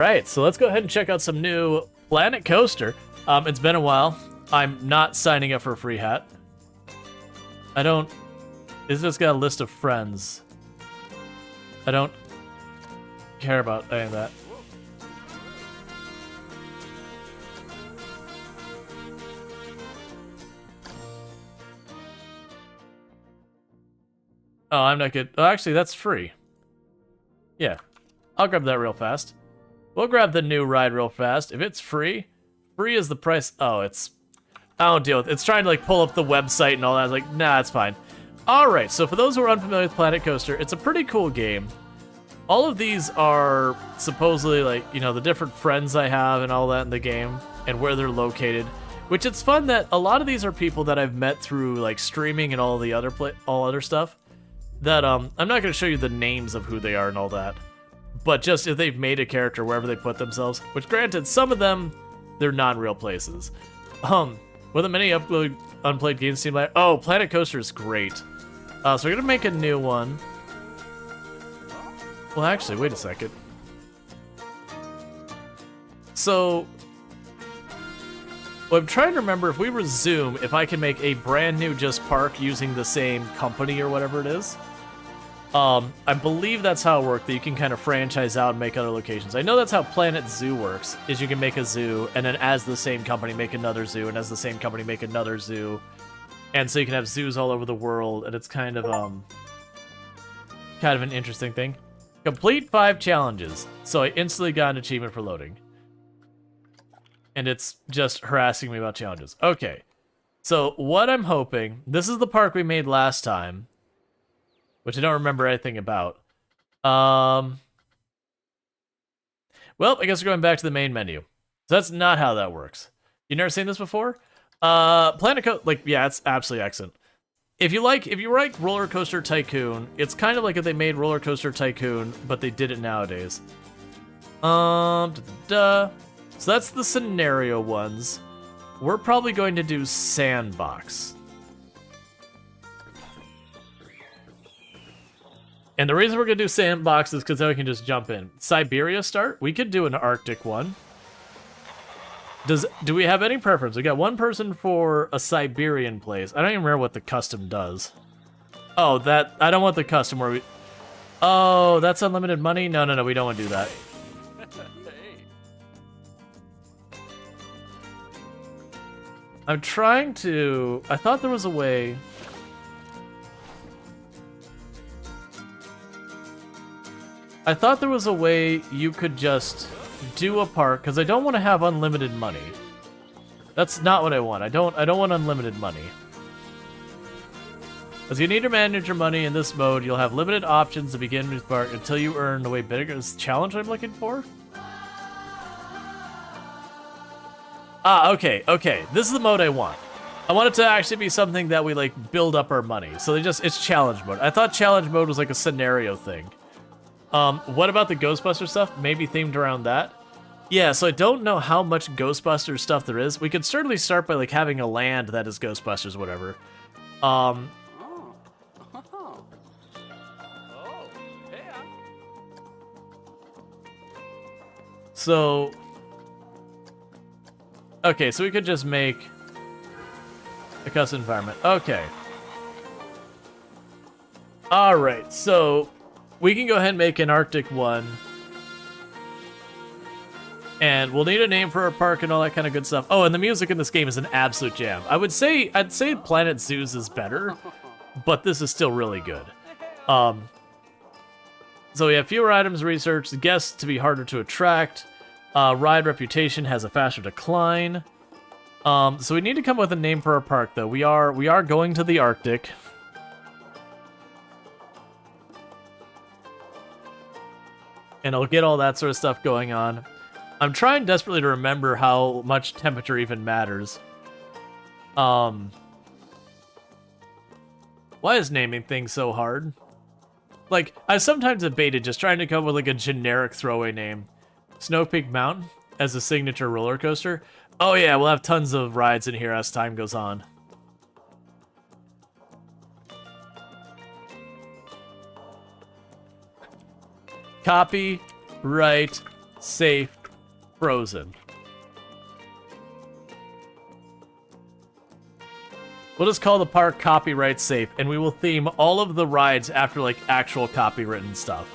Right, so let's go ahead and check out some new Planet Coaster. It's been a while. I'm not signing up for a free hat. I don't... It's just got a list of friends. I don't care about any of that. Oh, I'm not good. Oh, actually, that's free. Yeah, I'll grab that real fast. We'll grab the new ride real fast. If it's free, free is the price. Oh, it's... I don't deal with it. It's trying to, like, pull up the website and all that. I was like, nah, it's fine. Alright, so for those who are unfamiliar with Planet Coaster, it's a pretty cool game. All of these are supposedly, like, you know, the different friends I have and all that in the game, and where they're located. Which it's fun that a lot of these are people that I've met through, like, streaming and all the other all other stuff. That, I'm not going to show you the names of who they are and all that. But just if they've made a character wherever they put themselves, which granted, some of them, they're non-real places. With the many unplayed games seem like, oh, Planet Coaster is great. So we're gonna make a new one. Well, actually, wait a second. So, well, I'm trying to remember if we resume, if I can make a brand new just park using the same company or whatever it is. I believe that's how it works, that you can kind of franchise out and make other locations. I know that's how Planet Zoo works, is you can make a zoo, and then as the same company make another zoo, and as the same company make another zoo. And so you can have zoos all over the world, and it's kind of an interesting thing. Complete 5 challenges. So I instantly got an achievement for loading. And it's just harassing me about challenges. Okay. So what I'm hoping, this is the park we made last time, which I don't remember anything about. Well, I guess we're going back to the main menu. So that's not how that works. You never seen this before? Planet Coaster, like, yeah, it's absolutely excellent. If you like Roller Coaster Tycoon, it's kind of like if they made Roller Coaster Tycoon, but they did it nowadays. So that's the scenario ones. We're probably going to do Sandbox. And the reason we're going to do Sandbox is because then we can just jump in. Siberia start? We could do an Arctic one. Do we have any preference? We got one person for a Siberian place. I don't even remember what the custom does. Oh, that... I don't want the custom where we... Oh, that's unlimited money? No, we don't want to do that. I'm trying to... I thought there was a way... I thought there was a way you could just do a park, because I don't want to have unlimited money. That's not what I want. I don't want unlimited money. As you need to manage your money in this mode, you'll have limited options to begin with park until you earn the way bigger. Is the challenge I'm looking for? Ah, okay. This is the mode I want. I want it to actually be something that we, like, build up our money. So it's challenge mode. I thought challenge mode was like a scenario thing. What about the Ghostbuster stuff? Maybe themed around that? Yeah, so I don't know how much Ghostbuster stuff there is. We could certainly start by, like, having a land that is Ghostbusters, whatever. So... Okay, so we could just make a custom environment. Okay. Alright, so... we can go ahead and make an Arctic one. And we'll need a name for our park and all that kind of good stuff. Oh, and the music in this game is an absolute jam. I'd say Planet Zoo's is better, but this is still really good. So we have fewer items researched, guests to be harder to attract, ride reputation has a faster decline. So we need to come up with a name for our park, though. We are going to the Arctic. And I'll get all that sort of stuff going on. I'm trying desperately to remember how much temperature even matters. Why is naming things so hard? Like, I've sometimes debated just trying to come up with, like, a generic throwaway name. Snow Peak Mountain as a signature roller coaster. Oh yeah, we'll have tons of rides in here as time goes on. Copy, right, safe, frozen. We'll just call the park copyright safe, and we will theme all of the rides after, like, actual copywritten stuff.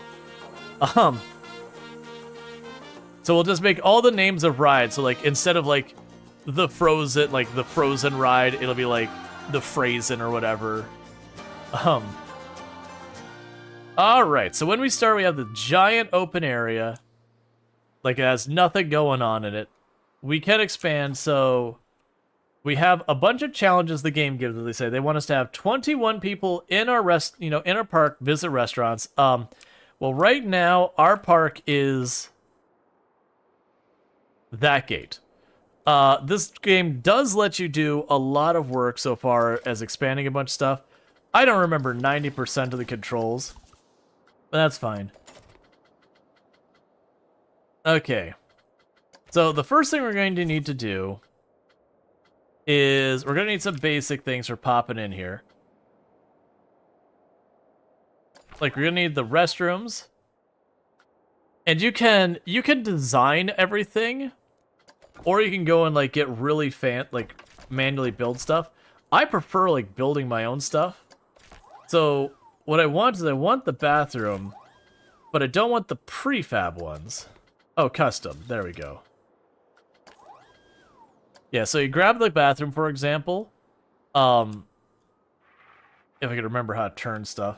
So we'll just make all the names of rides. So, like, instead of, like, the Frozen ride, it'll be, like, the Phrasen or whatever. Alright, so when we start, we have the giant open area. Like, it has nothing going on in it. We can expand, so... We have a bunch of challenges the game gives, as they say. They want us to have 21 people in our in our park visit restaurants. Well, right now, our park is that gate. This game does let you do a lot of work so far as expanding a bunch of stuff. I don't remember 90% of the controls, but that's fine. Okay. So the first thing we're going to need to do is we're going to need some basic things for popping in here. Like, we're going to need the restrooms. And you can design everything, or you can go and, like, get really manually build stuff. I prefer, like, building my own stuff. So what I want is I want the bathroom, but I don't want the prefab ones. Oh, custom. There we go. Yeah, so you grab the bathroom, for example. If I could remember how to turn stuff.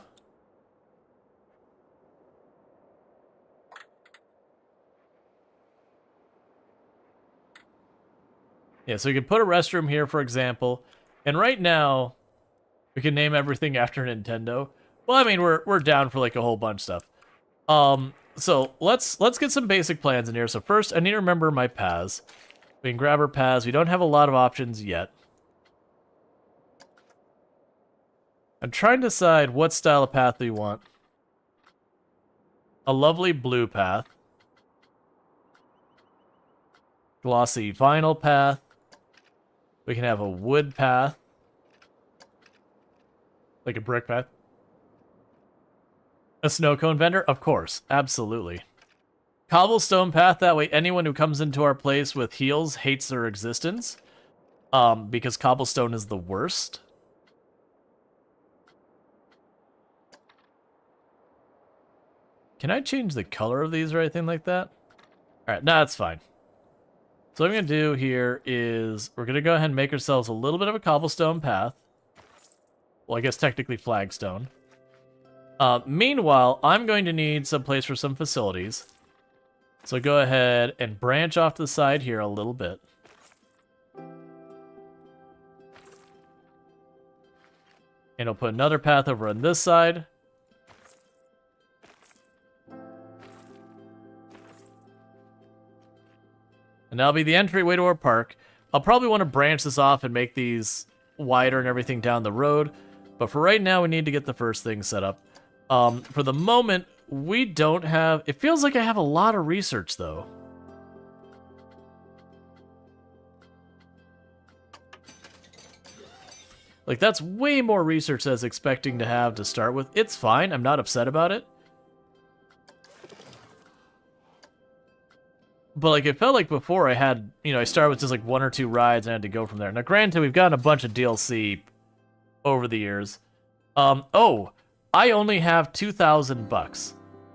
Yeah, so you can put a restroom here, for example. And right now, we can name everything after Nintendo. Well, I mean, we're down for, like, a whole bunch of stuff. So let's get some basic plans in here. So first, I need to remember my paths. We can grab our paths. We don't have a lot of options yet. I'm trying to decide what style of path we want. A lovely blue path. Glossy vinyl path. We can have a wood path. Like a brick path. A snow cone vendor? Of course. Absolutely. Cobblestone path, that way anyone who comes into our place with heels hates their existence. Because cobblestone is the worst. Can I change the color of these or anything like that? Alright, no, that's fine. So what I'm going to do here is we're going to go ahead and make ourselves a little bit of a cobblestone path. Well, I guess technically flagstone. Meanwhile, I'm going to need some place for some facilities. So go ahead and branch off to the side here a little bit. And I'll put another path over on this side. And that'll be the entryway to our park. I'll probably want to branch this off and make these wider and everything down the road. But for right now, we need to get the first thing set up. For the moment, we don't have... It feels like I have a lot of research, though. Like, that's way more research than I was expecting to have to start with. It's fine. I'm not upset about it. But, like, it felt like before I had... You know, I started with just, like, 1 or 2 rides and I had to go from there. Now, granted, we've gotten a bunch of DLC over the years. Oh, I only have 2,000 bucks.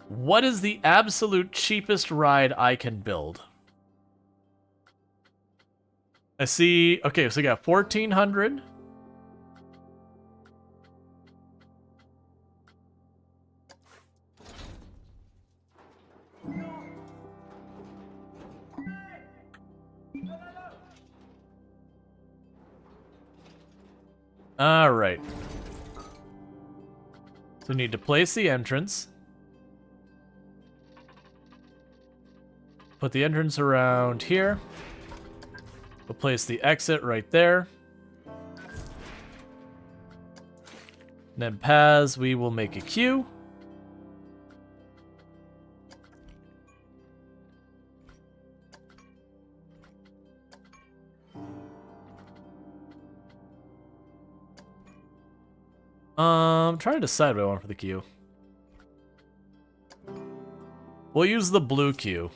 What is the absolute cheapest ride I can build? I see... Okay, so we got 1,400. Alright. So we need to place the entrance. Put the entrance around here. We'll place the exit right there. And then paths, we will make a queue. I'm trying to decide what I want for the queue. We'll use the blue queue.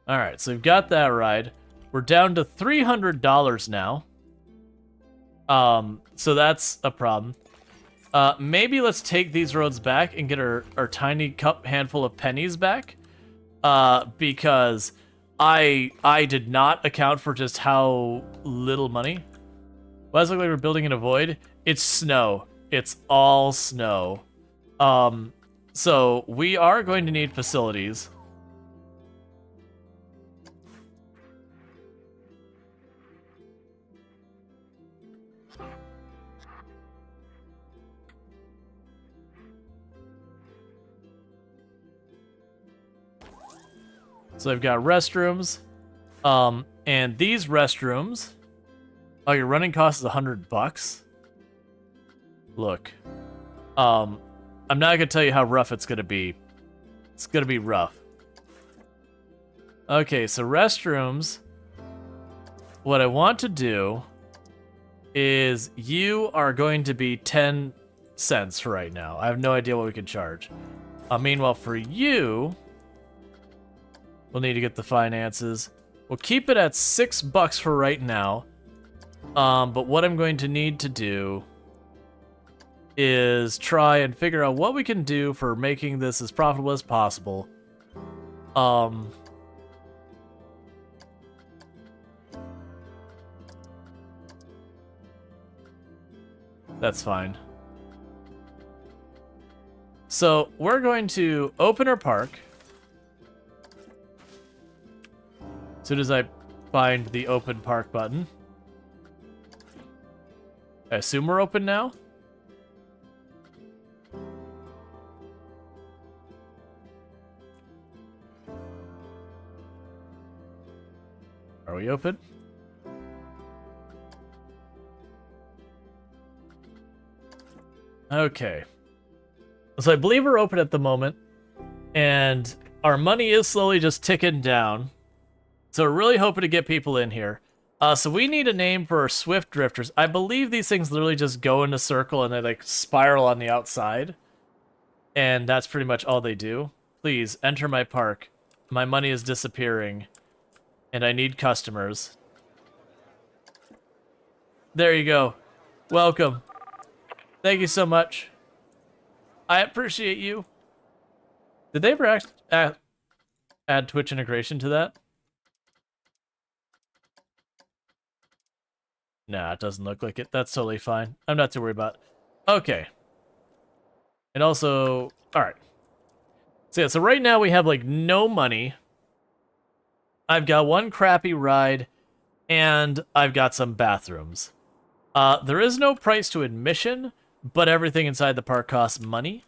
Alright, so we've got that ride. We're down to $300 now. So that's a problem. Maybe let's take these roads back and get our tiny handful of pennies back. Because I did not account for just how little money. Why does it look like we're building in a void? It's snow. It's all snow. So we are going to need facilities. So I've got restrooms, and these restrooms, oh, your running cost is $100. Look, I'm not gonna tell you how rough it's gonna be. It's gonna be rough. Okay, so restrooms. What I want to do is you are going to be 10 cents for right now. I have no idea what we can charge. Meanwhile, for you, we'll need to get the finances. We'll keep it at $6 for right now. But what I'm going to need to do is try and figure out what we can do for making this as profitable as possible. That's fine. So we're going to open our park. As soon as I find the open park button. I assume we're open now? Are we open? Okay. So I believe we're open at the moment. And our money is slowly just ticking down. So we're really hoping to get people in here. So we need a name for our Swift Drifters. I believe these things literally just go in a circle and they like spiral on the outside. And that's pretty much all they do. Please, enter my park. My money is disappearing. And I need customers. There you go. Welcome. Thank you so much. I appreciate you. Did they ever add Twitch integration to that? Nah, it doesn't look like it. That's totally fine. I'm not too worried about it. Okay. And also, alright. So yeah, so right now we have like no money. I've got one crappy ride, and I've got some bathrooms. There is no price to admission, but everything inside the park costs money.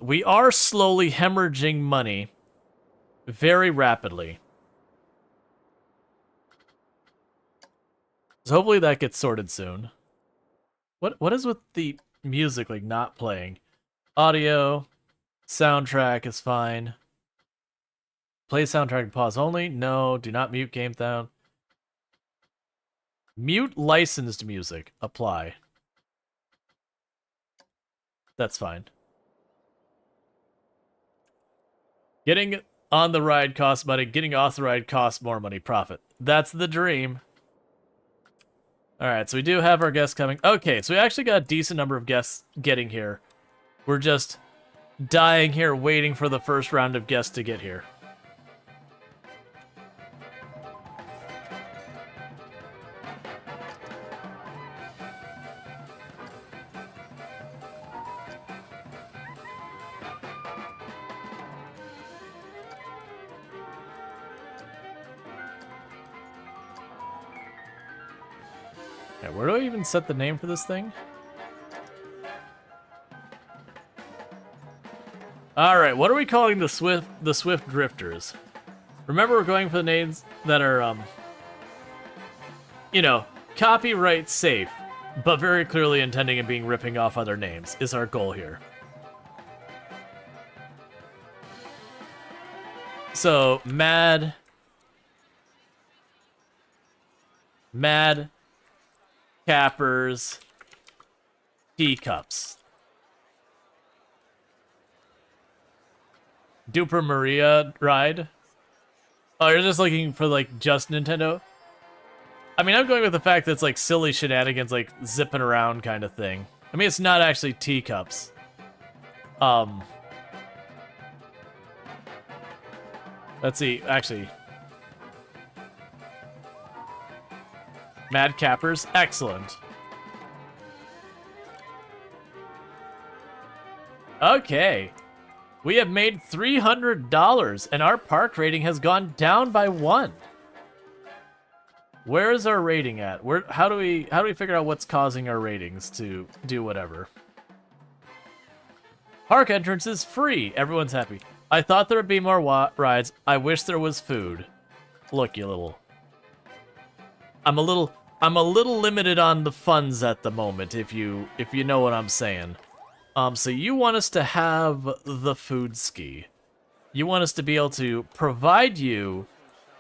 We are slowly hemorrhaging money very rapidly. So hopefully that gets sorted soon. What is with the music like not playing? Audio, soundtrack is fine. Play soundtrack pause only? No, do not mute game sound. Mute licensed music. Apply. That's fine. Getting on the ride costs money. Getting off the ride costs more money. Profit. That's the dream. Alright, so we do have our guests coming. Okay, so we actually got a decent number of guests getting here. We're just dying here waiting for the first round of guests to get here. Where do I even set the name for this thing? Alright, what are we calling the Swift Drifters? Remember, we're going for the names that are, you know, copyright safe, but very clearly intending and being ripping off other names is our goal here. So, Mad Mad Cappers teacups. Duper Maria ride. Oh, you're just looking for like just Nintendo? I mean, I'm going with the fact that it's like silly shenanigans, like zipping around kind of thing. I mean, it's not actually teacups. Let's see, actually. Mad Cappers, excellent. Okay. We have made $300, and our park rating has gone down by 1. Where is our rating at? How do we figure out what's causing our ratings to do whatever? Park entrance is free. Everyone's happy. I thought there would be more rides. I wish there was food. Look, you little. I'm a little limited on the funds at the moment, if you know what I'm saying. So you want us to have the food ski. You want us to be able to provide you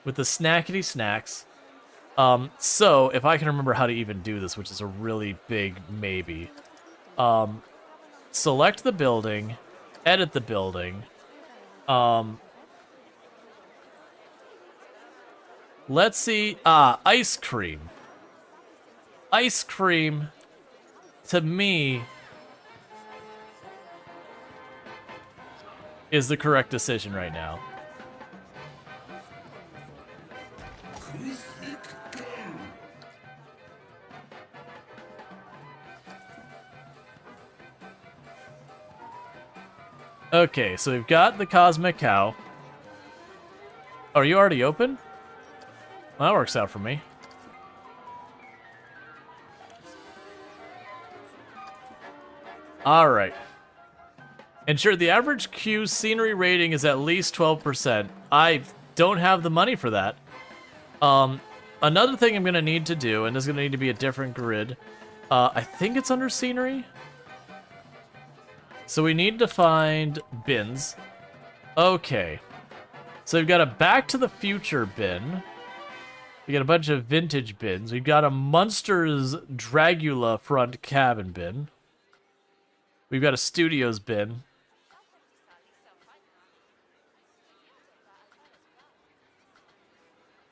with the snackety snacks. So if I can remember how to even do this, which is a really big maybe. Select the building, edit the building. Let's see. Ice cream. Ice cream, to me, is the correct decision right now. Okay, so we've got the Cosmic Cow. Oh, are you already open? Well, that works out for me. Alright. Ensure the average queue scenery rating is at least 12%. I don't have the money for that. Another thing I'm going to need to do, and this is going to need to be a different grid. I think it's under scenery. So we need to find bins. Okay. So we've got a Back to the Future bin. We got a bunch of vintage bins. We've got a Munsters Dragula front cabin bin. We've got a Studios bin.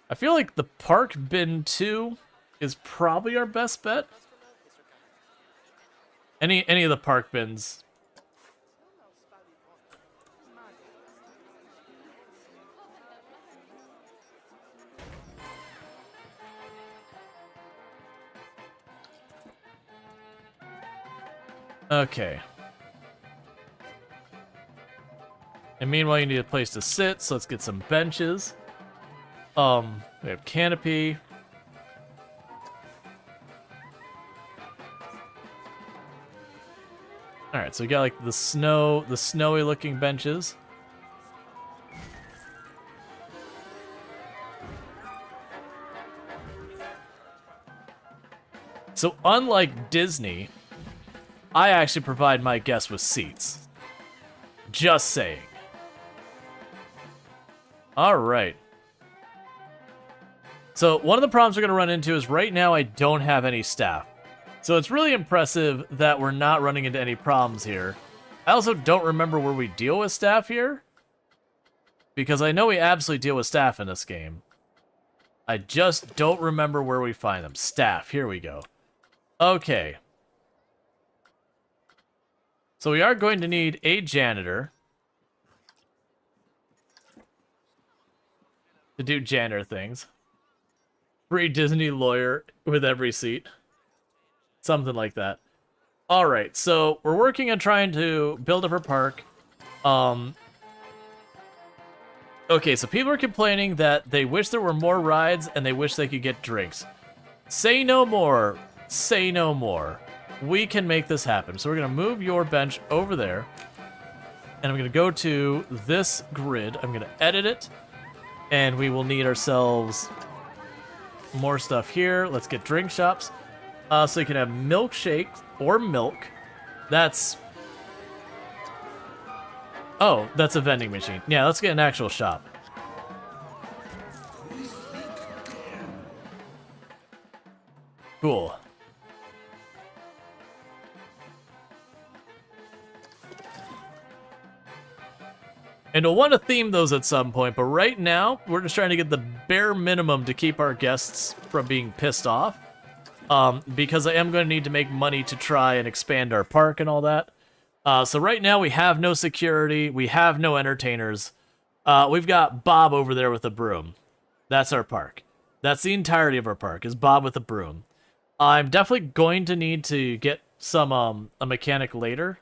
I feel like the Park bin 2 is probably our best bet. Any of the park bins. Okay. And meanwhile, you need a place to sit, so let's get some benches. We have canopy. Alright, so we got like the snowy looking benches. So unlike Disney, I actually provide my guests with seats. Just saying. Alright. So one of the problems we're going to run into is right now I don't have any staff. So it's really impressive that we're not running into any problems here. I also don't remember where we deal with staff here. Because I know we absolutely deal with staff in this game. I just don't remember where we find them. Staff, here we go. Okay. So we are going to need a janitor to do janitor things. Free Disney lawyer with every seat. Something like that. Alright, so we're working on trying to build up our park. Okay, so people are complaining that they wish there were more rides and they wish they could get drinks. Say no more. Say no more. We can make this happen. So we're going to move your bench over there. And I'm going to go to this grid. I'm going to edit it. And we will need ourselves more stuff here. Let's get drink shops. So you can have milkshake or milk. That's... Oh, that's a vending machine. Yeah, let's get an actual shop. Cool. And we'll want to theme those at some point, but right now, we're just trying to get the bare minimum to keep our guests from being pissed off. Because I am going to need to make money to try and expand our park and all that. So right now, we have no security, we have no entertainers. We've got Bob over there with a broom. That's our park. That's the entirety of our park, is Bob with a broom. I'm definitely going to need to get some, a mechanic later.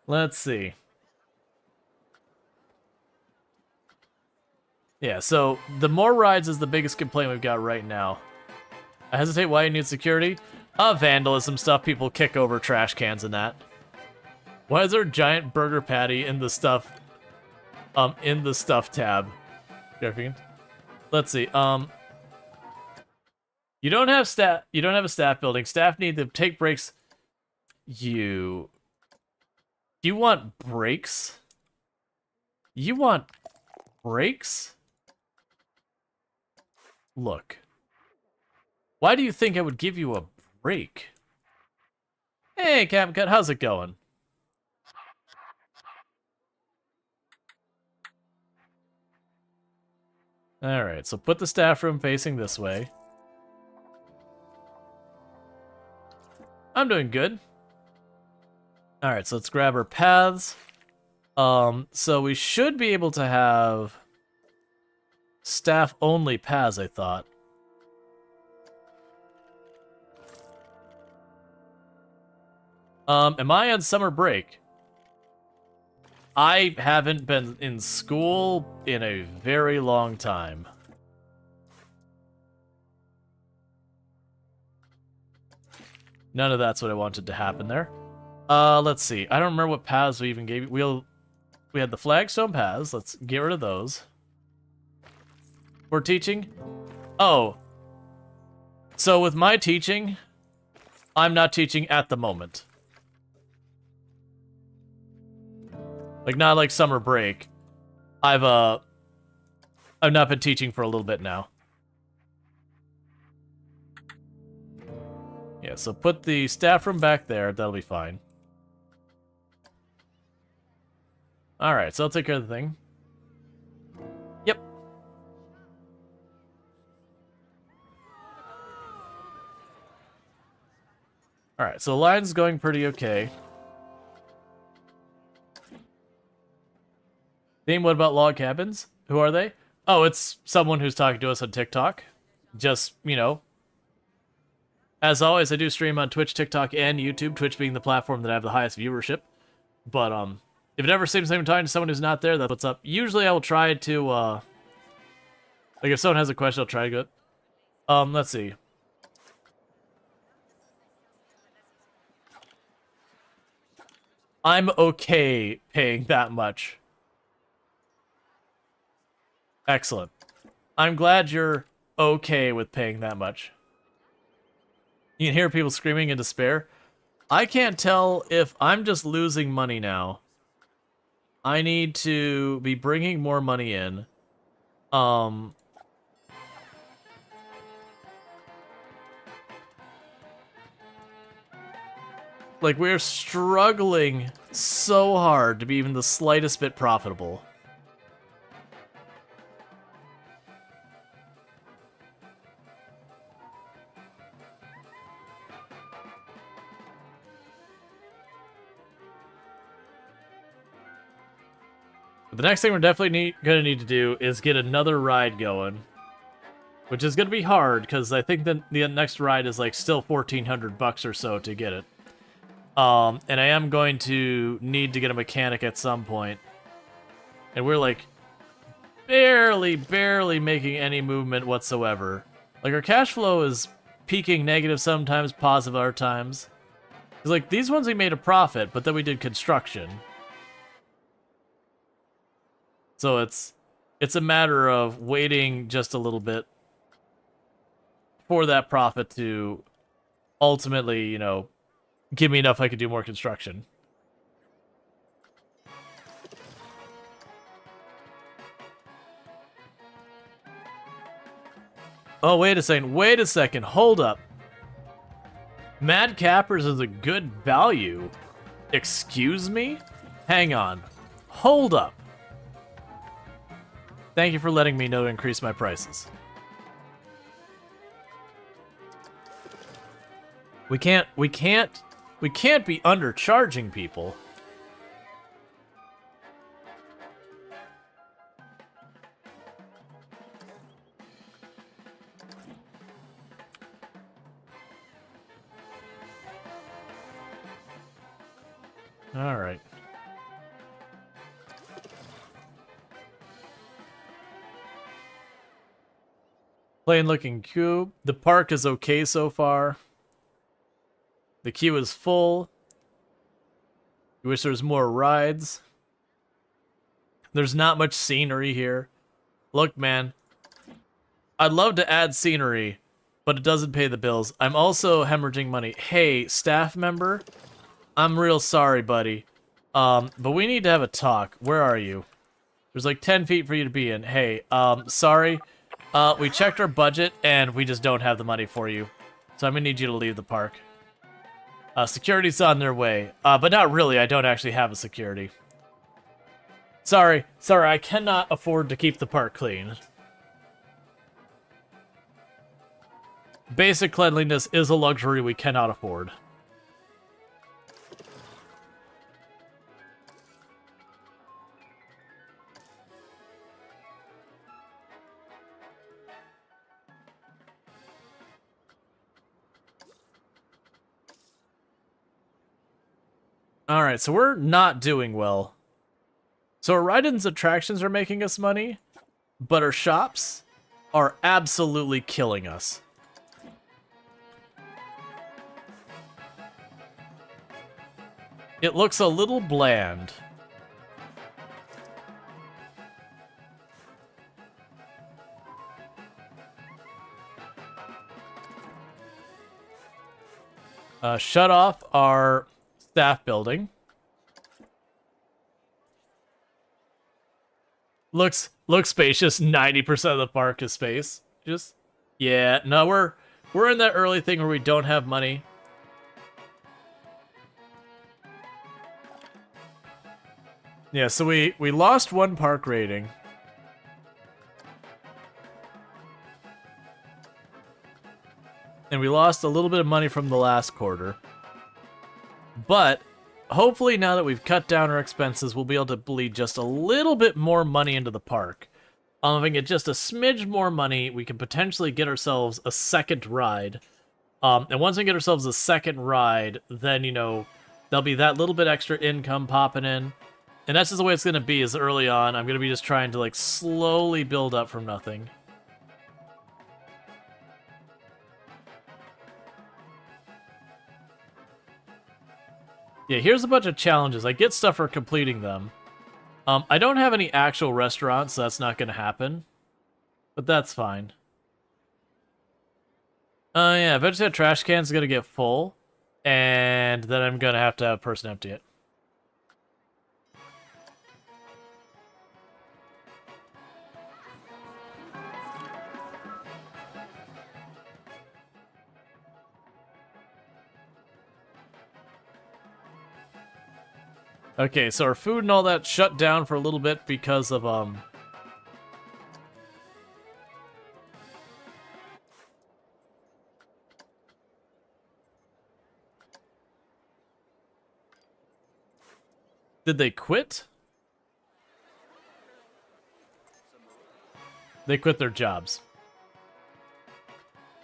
Let's see. Yeah, so the more rides is the biggest complaint we've got right now. I hesitate why you need security. Vandalism stuff, people kick over trash cans and that. Why is there a giant burger patty in the stuff tab? Let's see. You don't have a staff building. Staff need to take breaks. You want breaks? You want breaks? Look. Why do you think I would give you a break? Hey, Captain Cut, how's it going? Alright, so put the staff room facing this way. I'm doing good. Alright, so let's grab our paths. So we should be able to have staff-only paths, I thought. Am I on summer break? I haven't been in school in a very long time. None of that's what I wanted to happen there. Let's see. I don't remember what paths we even gave you. We had the flagstone paths. Let's get rid of those. We're teaching? Oh. So with my teaching, I'm not teaching at the moment. Like, not like summer break. I've not been teaching for a little bit now. Yeah, so put the staff room back there. That'll be fine. Alright, so I'll take care of the thing. Yep. Alright, so the line's going pretty okay. Theme, what about log cabins? Who are they? Oh, it's someone who's talking to us on TikTok. Just, you know. As always, I do stream on Twitch, TikTok, and YouTube. Twitch being the platform that I have the highest viewership. But, if it ever seems like I'm talking to someone who's not there, that's what's up. Usually I will try to, like, if someone has a question, I'll try to go. Let's see. I'm okay paying that much. Excellent. I'm glad you're okay with paying that much. You can hear people screaming in despair. I can't tell if I'm just losing money now. I need to be bringing more money in. Like, we're struggling so hard to be even the slightest bit profitable. But the next thing we're definitely going to need to do is get another ride going. Which is going to be hard, because I think the next ride is like still 1,400 bucks or so to get it. And I am going to need to get a mechanic at some point. And we're like barely making any movement whatsoever. Like, our cash flow is peaking negative sometimes, positive other times. Because, like, these ones we made a profit, but then we did construction. So it's a matter of waiting just a little bit for that profit to ultimately, you know, give me enough I could do more construction. Oh, wait a second. Wait a second. Hold up. Mad Cappers is a good value. Excuse me? Hang on. Hold up. Thank you for letting me know to increase my prices. We can't be undercharging people. All right. Plain looking cube. The park is okay so far. The queue is full. You wish there was more rides. There's not much scenery here. Look, man. I'd love to add scenery, but it doesn't pay the bills. I'm also hemorrhaging money. Hey, staff member. I'm real sorry, buddy. But we need to have a talk. Where are you? There's like 10 feet for you to be in. Hey, sorry. We checked our budget, and we just don't have the money for you. So I'm gonna need you to leave the park. Security's on their way. But not really, I don't actually have a security. Sorry, I cannot afford to keep the park clean. Basic cleanliness is a luxury we cannot afford. Alright, so we're not doing well. So our ride-ins attractions are making us money, but our shops are absolutely killing us. It looks a little bland. Shut off our staff building. Looks spacious. 90% of the park is space. Yeah, no, we're in that early thing where we don't have money. Yeah, so we lost one park rating. And we lost a little bit of money from the last quarter. But hopefully now that we've cut down our expenses, we'll be able to bleed just a little bit more money into the park. If we get just a smidge more money, we can potentially get ourselves a second ride. And once we get ourselves a second ride, then, you know, there'll be that little bit extra income popping in. And that's just the way it's going to be, is early on, I'm going to be just trying to, like, slowly build up from nothing. Yeah, here's a bunch of challenges. I get stuff for completing them. I don't have any actual restaurants, so that's not going to happen. But that's fine. Yeah, eventually that trash can's going to get full. And then I'm going to have a person empty it. Okay, so our food and all that shut down for a little bit because of, Did they quit? They quit their jobs.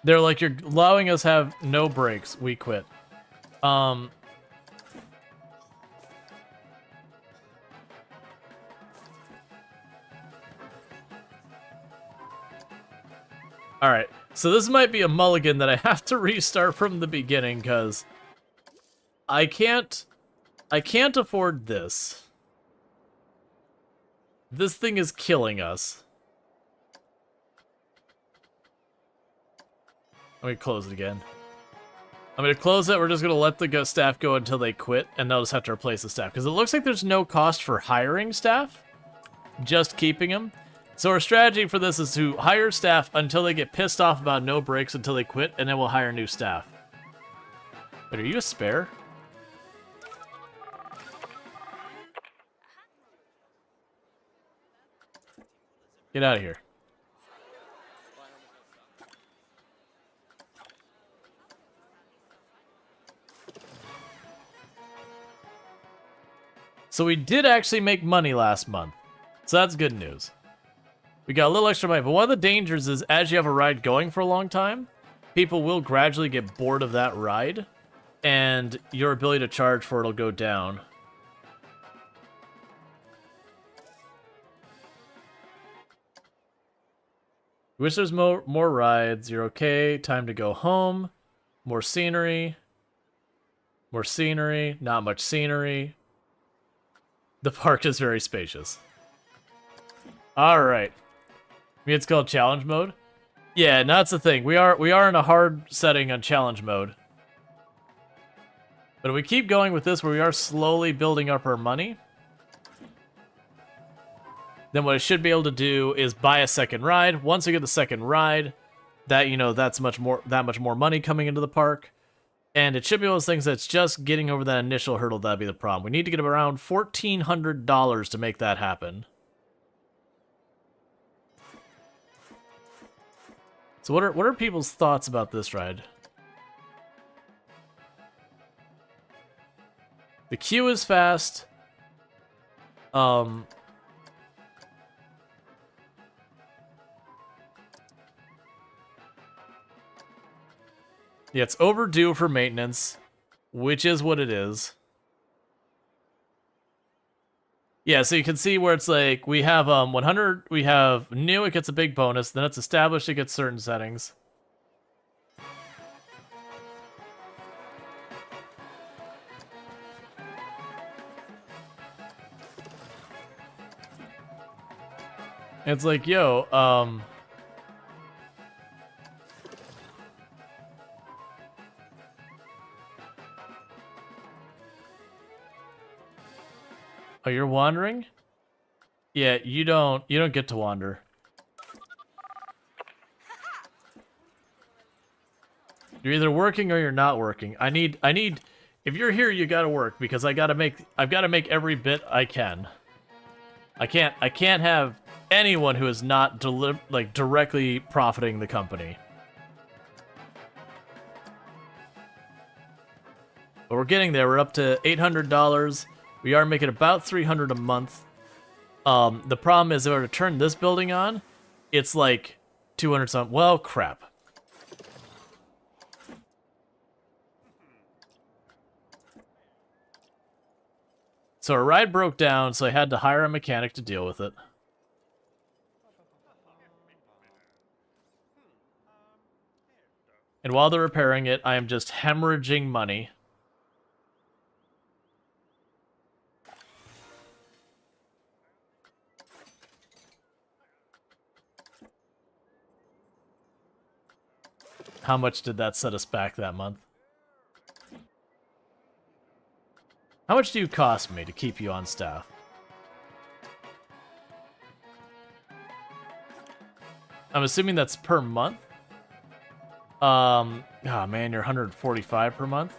They're like, you're allowing us have no breaks. We quit. Alright, so this might be a mulligan that I have to restart from the beginning, because I can't afford this. This thing is killing us. Let me close it again. I'm going to close it. We're just going to let the staff go until they quit, and they'll just have to replace the staff. Because it looks like there's no cost for hiring staff, just keeping them. So our strategy for this is to hire staff until they get pissed off about no breaks until they quit, and then we'll hire new staff. Wait, are you a spare? Get out of here. So we did actually make money last month. So that's good news. We got a little extra money, but one of the dangers is as you have a ride going for a long time, people will gradually get bored of that ride, and your ability to charge for it will go down. Wish there's more rides. You're okay. Time to go home. More scenery. More scenery. Not much scenery. The park is very spacious. Alright. It's called challenge mode. Yeah, and that's the thing. We are in a hard setting on challenge mode. But if we keep going with this where we are slowly building up our money, then what I should be able to do is buy a second ride. Once I get the second ride, that that's that much more money coming into the park. And it should be one of those things that's just getting over that initial hurdle that'd be the problem. We need to get around $1,400 to make that happen. So what are people's thoughts about this ride? The queue is fast. Yeah, it's overdue for maintenance, which is what it is. Yeah, so you can see where it's like we have 100, we have new, it gets a big bonus, then it's established, it gets certain settings. It's like, yo, oh, you're wandering? Yeah, you don't get to wander. You're either working or you're not working. I need if you're here, you gotta work because I've gotta make every bit I can. I can't have anyone who is not directly profiting the company. But we're getting there. We're up to $800. We are making about $300 a month. The problem is, if I were to turn this building on, it's like 200 something. Well, crap. So our ride broke down, so I had to hire a mechanic to deal with it. And while they're repairing it, I am just hemorrhaging money. How much did that set us back that month? How much do you cost me to keep you on staff? I'm assuming that's per month? Oh man, you're 145 per month?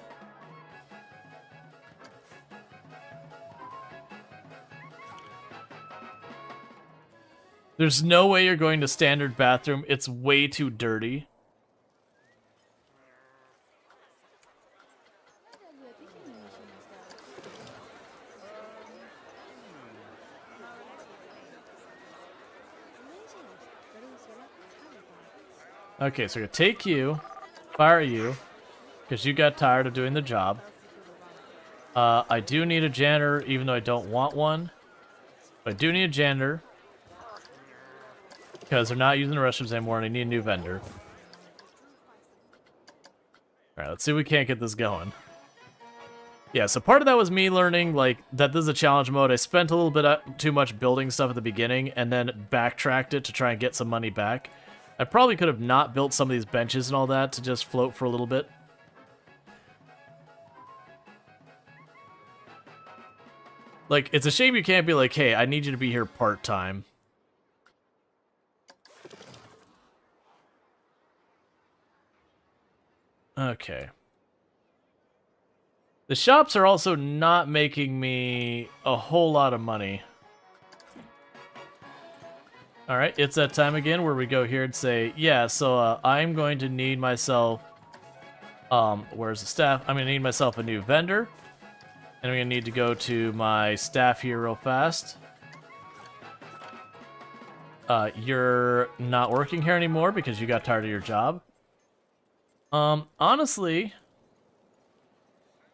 There's no way you're going to standard bathroom. It's way too dirty. Okay, so we're gonna take you, fire you, because you got tired of doing the job. I do need a janitor, even though I don't want one. But I do need a janitor. Because they're not using the restrooms anymore and I need a new vendor. Alright, let's see if we can't get this going. Yeah, so part of that was me learning, like, that this is a challenge mode. I spent a little bit too much building stuff at the beginning and then backtracked it to try and get some money back. I probably could have not built some of these benches and all that to just float for a little bit. Like, it's a shame you can't be like, hey, I need you to be here part-time. Okay. The shops are also not making me a whole lot of money. Alright, it's that time again where we go here and say, yeah, so I'm going to need myself, where's the staff? I'm going to need myself a new vendor. And I'm going to need to go to my staff here real fast. You're not working here anymore because you got tired of your job. Honestly,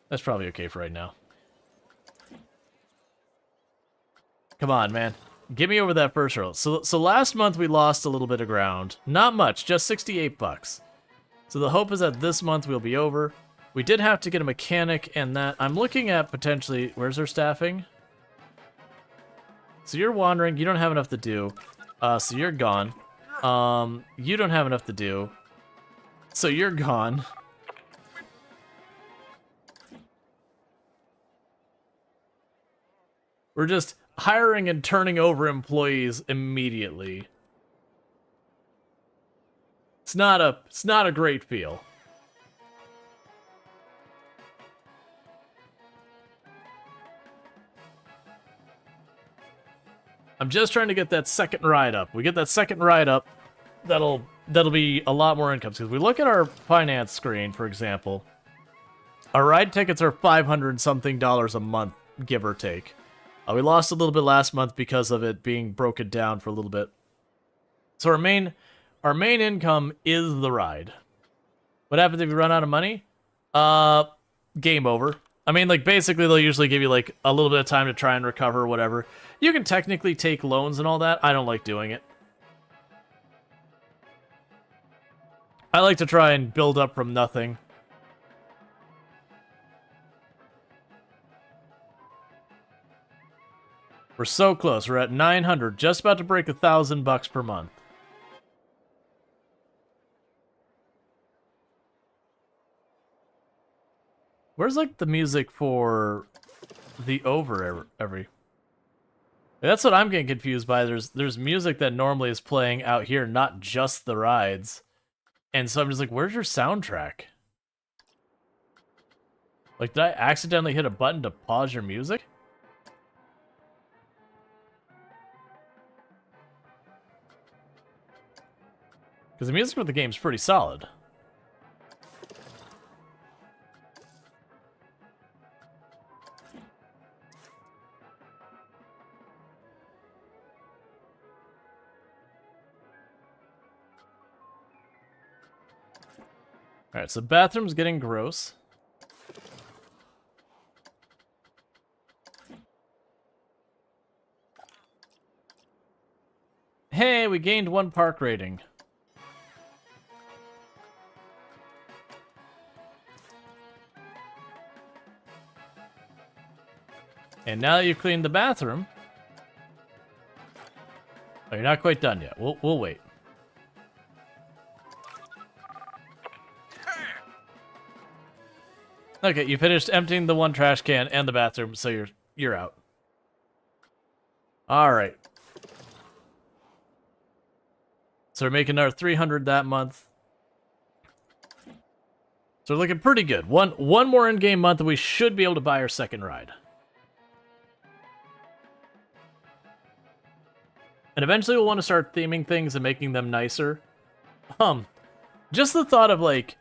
that's probably okay for right now. Come on, man. Get me over that first hurdle. So last month we lost a little bit of ground. Not much, just 68 bucks. So the hope is that this month we'll be over. We did have to get a mechanic and that. I'm looking at potentially... Where's our staffing? So you're wandering. You don't have enough to do. So you're gone. You don't have enough to do. So you're gone. We're just hiring and turning over employees immediately. It's not a great feel. I'm just trying to get that second ride up. We get that second ride up, that'll be a lot more income. Because we look at our finance screen, for example, our ride tickets are $500 something a month, give or take. We lost a little bit last month because of it being broken down for a little bit. So our main income is the ride. What happens if you run out of money? Game over. I mean, like, basically they'll usually give you, like, a little bit of time to try and recover or whatever. You can technically take loans and all that. I don't like doing it. I like to try and build up from nothing. We're so close. We're at 900, just about to break $1,000 per month. Where's like the music for the over every? That's what I'm getting confused by. There's music that normally is playing out here, not just the rides. And so I'm just like, where's your soundtrack? Like, did I accidentally hit a button to pause your music? Because the music for the game's pretty solid. Alright, so bathroom's getting gross. Hey, we gained 1 park rating. And now that you've cleaned the bathroom... Oh, you're not quite done yet. We'll wait. Okay, you finished emptying the 1 trash can and the bathroom, so you're out. Alright. So we're making our 300 that month. So we're looking pretty good. One more in-game month and we should be able to buy our second ride. And eventually we'll want to start theming things and making them nicer. Just the thought of, like,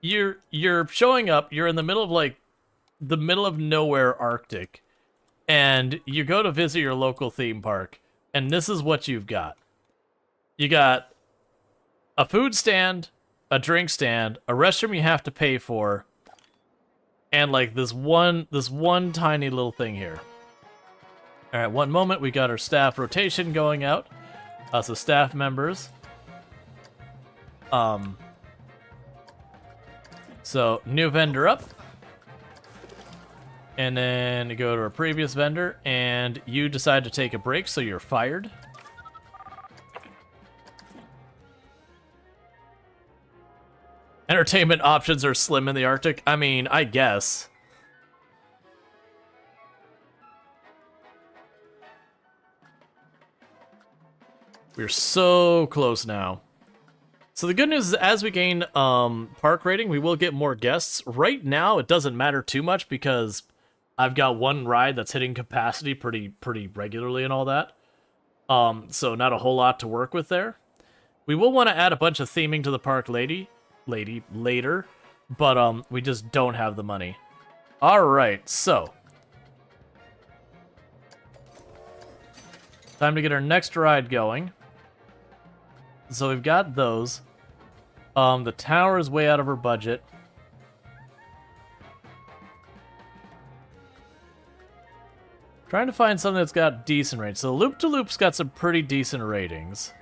you're showing up, you're in the middle of, like, the middle of nowhere Arctic, and you go to visit your local theme park, and this is what you've got. You got a food stand, a drink stand, a restroom you have to pay for, and, like, this one tiny little thing here. Alright, one moment, we got our staff rotation going out. So staff members. So, new vendor up. And then go to our previous vendor, and you decide to take a break, so you're fired. Entertainment options are slim in the Arctic. I mean, I guess. We're so close now. So the good news is as we gain park rating, we will get more guests. Right now, it doesn't matter too much because I've got one ride that's hitting capacity pretty regularly and all that. So not a whole lot to work with there. We will want to add a bunch of theming to the park later, but we just don't have the money. All right, so time to get our next ride going. So we've got those. The tower is way out of our budget. Trying to find something that's got decent ratings. So Loop-to-Loop's got some pretty decent ratings.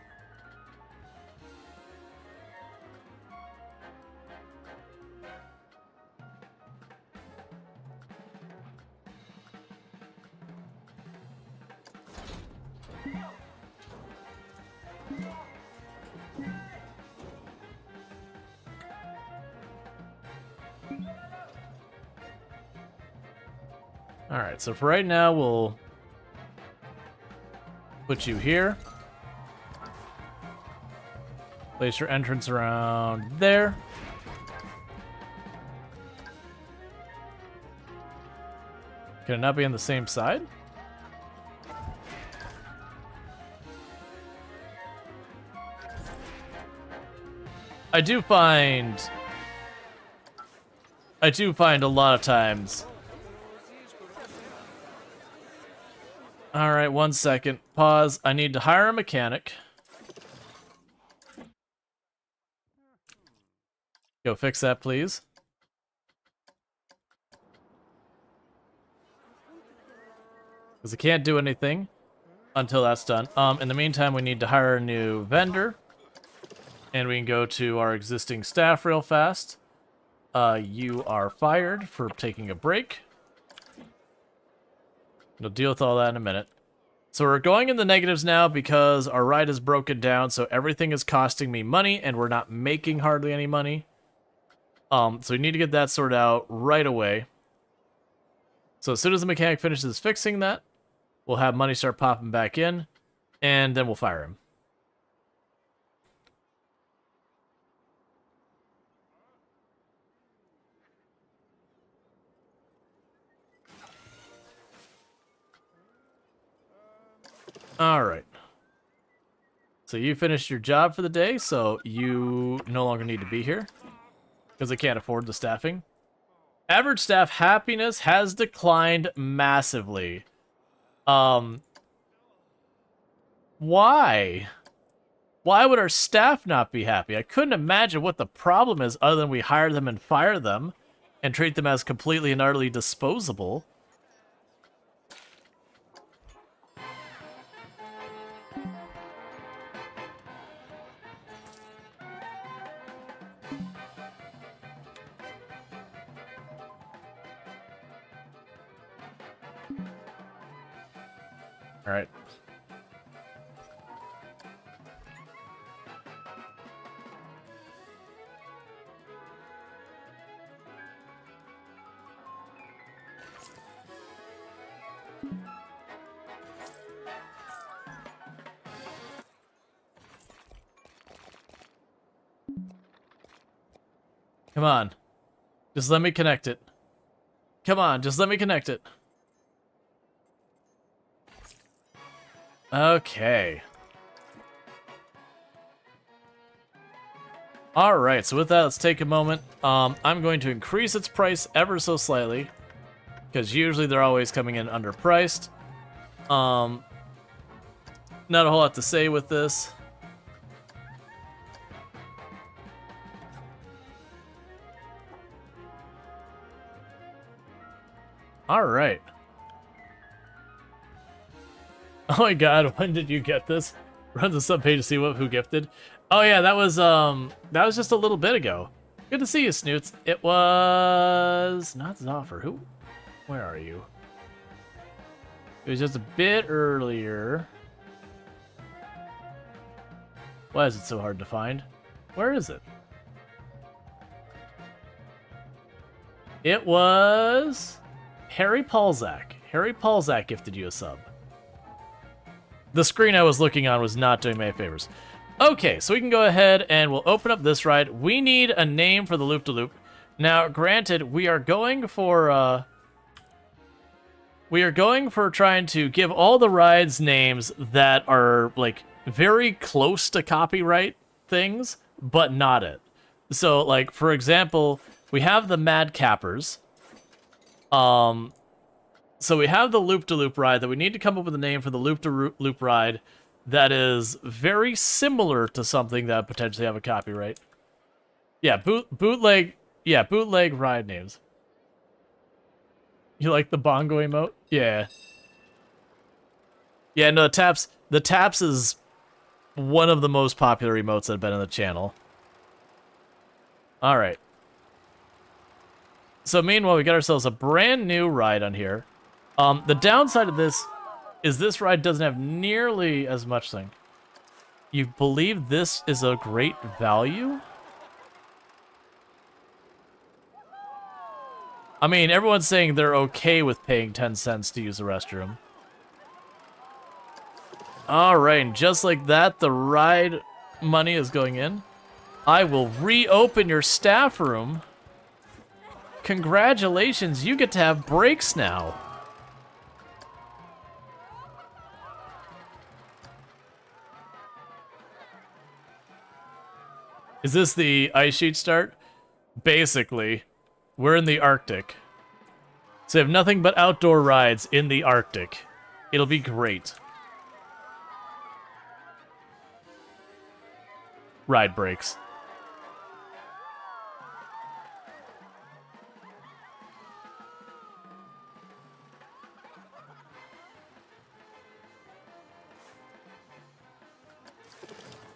Alright, so for right now, we'll put you here. Place your entrance around there. Can it not be on the same side? I do find a lot of times. Alright, 1 second. Pause. I need to hire a mechanic. Go fix that, please. Because I can't do anything until that's done. In the meantime, we need to hire a new vendor. And we can go to our existing staff real fast. You are fired for taking a break. We'll deal with all that in a minute. So we're going in the negatives now because our ride is broken down, so everything is costing me money, and we're not making hardly any money. So we need to get that sorted out right away. So as soon as the mechanic finishes fixing that, we'll have money start popping back in, and then we'll fire him. Alright. So you finished your job for the day, so you no longer need to be here. Because I can't afford the staffing. Average staff happiness has declined massively. Why? Why would our staff not be happy? I couldn't imagine what the problem is other than we hire them and fire them and treat them as completely and utterly disposable. All right. Come on. Just let me connect it. Come on, just let me connect it. Okay. Alright, so with that, let's take a moment. I'm going to increase its price ever so slightly, because usually they're always coming in underpriced. Not a whole lot to say with this. Alright. Oh my god, when did you get this? Run the sub page to see who gifted. Oh yeah, that was just a little bit ago. Good to see you, Snoots. It was not Zoffer. Who? Where are you? It was just a bit earlier. Why is it so hard to find? Where is it? It was Harry Paulzak. Harry Paulzak gifted you a sub. The screen I was looking on was not doing me any favors. Okay, so we can go ahead and we'll open up this ride. We need a name for the loop-de-loop. Now, granted, we are going for trying to give all the rides names that are, like, very close to copyright things, but not it. So, like, for example, we have the Mad Cappers. So we have the loop-de-loop ride that we need to come up with a name for the loop-de-loop ride that is very similar to something that potentially have a copyright. Yeah, bootleg ride names. You like the bongo emote? Yeah. Yeah, no, the taps is one of the most popular emotes that have been on the channel. Alright. So meanwhile, we got ourselves a brand new ride on here. The downside of this is this ride doesn't have nearly as much thing. You believe this is a great value? I mean, everyone's saying they're okay with paying 10 cents to use the restroom. Alright, and just like that, the ride money is going in. I will reopen your staff room. Congratulations, you get to have breaks now. Is this the ice sheet start? Basically, we're in the Arctic. So we have nothing but outdoor rides in the Arctic. It'll be great. Ride breaks.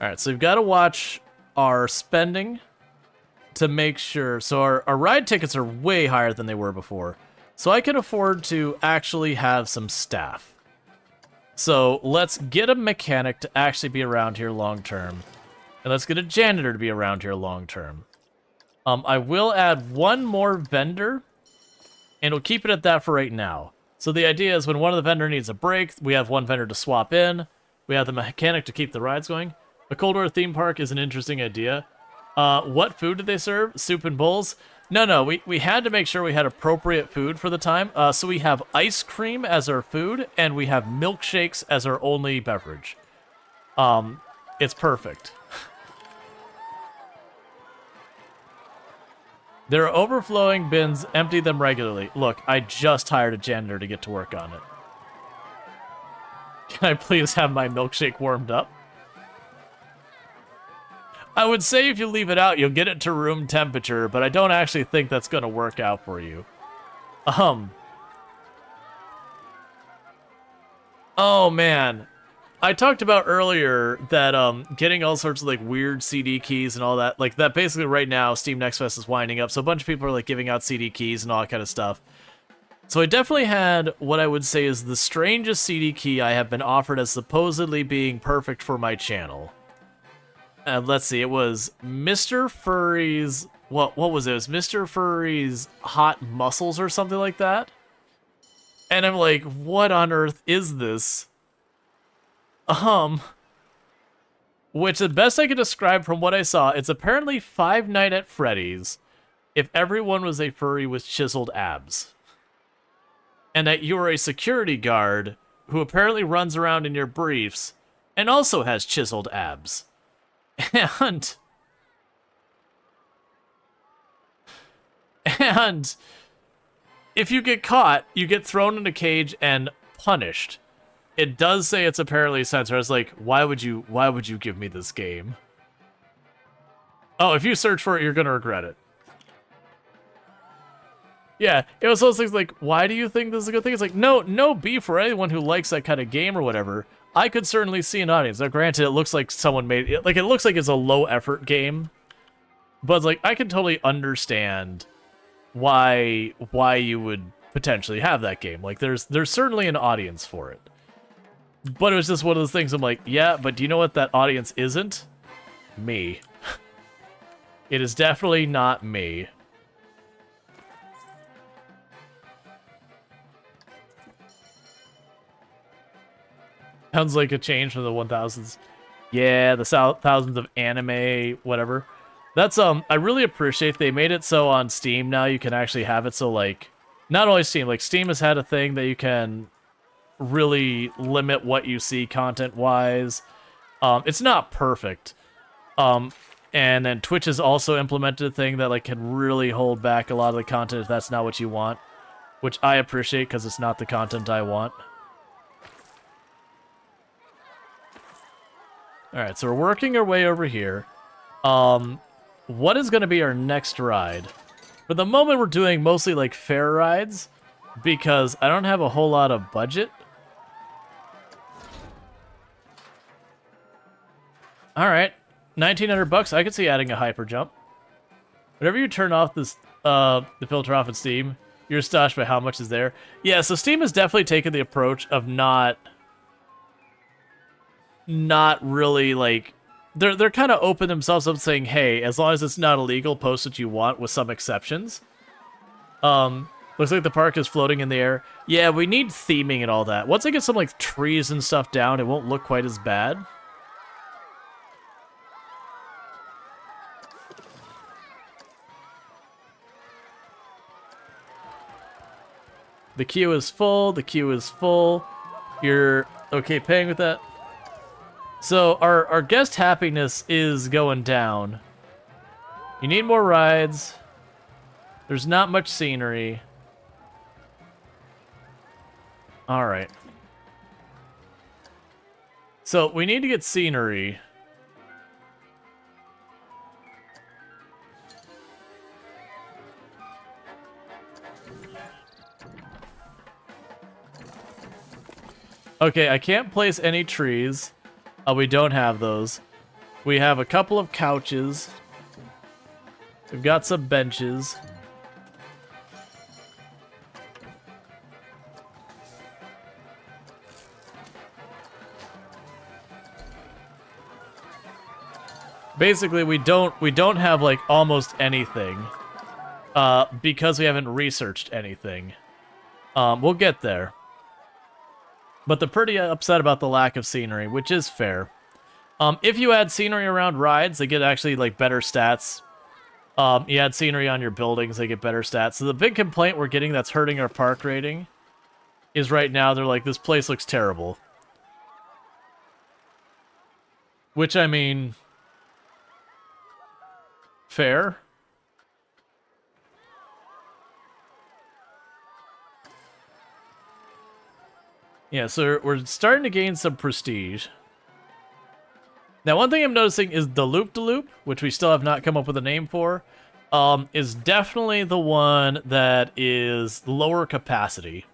Alright, so we've got to watch our spending to make sure. So our ride tickets are way higher than they were before. So I can afford to actually have some staff. So let's get a mechanic to actually be around here long term. And let's get a janitor to be around here long term. I will add one more vendor, and we'll keep it at that for right now. So the idea is when one of the vendor needs a break, we have one vendor to swap in. We have the mechanic to keep the rides going. A Cold War theme park is an interesting idea. What food did they serve? Soup and bowls? No, we had to make sure we had appropriate food for the time. So we have ice cream as our food, and we have milkshakes as our only beverage. It's perfect. There are overflowing bins. Empty them regularly. Look, I just hired a janitor to get to work on it. Can I please have my milkshake warmed up? I would say if you leave it out, you'll get it to room temperature, but I don't actually think that's going to work out for you. Oh, man. I talked about earlier that getting all sorts of like weird CD keys and all that, like that basically right now Steam Next Fest is winding up, so a bunch of people are like giving out CD keys and all that kind of stuff. So I definitely had what I would say is the strangest CD key I have been offered as supposedly being perfect for my channel. Let's see, it was Mr. Furry's, what was it? It was Mr. Furry's Hot Muscles or something like that. And I'm like, what on earth is this? Which the best I could describe from what I saw, it's apparently Five Nights at Freddy's if everyone was a furry with chiseled abs. And that you are a security guard who apparently runs around in your briefs and also has chiseled abs. And if you get caught, you get thrown in a cage and punished. It does say it's apparently censored. I was like, why would you give me this game? Oh, if you search for it, you're gonna regret it. Yeah, it was those things like, why do you think this is a good thing? It's like, no beef for anyone who likes that kind of game or whatever. I could certainly see an audience. Now, granted, it looks like someone made it. Like, it looks like it's a low-effort game. But, like, I can totally understand why you would potentially have that game. Like, there's certainly an audience for it. But it was just one of those things I'm like, yeah, but do you know what that audience isn't? Me. It is definitely not me. Sounds like a change from the 1000s. Yeah, the thousands of anime, whatever. That's I really appreciate they made it so on Steam now you can actually have it so like not only Steam, like Steam has had a thing that you can really limit what you see content wise. It's not perfect. And then Twitch has also implemented a thing that like can really hold back a lot of the content if that's not what you want, which I appreciate because it's not the content I want. Alright, so we're working our way over here. What is going to be our next ride? For the moment, we're doing mostly like fair rides because I don't have a whole lot of budget. Alright, 1,900 bucks. I could see adding a hyper jump. Whenever you turn off this, the filter off in Steam, you're astonished by how much is there. Yeah, so Steam has definitely taken the approach of not really like they're kind of open themselves up saying, hey, as long as it's not illegal, post what you want with some exceptions. Looks like the park is floating in the air. Yeah, we need theming and all that. Once I get some like trees and stuff down, it won't look quite as bad. The queue is full. The queue is full. You're okay paying with that? So our guest happiness is going down. You need more rides. There's not much scenery. All right. So we need to get scenery. Okay, I can't place any trees. We don't have those. We have a couple of couches. We've got some benches. Basically, we don't have like almost anything. Because we haven't researched anything. We'll get there. But they're pretty upset about the lack of scenery, which is fair. If you add scenery around rides, they get actually like better stats. You add scenery on your buildings, they get better stats. So the big complaint we're getting that's hurting our park rating is right now they're like, this place looks terrible. Which, I mean, fair. Yeah, so we're starting to gain some prestige. Now, one thing I'm noticing is the loop-de-loop, which we still have not come up with a name for, is definitely the one that is lower capacity.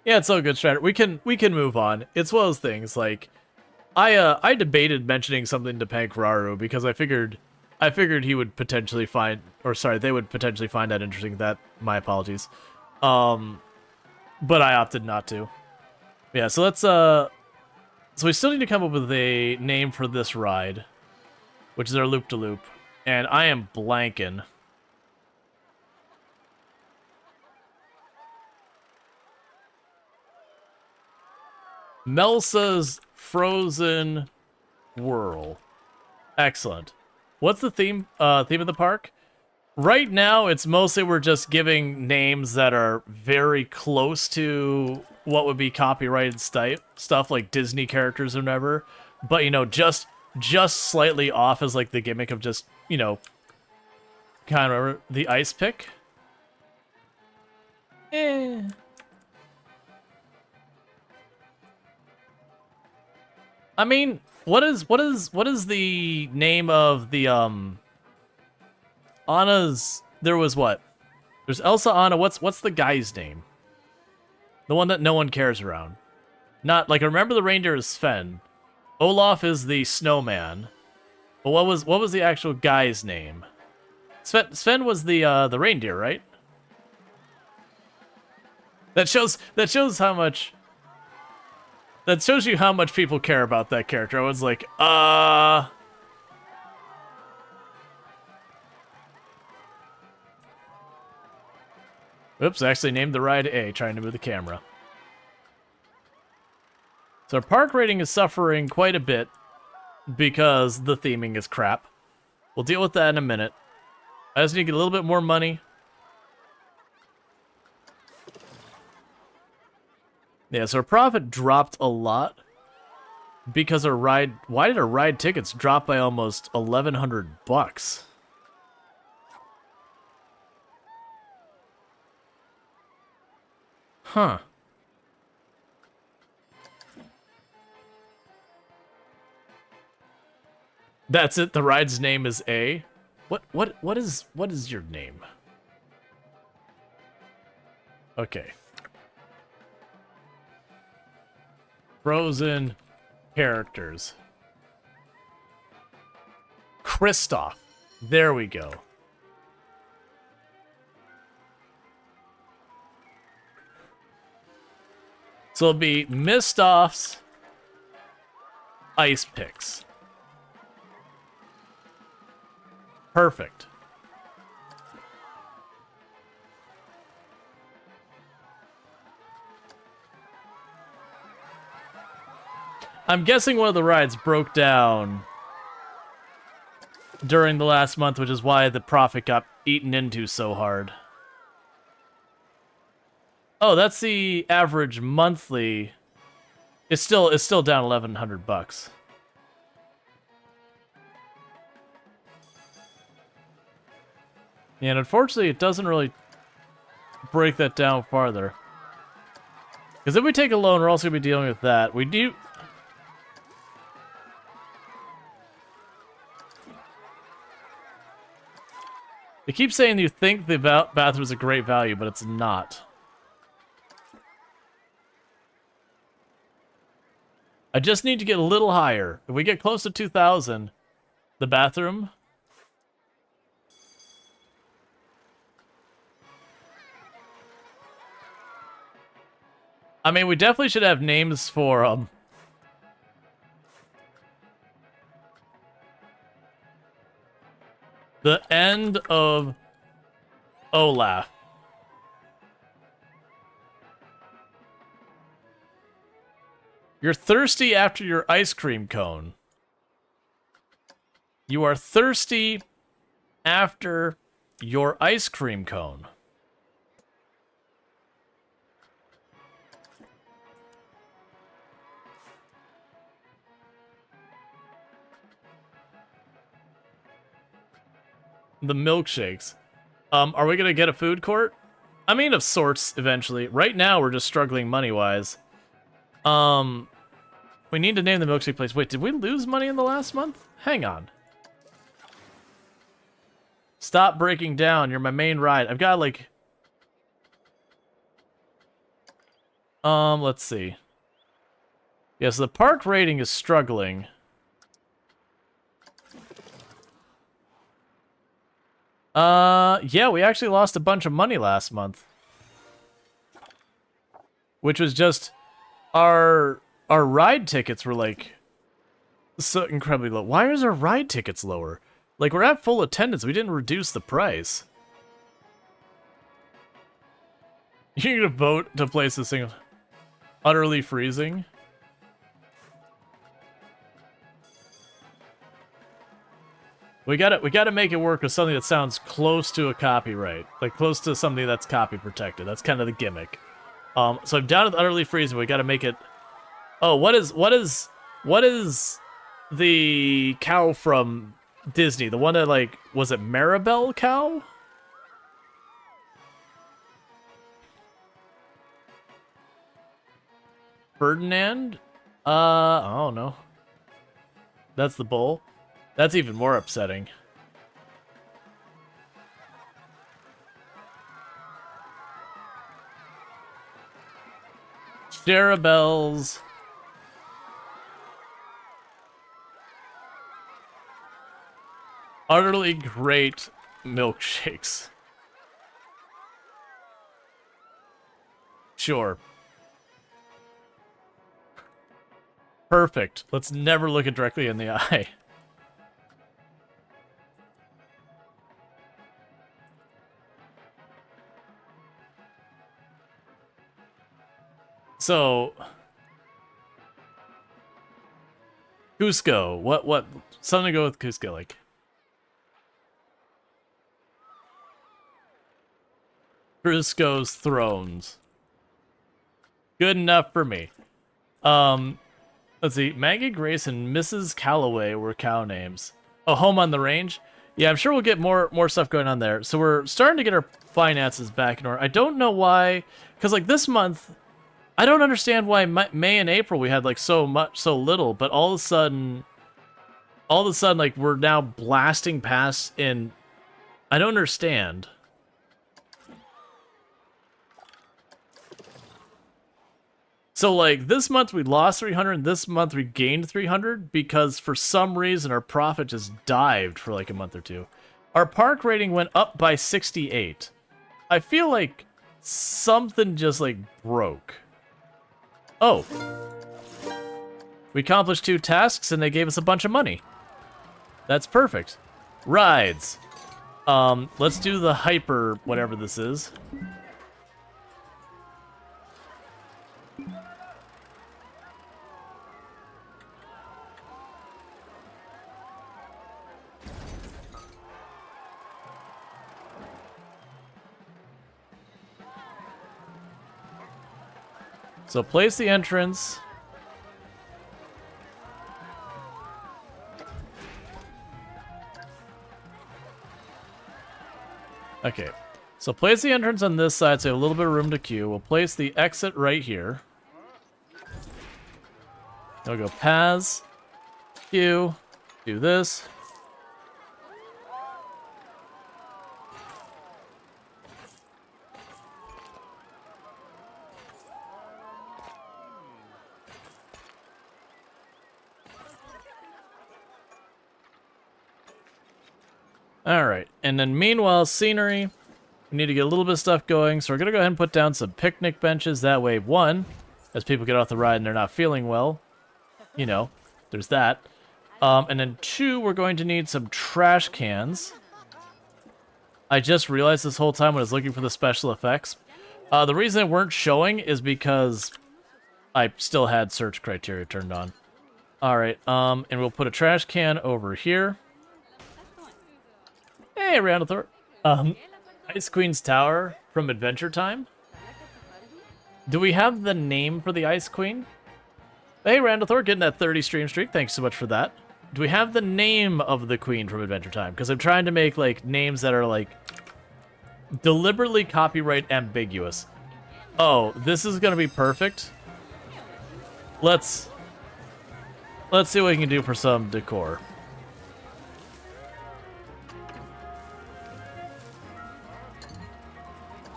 Yeah, it's all good, Strider. We can move on. It's one of those things, like, I debated mentioning something to Pankraru because I figured he would potentially find, or sorry, they would potentially find that interesting. My apologies. But I opted not to. Yeah, so let's, so we still need to come up with a name for this ride, which is our loop-de-loop, and I am blanking. Melsa's Frozen Whirl. Excellent. What's the theme of the park? Right now, it's mostly we're just giving names that are very close to what would be copyrighted stuff like Disney characters or whatever. But, you know, just slightly off as like the gimmick of just, you know, kind of the ice pick. I mean, what is the name of the Anna's? There was what? There's Elsa, Anna. What's the guy's name? The one that no one cares around. Not like I remember the reindeer is Sven. Olaf is the snowman. But what was the actual guy's name? Sven was the reindeer, right? That shows how much. That shows you how much people care about that character. I was like, Oops, I actually named the ride A, trying to move the camera. So our park rating is suffering quite a bit because the theming is crap. We'll deal with that in a minute. I just need to get a little bit more money. Yeah, so our profit dropped a lot because our ride... Why did our ride tickets drop by almost 1,100 bucks? Huh. That's it. The ride's name is A. What is your name? Okay. Frozen characters. Kristoff. There we go. So it'll be Mistoff's Ice Picks. Perfect. I'm guessing one of the rides broke down during the last month, which is why the profit got eaten into so hard. Oh, that's the average monthly. It's still down 1,100 bucks. And unfortunately, it doesn't really break that down farther. Because if we take a loan, we're also going to be dealing with that. We do... They keep saying you think the bathroom is a great value, but it's not. I just need to get a little higher. If we get close to 2,000, the bathroom... I mean, we definitely should have names for the end of Olaf. You're thirsty after your ice cream cone. You are thirsty after your ice cream cone. The milkshakes. Are we gonna get a food court? I mean, of sorts, eventually. Right now, we're just struggling money-wise. We need to name the milkshake place. Wait, did we lose money in the last month? Hang on. Stop breaking down. You're my main ride. I've got, like... let's see. Yeah, so the park rating is struggling. Yeah, we actually lost a bunch of money last month. Which was just... Our ride tickets were, like, so incredibly low. Why is our ride tickets lower? Like, we're at full attendance. We didn't reduce the price. You're gonna vote to place this thing utterly freezing? We gotta make it work with something that sounds close to a copyright. Like, close to something that's copy protected. That's kind of the gimmick. So I'm down with utterly freezing. We gotta make it... Oh, what is the cow from Disney? The one that, like, was it Maribel cow? Ferdinand? I don't know. That's the bull. That's even more upsetting. Cherubels. Utterly great milkshakes. Sure. Perfect. Let's never look it directly in the eye. So Cusco, what something to go with Cusco, like Cusco's thrones. Good enough for me. Let's see. Maggie Grace and Mrs. Calloway were cow names. Oh, Home on the Range? Yeah, I'm sure we'll get more stuff going on there. So we're starting to get our finances back in order. I don't know why, because like this month, I don't understand why May and April we had like so little, but all of a sudden, like we're now blasting past in. I don't understand. So, like, this month we lost 300, and this month we gained 300, because for some reason our profit just dived for, like, a month or two. Our park rating went up by 68. I feel like something just, like, broke. Oh. We accomplished 2 tasks, and they gave us a bunch of money. That's perfect. Rides. Let's do the hyper, whatever this is. So place the entrance. Okay. So place the entrance on this side so you have a little bit of room to queue. We'll place the exit right here. We'll go paths, queue, do this. Alright, and then meanwhile, scenery. We need to get a little bit of stuff going, so we're going to go ahead and put down some picnic benches. That way, 1, as people get off the ride and they're not feeling well, you know, there's that. And then 2, we're going to need some trash cans. I just realized this whole time when I was looking for the special effects. The reason they weren't showing is because I still had search criteria turned on. Alright, and we'll put a trash can over here. Hey, Roundathor. Ice Queen's Tower from Adventure Time. Do we have the name for the Ice Queen? Hey, Roundathor, getting that 30 stream streak. Thanks so much for that. Do we have the name of the queen from Adventure Time? Because I'm trying to make, like, names that are, like, deliberately copyright ambiguous. Oh, this is gonna be perfect. Let's see what we can do for some decor.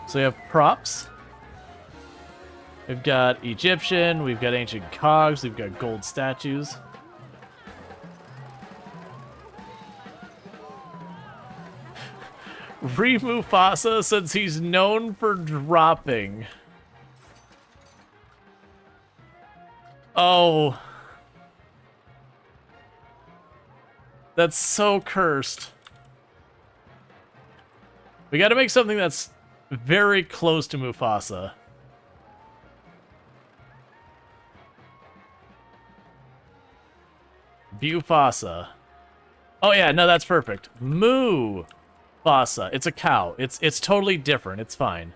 So we have props. We've got Egyptian, we've got ancient cogs, we've got gold statues. Free Mufasa since he's known for dropping. Oh. That's so cursed. We gotta make something that's very close to Mufasa. Mufasa. Oh yeah, no, that's perfect. Mufasa. It's a cow. It's totally different. It's fine.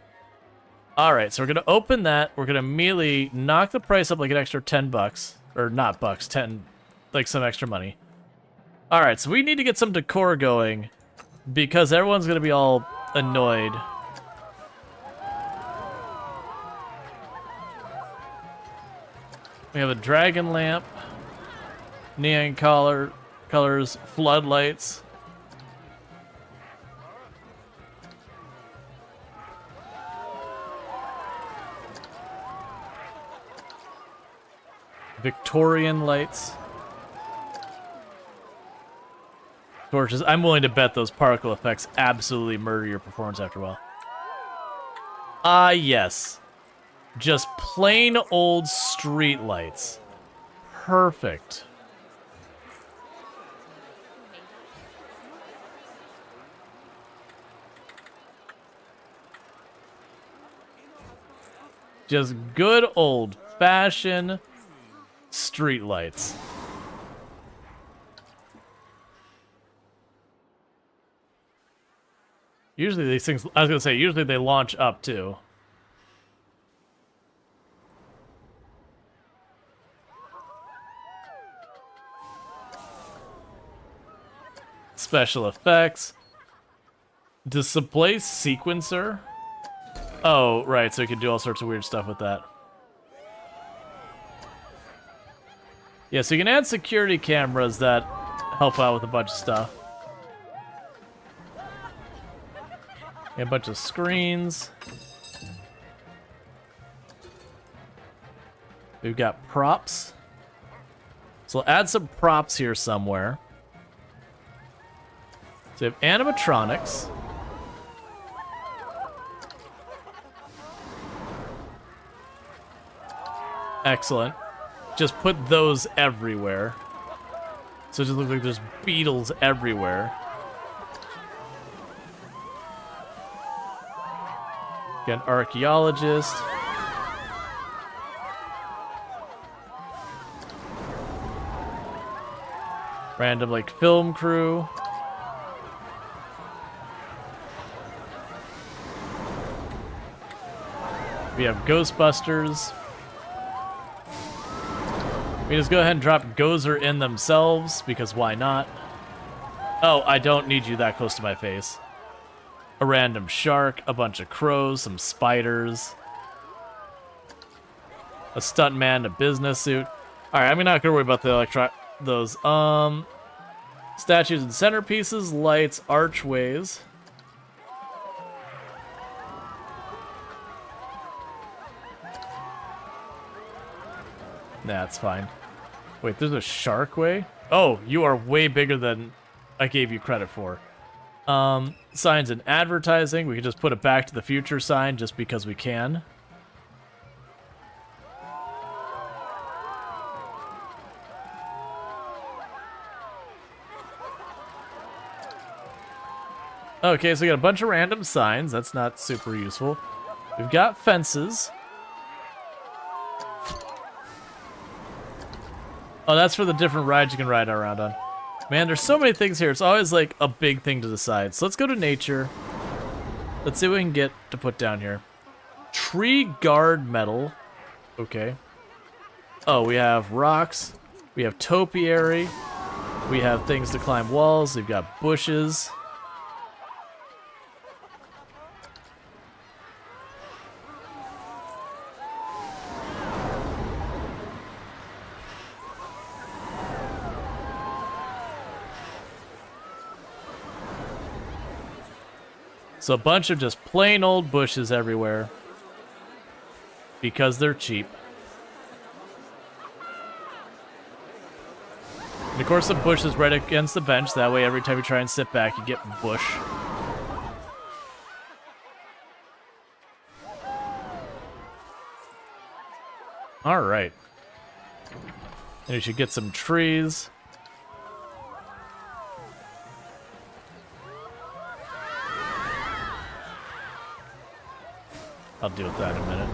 Alright, so we're gonna open that. We're gonna immediately knock the price up like an extra 10 bucks. Or not bucks, 10, like some extra money. Alright, so we need to get some decor going because everyone's gonna be all annoyed. We have a dragon lamp, neon colors, floodlights. Victorian lights. Torches. I'm willing to bet those particle effects absolutely murder your performance after a while. Ah, yes. Just plain old street lights. Perfect. Just good old fashion, streetlights. Usually these things, I was gonna say, usually they launch up too. Special effects. Display sequencer. Oh, right, so you can do all sorts of weird stuff with that. Yeah, so you can add security cameras that help out with a bunch of stuff. A bunch of screens. We've got props. So we'll add some props here somewhere. So we have animatronics. Excellent. Just put those everywhere. So it just looks like there's beetles everywhere. Got an archaeologist. Random, like, film crew. We have Ghostbusters. We just go ahead and drop Gozer in themselves, because why not? Oh, I don't need you that close to my face. A random shark, a bunch of crows, some spiders. A stuntman in a business suit. Alright, I'm not gonna worry about those. Statues and centerpieces, lights, archways. Nah, it's fine. Wait, there's a shark way? Oh, you are way bigger than I gave you credit for. Signs and advertising. We can just put a Back to the Future sign just because we can. Okay, so we got a bunch of random signs. That's not super useful. We've got fences. Oh, that's for the different rides you can ride around on. Man, there's so many things here. It's always like a big thing to decide. So let's go to nature. Let's see what we can get to put down here. Tree guard metal. Okay. Oh, we have rocks. We have topiary. We have things to climb walls. We've got bushes. So a bunch of just plain old bushes everywhere. Because they're cheap. And of course the bush is right against the bench. That way every time you try and sit back, you get bush. Alright. And you should get some trees. I'll deal with that in a minute.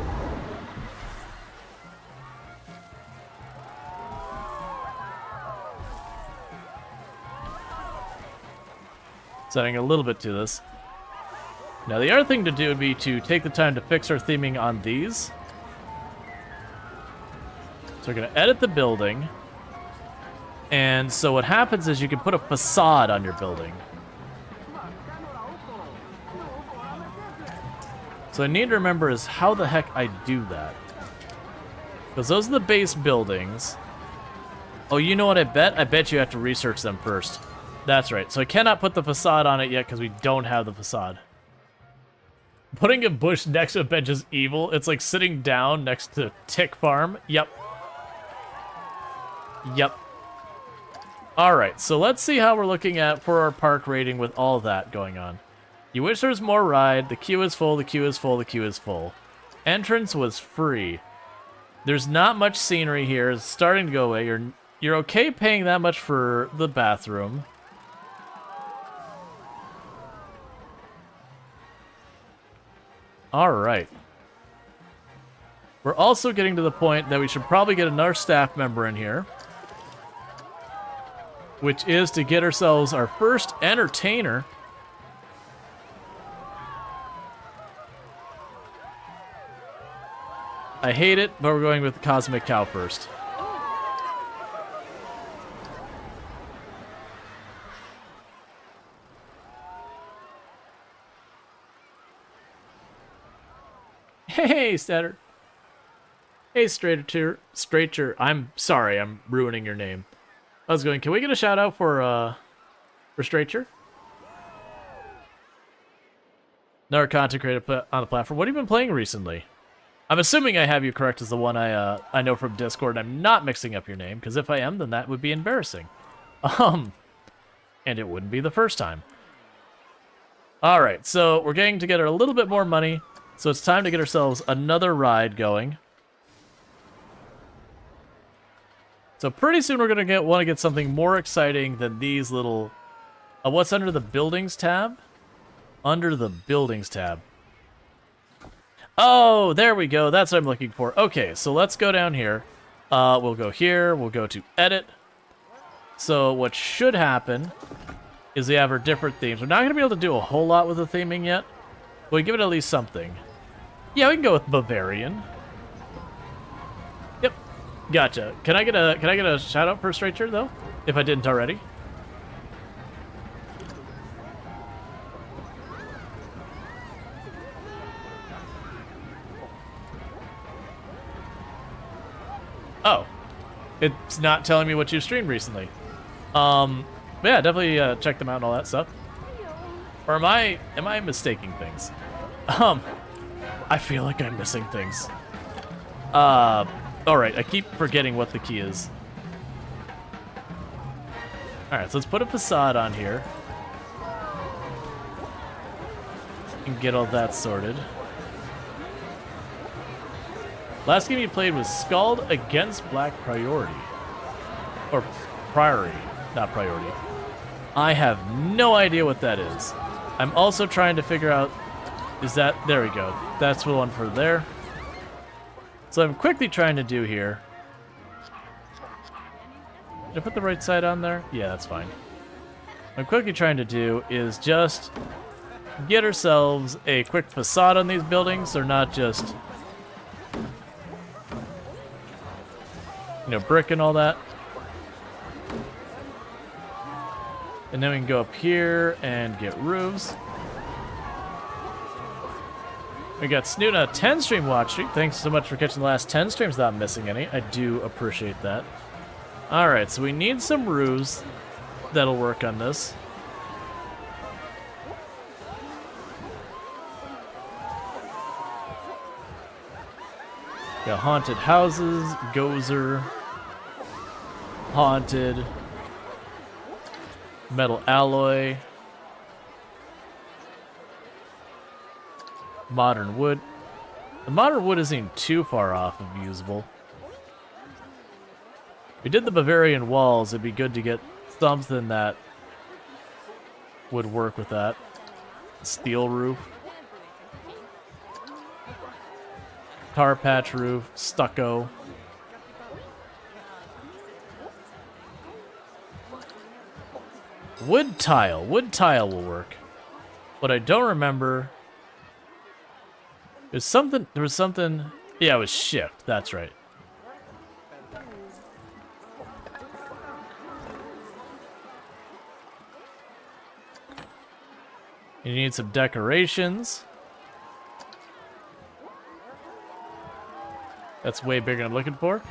Setting a little bit to this. Now the other thing to do would be to take the time to fix our theming on these. So we're going to edit the building. And so what happens is you can put a facade on your building. So I need to remember is how the heck I do that. Because those are the base buildings. Oh, you know what I bet? I bet you have to research them first. That's right. So I cannot put the facade on it yet because we don't have the facade. Putting a bush next to a bench is evil. It's like sitting down next to Tick Farm. Yep. Yep. Alright, so let's see how we're looking at for our park rating with all that going on. You wish there was more ride. The queue is full, the queue is full, the queue is full. Entrance was free. There's not much scenery here. It's starting to go away. You're okay paying that much for the bathroom. Alright. We're also getting to the point that we should probably get another staff member in here, which is to get ourselves our first entertainer. I hate it, but we're going with the Cosmic Cow first. Hey, Statter. Hey, Stranger. I'm sorry, I'm ruining your name. I was going, can we get a shout out for Stranger? Another content creator on the platform. What have you been playing recently? I'm assuming I have you correct as the one I know from Discord. I'm not mixing up your name, because if I am, then that would be embarrassing. And it wouldn't be the first time. Alright, so we're getting together a little bit more money, so it's time to get ourselves another ride going. So pretty soon we're going to want to get something more exciting than these little... what's under the Buildings tab? Under the Buildings tab. Oh, there we go. That's what I'm looking for. Okay, so let's go down here. We'll go here. We'll go to Edit. So what should happen is we have our different themes. We're not going to be able to do a whole lot with the theming yet. But we give it at least something. Yeah, we can go with Bavarian. Yep. Gotcha. Can I get a shout out for Stranger though? If I didn't already. Oh, it's not telling me what you streamed recently. But yeah, definitely check them out and all that stuff. Or am I mistaking things? I feel like I'm missing things. All right, I keep forgetting what the key is. All right, so let's put a facade on here and get all that sorted. Last game you played was Scald against Black Priority. Or Priority, not Priority. I have no idea what that is. I'm also trying to figure out, is that, there we go. That's the one for there. So I'm quickly trying to do here. Did I put the right side on there? Yeah, that's fine. What I'm quickly trying to do is just get ourselves a quick facade on these buildings. They're not just... brick and all that. And then we can go up here and get roofs. We got Snuna 10 stream watch streak. Thanks so much for catching the last 10 streams without missing any. I do appreciate that. Alright, so we need some roofs that'll work on this. Got haunted houses, Gozer, haunted, metal alloy, modern wood. The modern wood isn't too far off of usable. If we did the Bavarian walls, it'd be good to get something that would work with that. Steel roof. Tar patch roof, stucco. Wood tile will work. But I don't remember. There was something, yeah, it was shift, that's right. You need some decorations. That's way bigger than I'm looking for.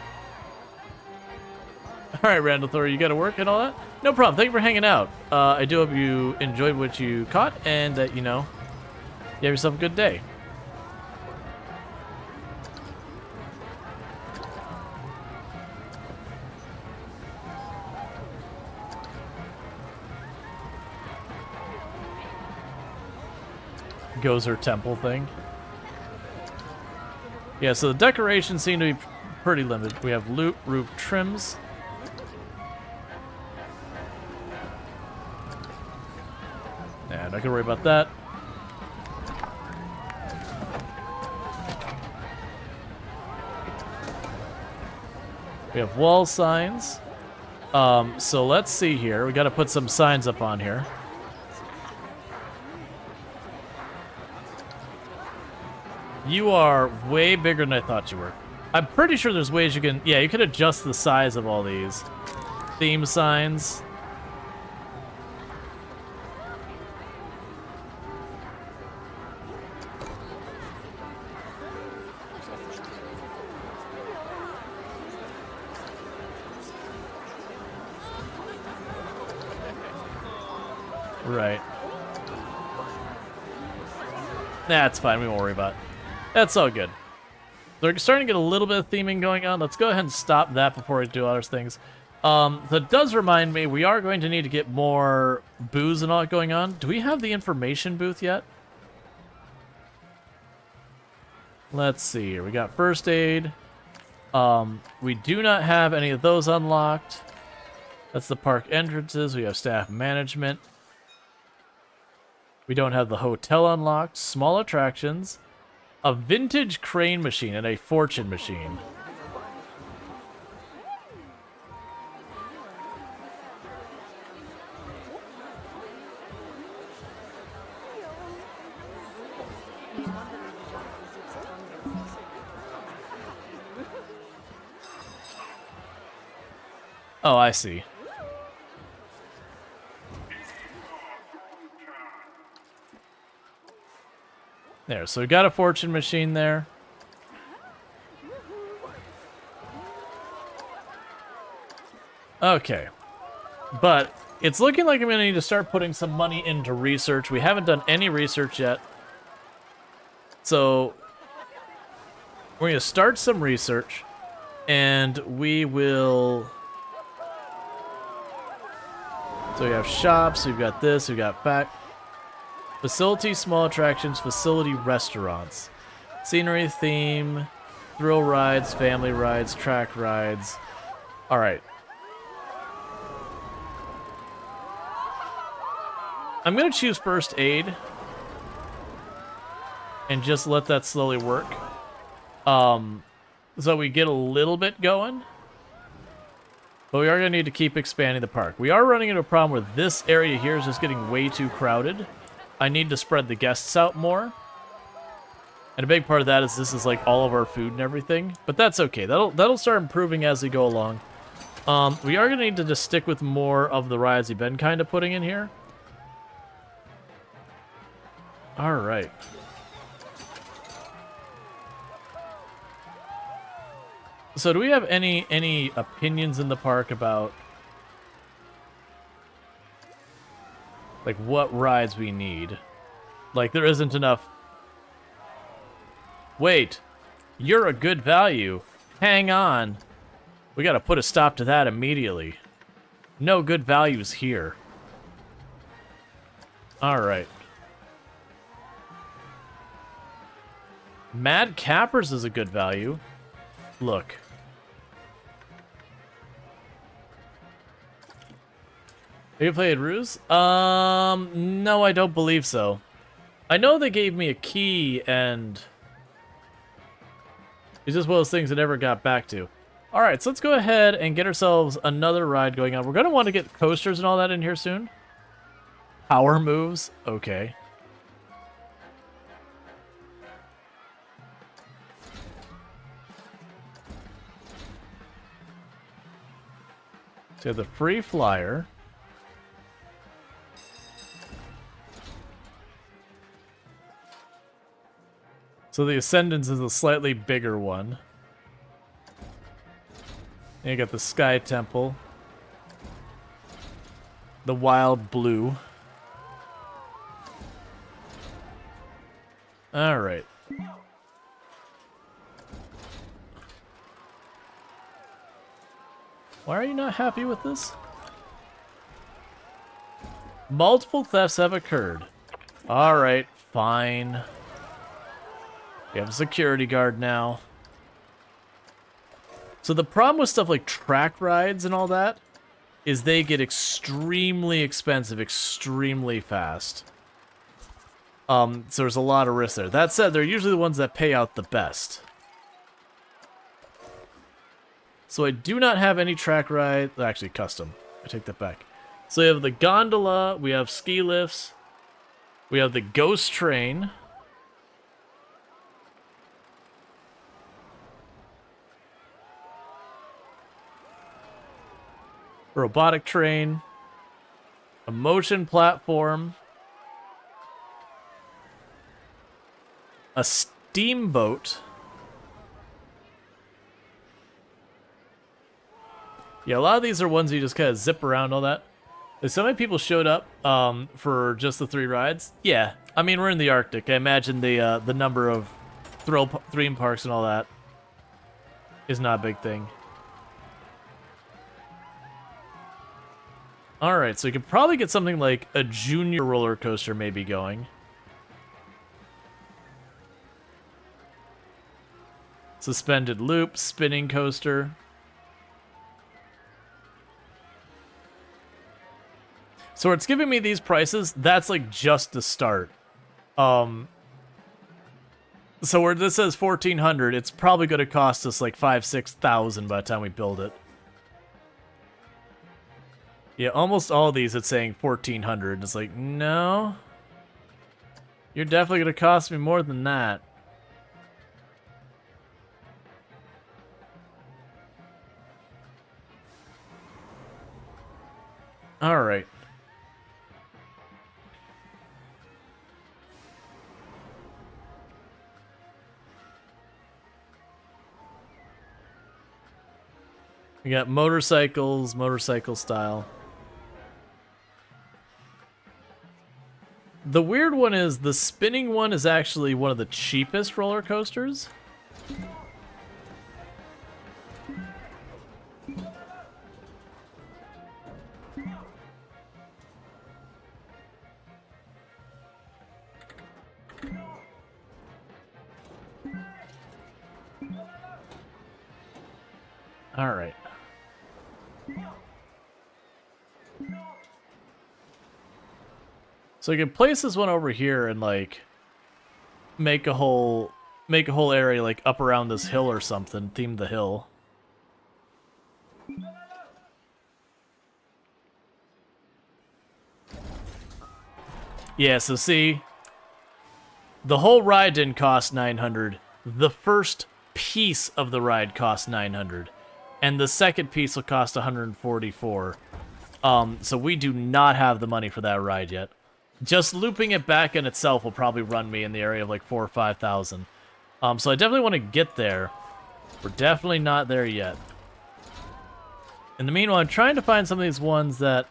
Alright, Randall Thor, you gotta work and all that? No problem, thank you for hanging out. I do hope you enjoyed what you caught and that, you have yourself a good day. Gozer temple thing. Yeah, so the decorations seem to be pretty limited. We have loot, roof trims. Nah, not gonna worry about that. We have wall signs. So let's see here. We got to put some signs up on here. You are way bigger than I thought you were. I'm pretty sure there's ways you can... Yeah, you can adjust the size of all these. Theme signs. Right. That's fine, we won't worry about it. That's all good. They're starting to get a little bit of theming going on. Let's go ahead and stop that before we do other things. That does remind me, we are going to need to get more booze and all that going on. Do we have the information booth yet? Let's see here. We got first aid. We do not have any of those unlocked. That's the park entrances. We have staff management. We don't have the hotel unlocked. Small attractions. A vintage crane machine and a fortune machine. Oh, I see. There, so we got a fortune machine there. Okay. But it's looking like I'm going to need to start putting some money into research. We haven't done any research yet. So we're going to start some research, and we will... So we have shops, we've got this, we've got facility, small attractions, facility, restaurants. Scenery, theme, thrill rides, family rides, track rides. Alright. I'm going to choose first aid. And just let that slowly work. So we get a little bit going. But we are going to need to keep expanding the park. We are running into a problem where this area here is just getting way too crowded. I need to spread the guests out more. And a big part of that is this is like all of our food and everything. But that's okay. That'll start improving as we go along. We are going to need to just stick with more of the rides we've been kind of putting in here. Alright. So do we have any opinions in the park about like what rides we need? Like there isn't enough. Wait, you're a good value. Hang on. We gotta put a stop to that immediately. No good values here. Alright. Mad Cappers is a good value. Look. Have you played Ruse? No, I don't believe so. I know they gave me a key, and it's just one of those things I never got back to. Alright, so let's go ahead and get ourselves another ride going on. We're going to want to get coasters and all that in here soon. Power moves? Okay. So the free flyer. So the Ascendance is a slightly bigger one. And you got the Sky Temple. The Wild Blue. Alright. Why are you not happy with this? Multiple thefts have occurred. Alright, fine. We have a security guard now. So the problem with stuff like track rides and all that is they get extremely expensive extremely fast. So there's a lot of risk there. That said, they're usually the ones that pay out the best. So I do not have any track ride. Actually, custom. I take that back. So we have the gondola. We have ski lifts. We have the ghost train. Robotic train. A motion platform. A steamboat. Yeah, a lot of these are ones you just kind of zip around, all that. So many people showed up for just the 3 rides. Yeah, I mean, we're in the Arctic. I imagine the number of theme parks and all that is not a big thing. Alright, so you could probably get something like a junior roller coaster maybe going. Suspended loop, spinning coaster. So it's giving me these prices, that's like just the start. So where this says 1,400, it's probably going to cost us like 5,000-6,000 by the time we build it. Yeah, almost all of these it's saying 1,400. It's like, no. You're definitely going to cost me more than that. Alright. We got motorcycles, motorcycle style. The weird one is the spinning one is actually one of the cheapest roller coasters. All right. So you can place this one over here and like make a whole area like up around this hill or something, theme the hill. Yeah, so see, the whole ride didn't cost 900. The first piece of the ride cost 900, and the second piece will cost 144. So we do not have the money for that ride yet. Just looping it back in itself will probably run me in the area of like 4,000 or 5,000. So I definitely want to get there. We're definitely not there yet. In the meanwhile, I'm trying to find some of these ones that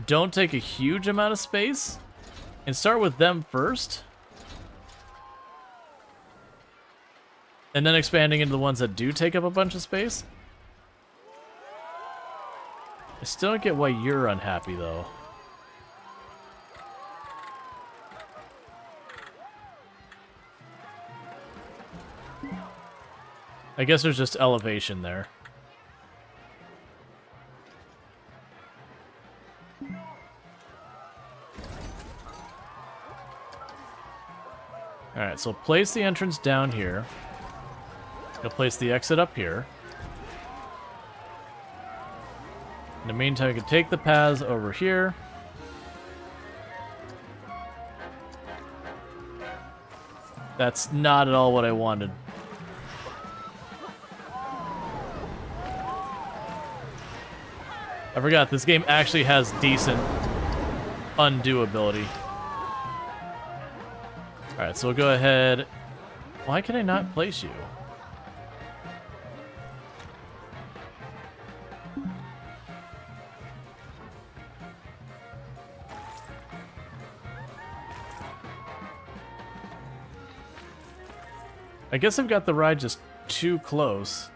don't take a huge amount of space and start with them first. And then expanding into the ones that do take up a bunch of space. I still don't get why you're unhappy, though. I guess there's just elevation there. Alright, so place the entrance down here. You'll place the exit up here. In the meantime, you can take the paths over here. That's not at all what I wanted. I forgot, this game actually has decent undo ability. Alright, so we'll go ahead. Why can I not place you? I guess I've got the ride just too close.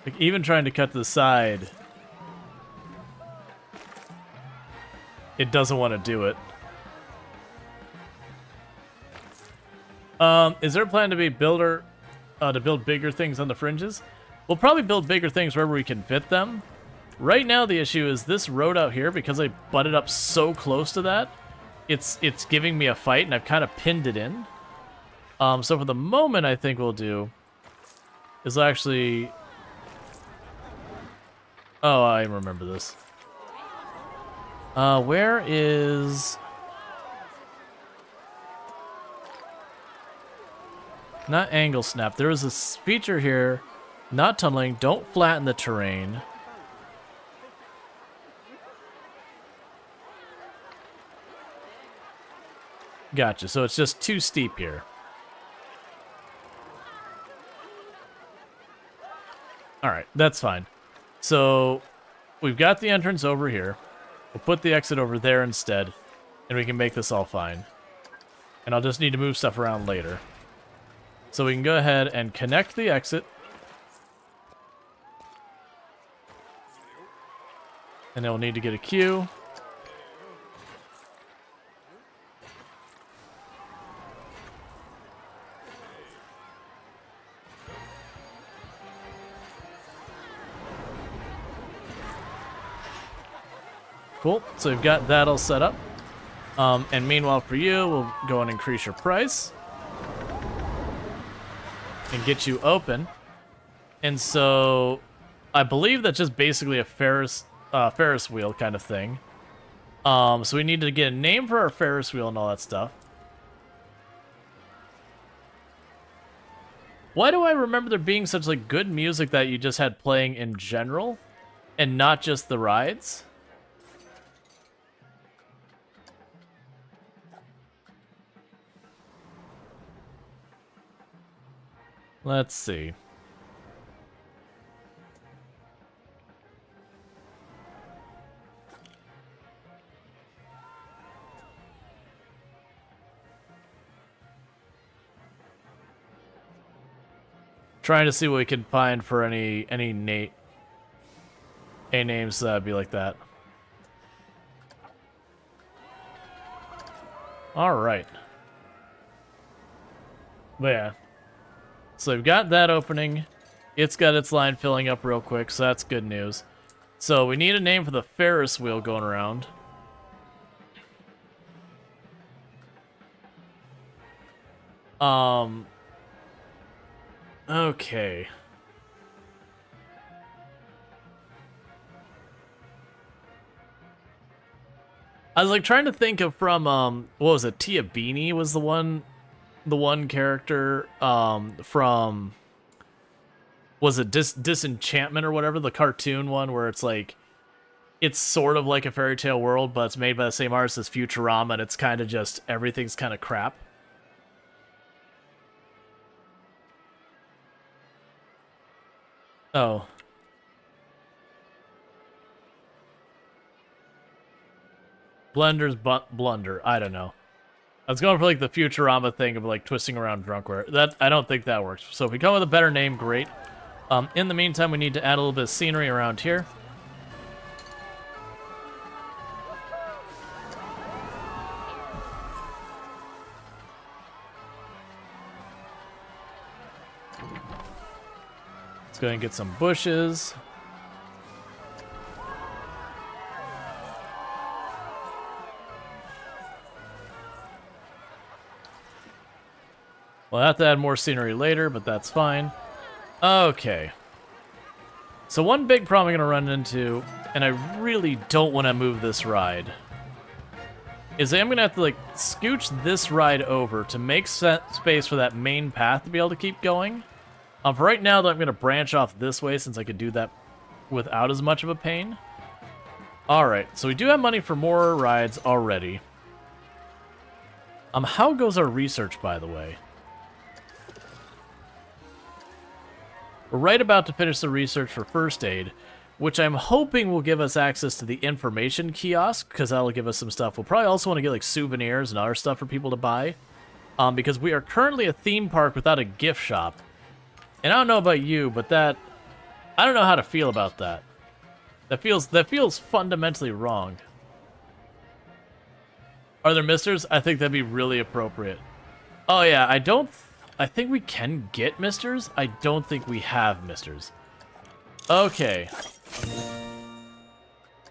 Like, even trying to cut to the side, it doesn't want to do it. Is there a plan to be builder, to build bigger things on the fringes? We'll probably build bigger things wherever we can fit them. Right now the issue is this road out here, because I butted up so close to that, it's giving me a fight, and I've kind of pinned it in. So for the moment, I think we'll do is actually... Oh, I remember this. Where is... Not angle snap. There is this feature here. Not tunneling. Don't flatten the terrain. Gotcha. So it's just too steep here. Alright, that's fine. So we've got the entrance over here. We'll put the exit over there instead, and we can make this all fine. And I'll just need to move stuff around later. So we can go ahead and connect the exit. And then we'll need to get a queue. Cool, so we've got that all set up. And meanwhile for you, we'll go and increase your price. And get you open. And so, I believe that's just basically a Ferris wheel kind of thing. So we need to get a name for our Ferris wheel and all that stuff. Why do I remember there being such like good music that you just had playing in general? And not just the rides? Let's see. Trying to see what we can find for any names that'd be like that. All right. But yeah. So we've got that opening. It's got its line filling up real quick, so that's good news. So we need a name for the Ferris wheel going around. Okay. I was like trying to think of from what was it? Tia Beanie was the one character from, was it Disenchantment or whatever, the cartoon one where it's like, it's sort of like a fairy tale world, but it's made by the same artist as Futurama, and it's kind of just, everything's kind of crap. Oh. Blender's blunder, I don't know. I was going for like the Futurama thing of like twisting around drunkware. That I don't think that works. So if we come with a better name, great. In the meantime, we need to add a little bit of scenery around here. Let's go ahead and get some bushes. We'll have to add more scenery later, but that's fine. Okay. So one big problem I'm going to run into, and I really don't want to move this ride, is I'm going to have to like scooch this ride over to make space for that main path to be able to keep going. For right now, though, I'm going to branch off this way since I could do that without as much of a pain. Alright, so we do have money for more rides already. How goes our research, by the way? We're right about to finish the research for first aid, which I'm hoping will give us access to the information kiosk, because that'll give us some stuff. We'll probably also want to get like souvenirs and other stuff for people to buy, because we are currently a theme park without a gift shop. And I don't know about you, but that, I don't know how to feel about that. That feels fundamentally wrong. Are there misters? I think that'd be really appropriate. Oh yeah, I think we can get misters. I don't think we have misters. Okay.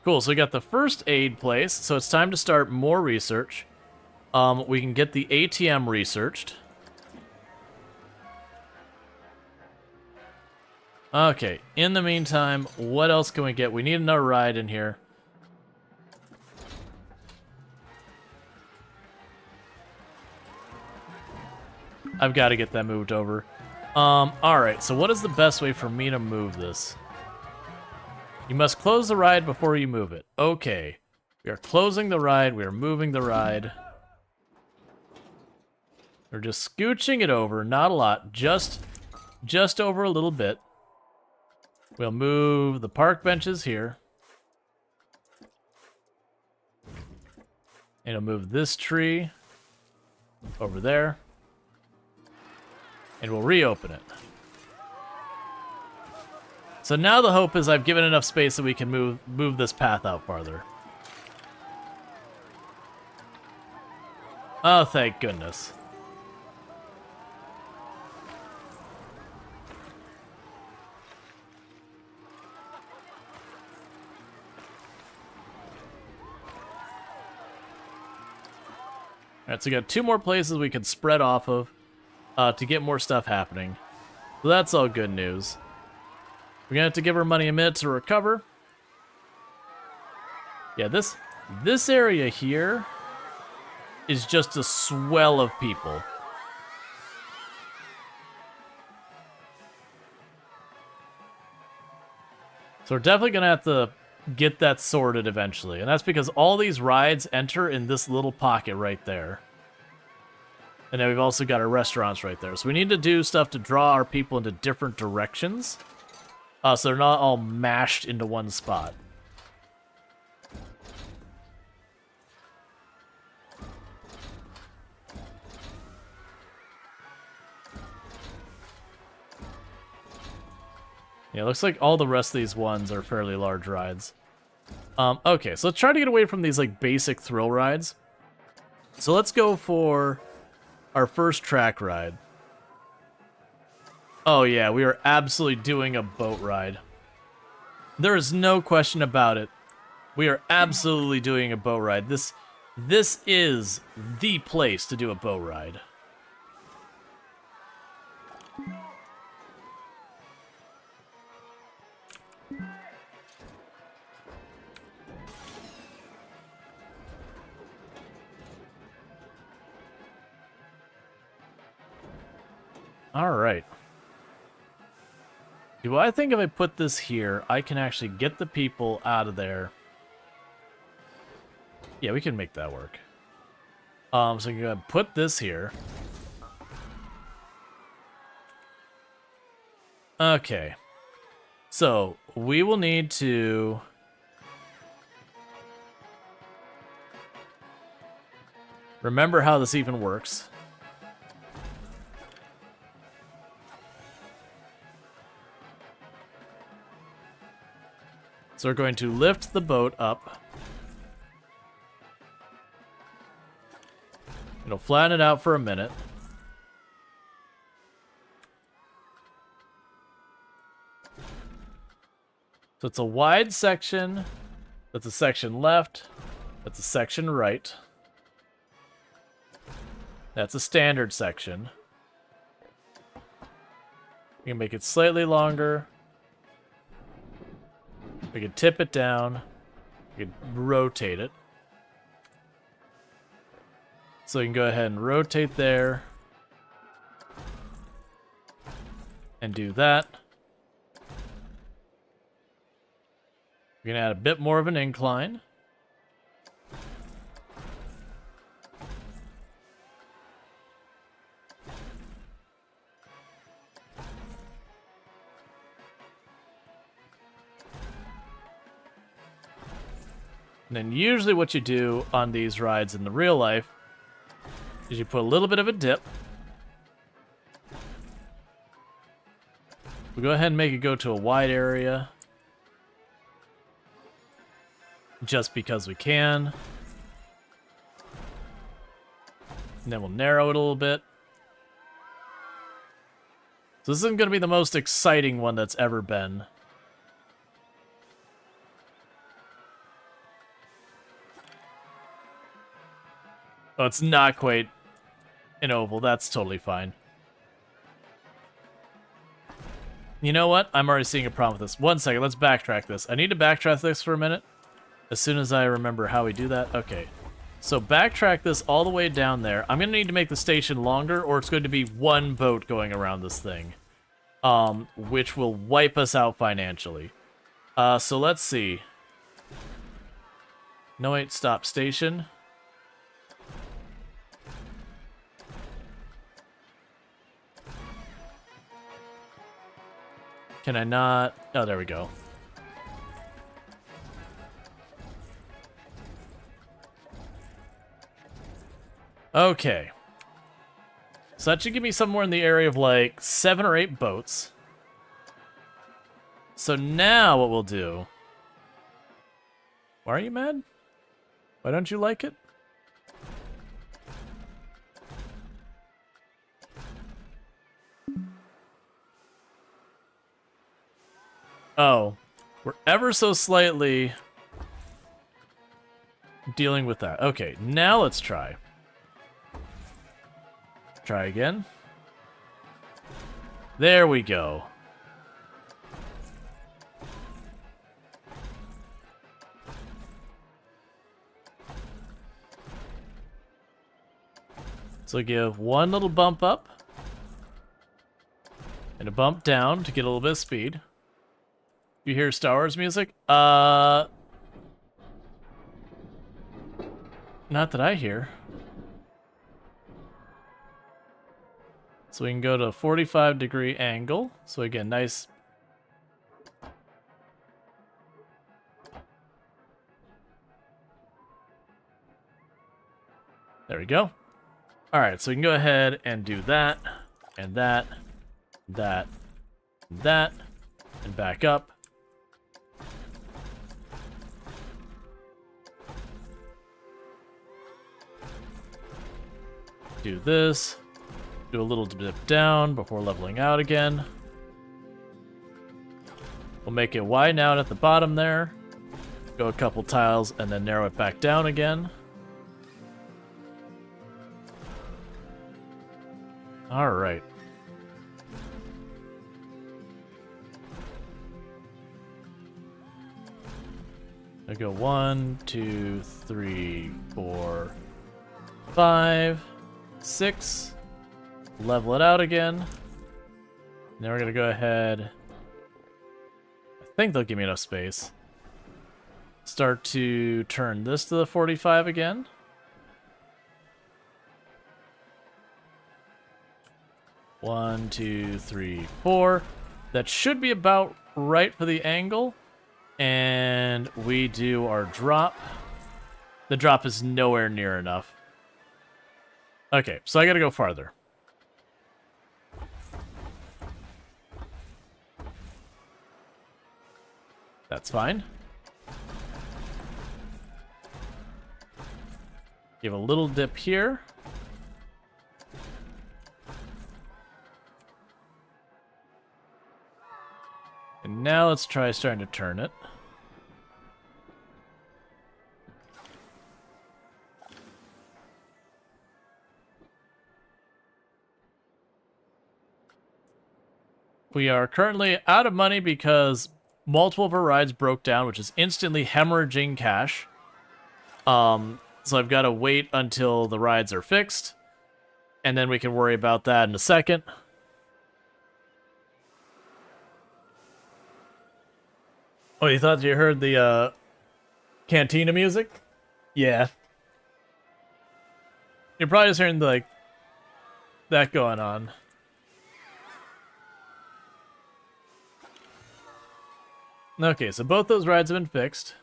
Cool, so we got the first aid place, so it's time to start more research. We can get the ATM researched. Okay, in the meantime, what else can we get? We need another ride in here. I've got to get that moved over. Alright, so what is the best way for me to move this? You must close the ride before you move it. Okay. We are closing the ride, we are moving the ride. We're just scooching it over, not a lot, just over a little bit. We'll move the park benches here. And we'll move this tree over there. And we'll reopen it. So now the hope is I've given enough space that we can move this path out farther. Oh, thank goodness. Alright, so we got 2 more places we can spread off of to get more stuff happening. So that's all good news. We're gonna have to give our money a minute to recover. Yeah, this area here is just a swell of people. So we're definitely gonna have to get that sorted eventually. And that's because all these rides enter in this little pocket right there. And then we've also got our restaurants right there. So we need to do stuff to draw our people into different directions. So they're not all mashed into one spot. Yeah, it looks like all the rest of these ones are fairly large rides. Okay, so let's try to get away from these like basic thrill rides. So let's go for our first track ride. Oh yeah, we are absolutely doing a boat ride. There is no question about it. We are absolutely doing a boat ride. This is the place to do a boat ride. Alright. Do I think if I put this here, I can actually get the people out of there? Yeah, we can make that work. So we can go ahead and put this here. Okay. So, we will need to... remember how this even works. So we're going to lift the boat up. It'll flatten it out for a minute. So it's a wide section. That's a section left. That's a section right. That's a standard section. We can make it slightly longer. We can tip it down. We can rotate it. So you can go ahead and rotate there. And do that. We're going to add a bit more of an incline. And then usually what you do on these rides in the real life is you put a little bit of a dip. We'll go ahead and make it go to a wide area. Just because we can. And then we'll narrow it a little bit. So this isn't going to be the most exciting one that's ever been. Oh, it's not quite an oval. That's totally fine. You know what? I'm already seeing a problem with this. 1 second, let's backtrack this. I need to backtrack this for a minute. As soon as I remember how we do that. Okay. So backtrack this all the way down there. I'm going to need to make the station longer, or it's going to be one boat going around this thing. Which will wipe us out financially. So let's see. No, wait, stop station. Can I not? Oh, there we go. Okay. So that should give me somewhere in the area of like 7 or 8 boats. So now what we'll do... Why are you mad? Why don't you like it? Oh, we're ever so slightly dealing with that. Okay, now let's try. Try again. There we go. So give one little bump up and a bump down to get a little bit of speed. You hear Star Wars music? Not that I hear. So we can go to a 45-degree angle. So again, nice. There we go. All right, so we can go ahead and do that, and that, that, that, and back up. Do this. Do a little dip down before leveling out again. We'll make it widen out at the bottom there. Go a couple tiles and then narrow it back down again. All right. I go 1, 2, 3, 4, 5, 6. Level it out again. Now we're gonna go ahead. I think they'll give me enough space. Start to turn this to the 45 again. One, 2, 3, 4. That should be about right for the angle. And we do our drop. The drop is nowhere near enough. Okay, so I gotta go farther. That's fine. Give a little dip here. And now let's try starting to turn it. We are currently out of money because multiple of our rides broke down, which is instantly hemorrhaging cash. So I've got to wait until the rides are fixed, and then we can worry about that in a second. Oh, you thought you heard the cantina music? Yeah. You're probably just hearing like that going on. Okay, so both those rides have been fixed.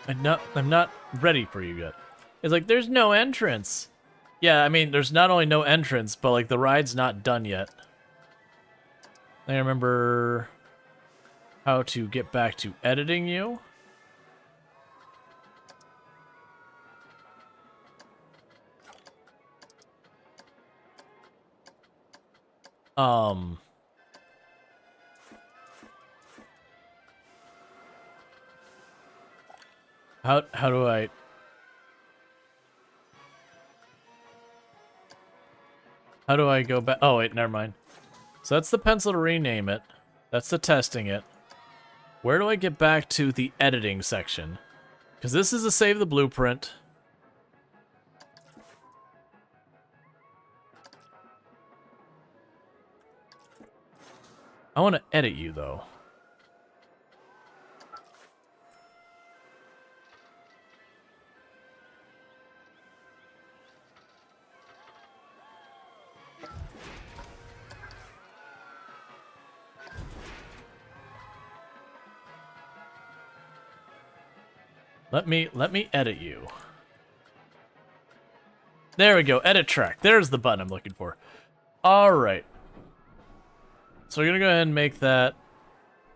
I'm not ready for you yet. It's like, there's no entrance. Yeah, I mean, there's not only no entrance, but like the ride's not done yet. I remember how to get back to editing you. How do I... How do I go back? Oh, wait, never mind. So that's the pencil to rename it. That's the testing it. Where do I get back to the editing section? Because this is a save the blueprint. I want to edit you, though. Let me edit you. There we go, edit track. There's the button I'm looking for. Alright. So we're gonna go ahead and make that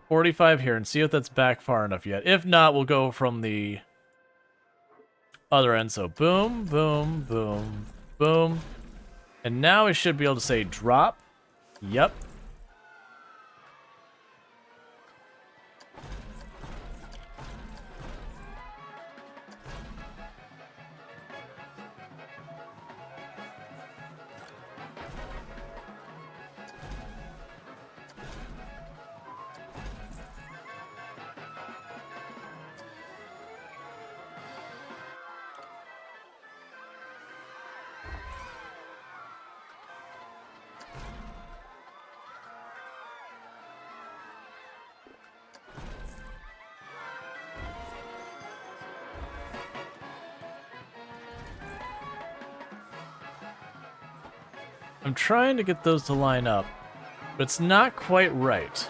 45 here and see if that's back far enough yet. If not, we'll go from the other end. So boom, boom, boom, boom. And now we should be able to say drop. Yep. I'm trying to get those to line up, but it's not quite right.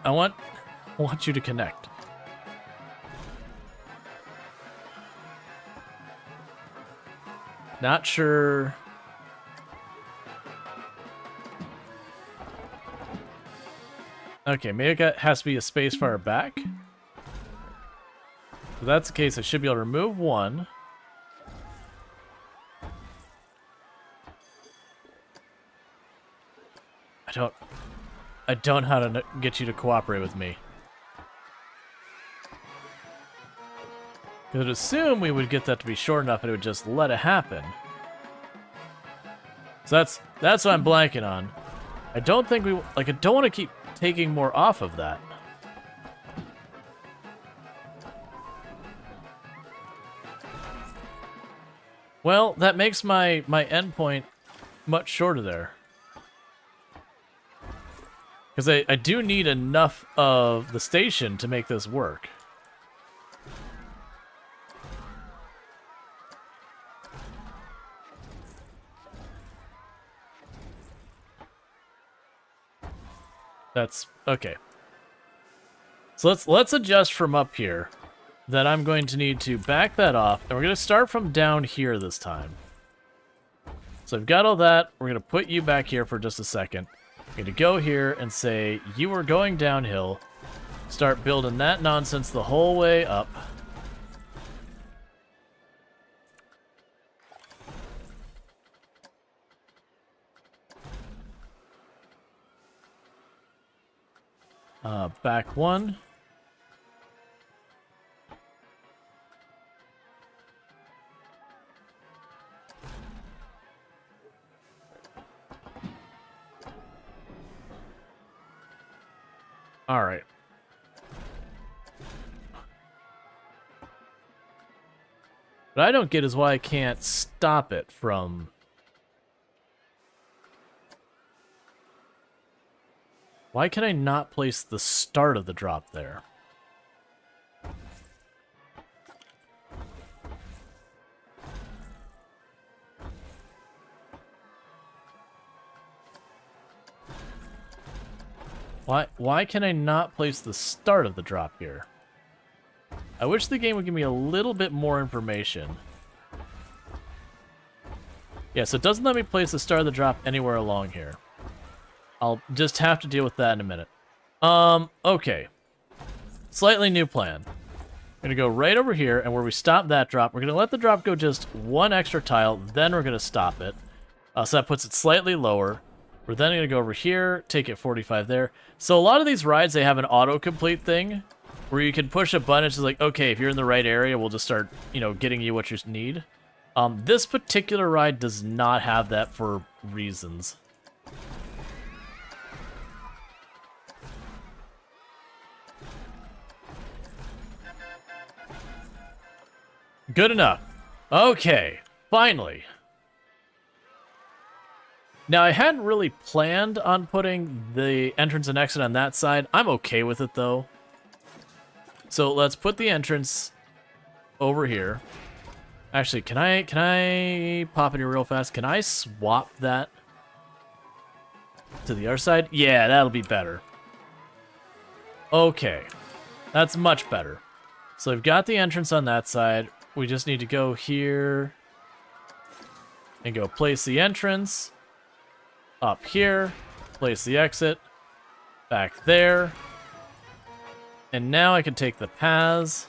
I want you to connect. Not sure. Okay, maybe it has to be a space far back. If that's the case, I should be able to remove one. I don't know how to get you to cooperate with me. Because I'd assume we would get that to be short enough and it would just let it happen. So that's what I'm blanking on. I don't think I don't want to keep taking more off of that. Well, that makes my endpoint much shorter there. Because I do need enough of the station to make this work. That's okay. So let's adjust from up here. Then I'm going to need to back that off, and we're going to start from down here this time. So I've got all that. We're going to put you back here for just a second. I'm going to go here and say, you are going downhill. Start building that nonsense the whole way up. Back one. All right. What I don't get is why I can't stop it from... Why can I not place the start of the drop there? Why can I not place the start of the drop here? I wish the game would give me a little bit more information. Yeah, so it doesn't let me place the Star of the Drop anywhere along here. I'll just have to deal with that in a minute. Okay. Slightly new plan. We're going to go right over here, and where we stop that drop, we're going to let the drop go just one extra tile, then we're going to stop it. So that puts it slightly lower. We're then going to go over here, take it 45 there. So a lot of these rides, they have an autocomplete thing, where you can push a button, it's just like, okay, if you're in the right area, we'll just start, you know, getting you what you need. This particular ride does not have that for reasons. Good enough. Okay, finally. Now, I hadn't really planned on putting the entrance and exit on that side. I'm okay with it, though. So let's put the entrance over here. Actually, can I pop in here real fast? Can I swap that to the other side? Yeah, that'll be better. Okay, that's much better. So we've got the entrance on that side. We just need to go here and go place the entrance. Up here, place the exit. Back there. And now I can take the paths.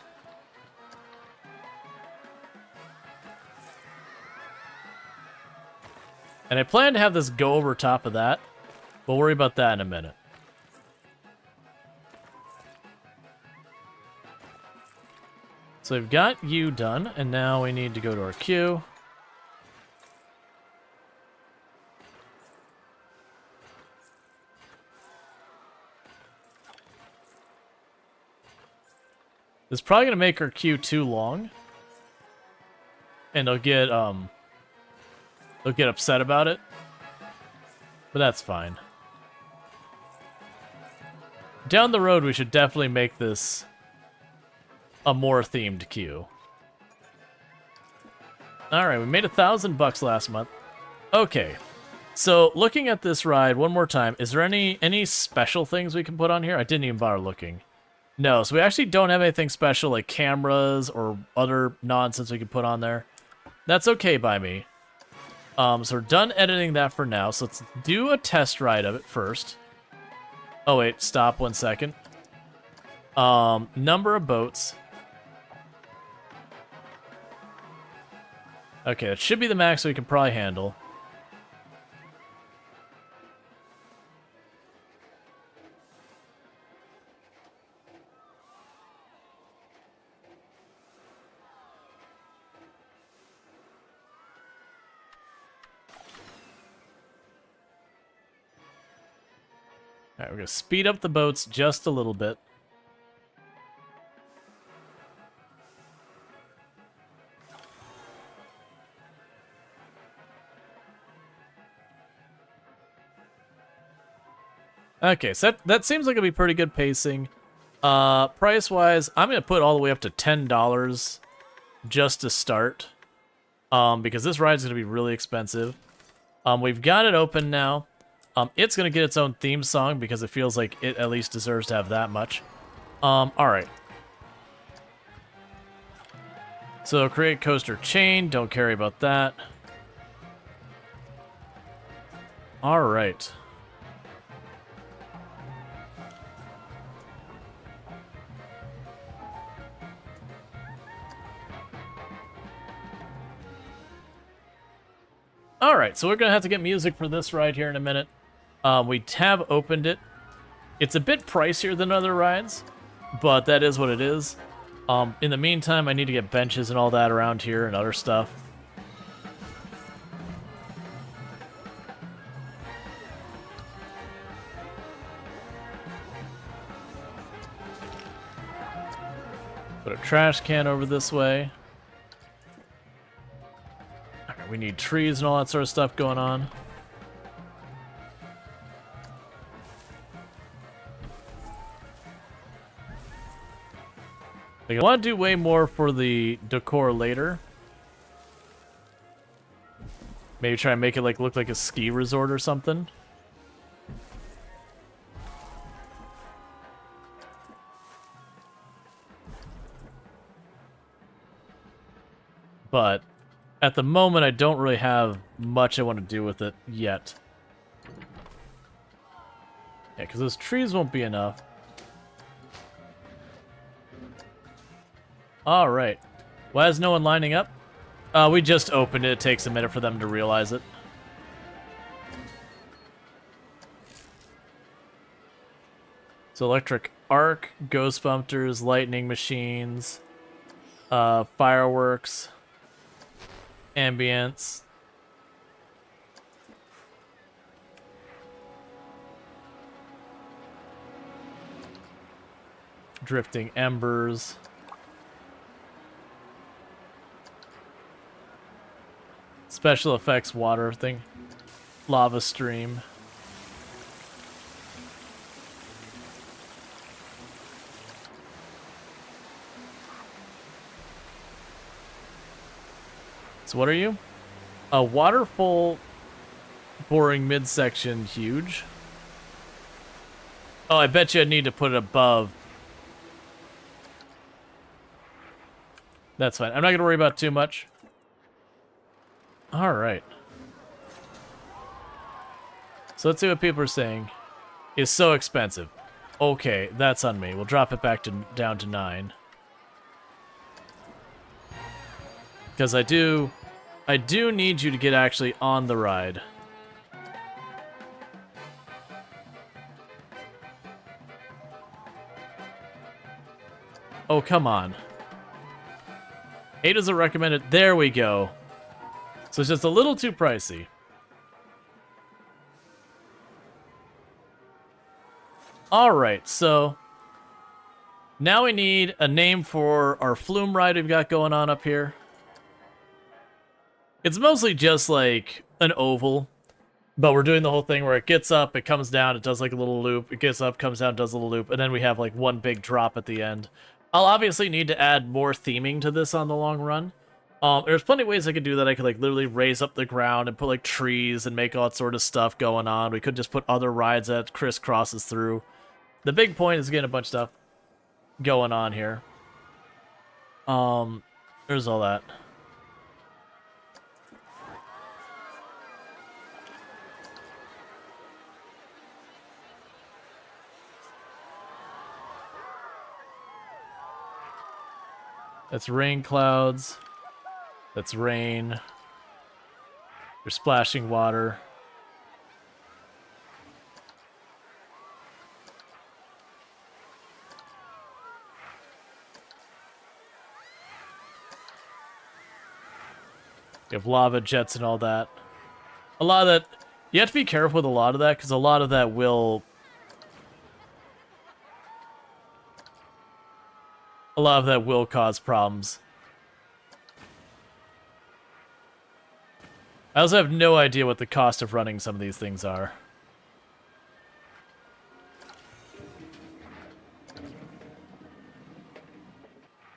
And I plan to have this go over top of that. We'll worry about that in a minute. So we've got you done, and now we need to go to our queue. This is probably going to make our queue too long. And they'll get upset about it. But that's fine. Down the road, we should definitely make this a more themed queue. Alright, we made $1,000 last month. Okay. So, looking at this ride one more time, is there any special things we can put on here? I didn't even bother looking. No, so we actually don't have anything special like cameras or other nonsense we can put on there. That's okay by me. So we're done editing that for now. So let's do a test ride of it first. Oh wait, stop 1 second. Number of boats. Okay, that should be the max we can probably handle. Alright, we're going to speed up the boats just a little bit. Okay, so that seems like it'll be pretty good pacing. Price-wise, I'm going to put all the way up to $10 just to start. Because this ride's going to be really expensive. We've got it open now. It's going to get its own theme song because it feels like it at least deserves to have that much. Alright. So, create coaster chain. Don't care about that. Alright. Alright, so we're going to have to get music for this ride here in a minute. We have opened it. It's a bit pricier than other rides, but that is what it is. In the meantime, I need to get benches and all that around here and other stuff. Put a trash can over this way. Okay, we need trees and all that sort of stuff going on. I want to do way more for the decor later. Maybe try and make it like look like a ski resort or something. But At the moment, I don't really have much I want to do with it yet. Yeah, because those trees won't be enough. Alright. Why is no one lining up? We just opened it. It takes a minute for them to realize it. So electric arc, ghost bumpers, lightning machines, fireworks, ambience. Drifting embers. Special effects water thing. Lava stream. So what are you? A waterfall boring midsection huge. Oh, I bet you I'd need to put it above. That's fine. I'm not going to worry about too much. Alright. So let's see what people are saying. It's so expensive. Okay, that's on me. We'll drop it back down to 9. Because I do need you to get actually on the ride. Oh, come on. 8 is a recommended. There we go. So it's just a little too pricey. Alright, so now we need a name for our flume ride we've got going on up here. It's mostly just like an oval, but we're doing the whole thing where it gets up, it comes down, it does like a little loop, it gets up, comes down, does a little loop, and then we have like one big drop at the end. I'll obviously need to add more theming to this on the long run. There's plenty of ways I could do that. I could like literally raise up the ground and put like trees and make all that sort of stuff going on. We could just put other rides that crisscrosses through. The big point is getting a bunch of stuff going on here. There's all that. That's rain clouds. That's rain. There's splashing water. You have lava jets and all that. A lot of that... You have to be careful with a lot of that, because a lot of that will... A lot of that will cause problems. I also have no idea what the cost of running some of these things are.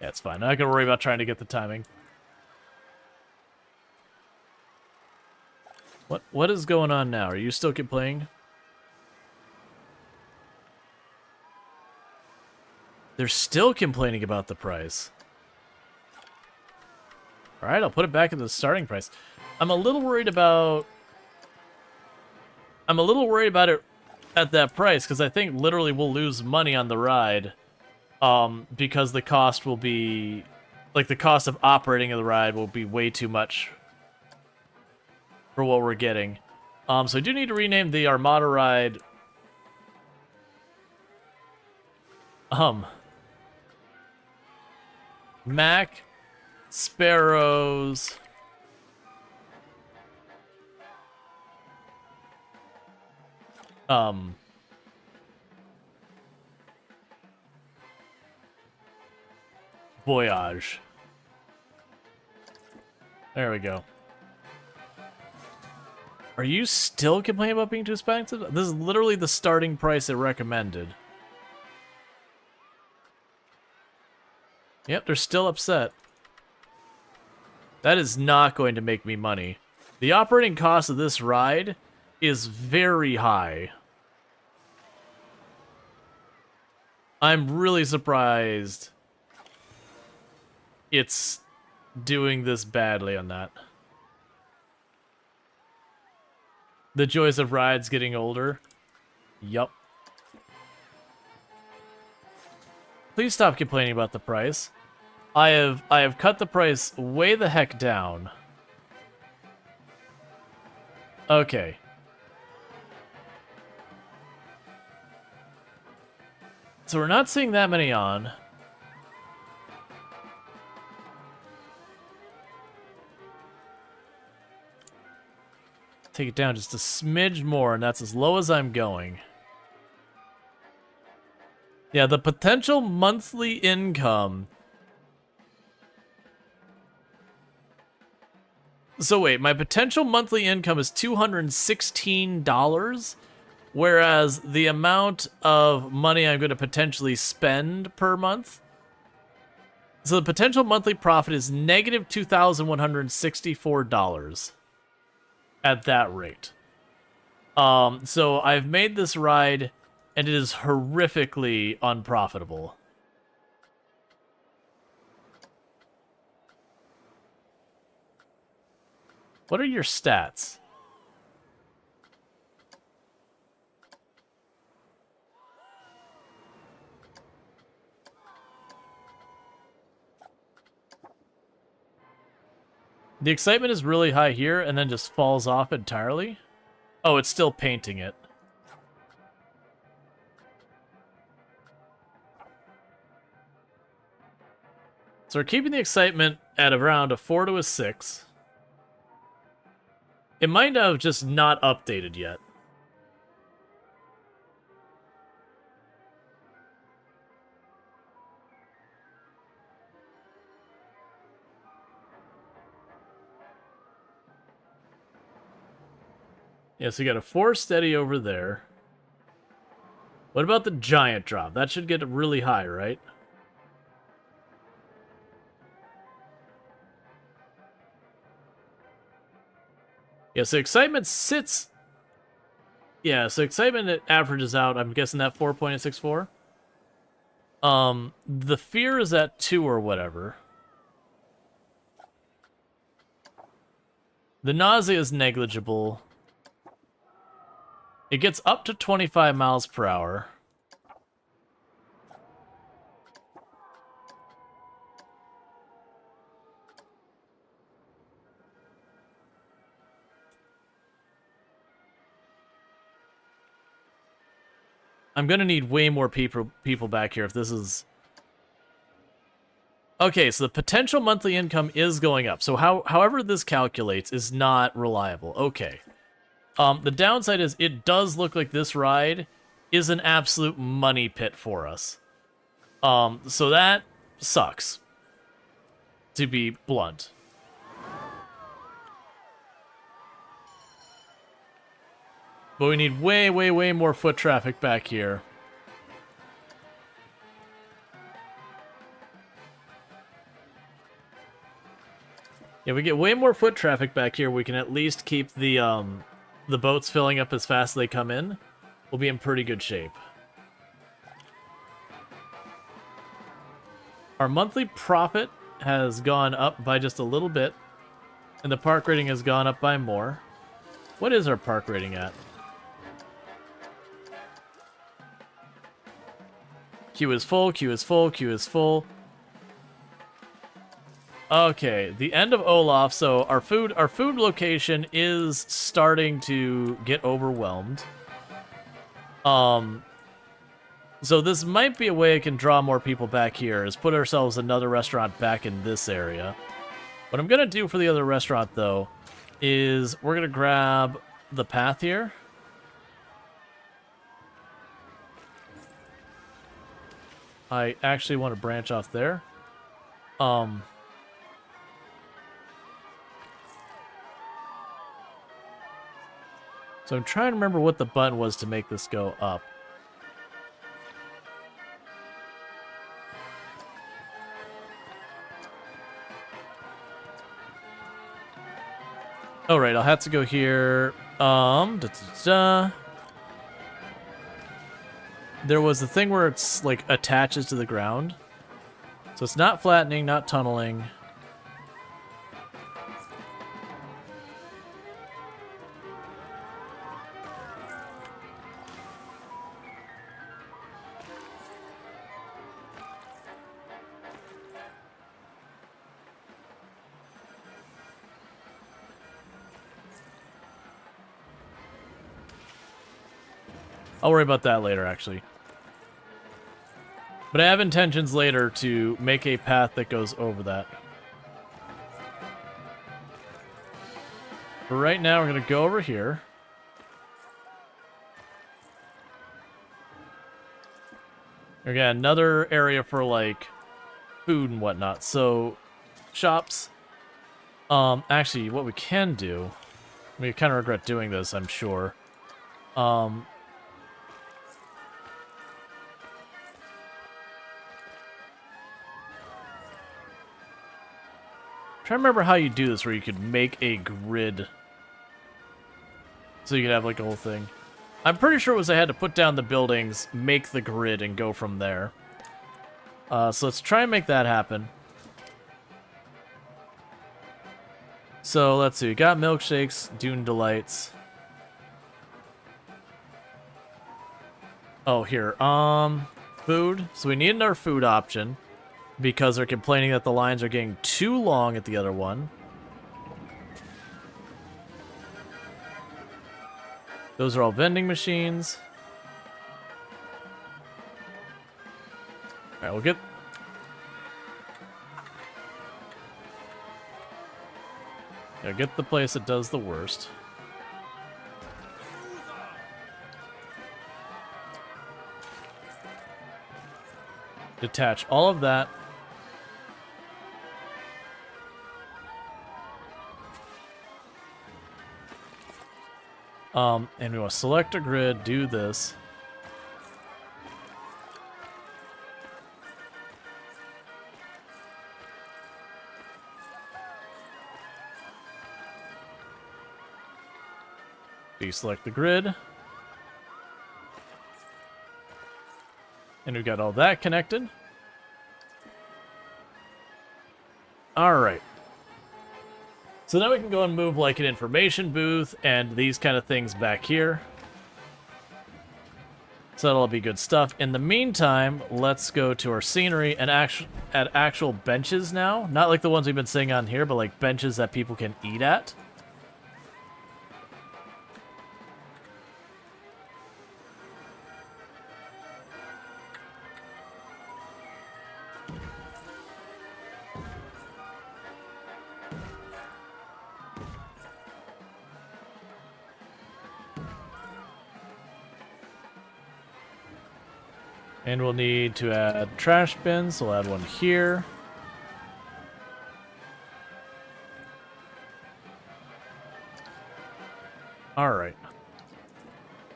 Yeah, it's fine. I'm not gonna worry about trying to get the timing. What is going on now? Are you still playing? They're still complaining about the price. Alright, I'll put it back at the starting price. I'm a little worried about it at that price, because I think literally we'll lose money on the ride. Because the cost will be... Like, the cost of operating the ride will be way too much for what we're getting. So I do need to rename the Armada ride... Mac Sparrows Voyage. There we go. Are you still complaining about being too expensive? This is literally the starting price it recommended. Yep, they're still upset. That is not going to make me money. The operating cost of this ride is very high. I'm really surprised it's doing this badly on that. The joys of rides getting older. Yup. Please stop complaining about the price. I have cut the price way the heck down. Okay. So we're not seeing that many on. Take it down just a smidge more, and that's as low as I'm going. Yeah, the potential monthly income. So wait, my potential monthly income is $216, whereas the amount of money I'm going to potentially spend per month. So the potential monthly profit is negative $2,164 at that rate. So I've made this ride, and it is horrifically unprofitable. What are your stats? The excitement is really high here and then just falls off entirely. Oh, it's still painting it. So we're keeping the excitement at around a 4 to a 6. It might have just not updated yet. Yeah, so you got a 4 steady over there. What about the giant drop? That should get really high, right? Yeah, so excitement sits... Yeah, so excitement it averages out. I'm guessing that 4.64. The fear is at 2 or whatever. The nausea is negligible. It gets up to 25 miles per hour. I'm gonna need way more people back here if this is... Okay, so the potential monthly income is going up. So however this calculates is not reliable. Okay. The downside is it does look like this ride is an absolute money pit for us. So that sucks, to be blunt. But we need way, way, way more foot traffic back here. Yeah, we get way more foot traffic back here. We can at least keep the boats filling up as fast as they come in. We'll be in pretty good shape. Our monthly profit has gone up by just a little bit, and the park rating has gone up by more. What is our park rating at? Queue is full, queue is full, queue is full. Okay, the end of Olaf, so our food location is starting to get overwhelmed. So this might be a way I can draw more people back here, is put ourselves another restaurant back in this area. What I'm gonna do for the other restaurant, though, is we're gonna grab the path here. I actually want to branch off there. So I'm trying to remember what the button was to make this go up. Oh, right, I'll have to go here. There was the thing where it's, like, attaches to the ground. So it's not flattening, not tunneling. I'll worry about that later, actually. But I have intentions later to make a path that goes over that. For right now, we're going to go over here. Again, another area for, like, food and whatnot. So, shops. Actually, what we can do... We kind of regret doing this, I'm sure. Trying to remember how you do this, where you could make a grid. So you could have, like, a whole thing. I'm pretty sure it was I had to put down the buildings, make the grid, and go from there. So let's try and make that happen. So let's see, we got milkshakes, Dune Delights. Oh, here, food. So we need another food option because they're complaining that the lines are getting too long at the other one. Those are all vending machines. Alright, we'll get... Yeah, get the place that does the worst. Detach all of that. And we want to select a grid, do this. Deselect the grid. And we've got all that connected. Alright. So now we can go and move like an information booth and these kind of things back here. So that'll be good stuff. In the meantime, let's go to our scenery and add actual benches now. Not like the ones we've been seeing on here, but like benches that people can eat at. And we'll need to add trash bins, so we'll add one here. Alright.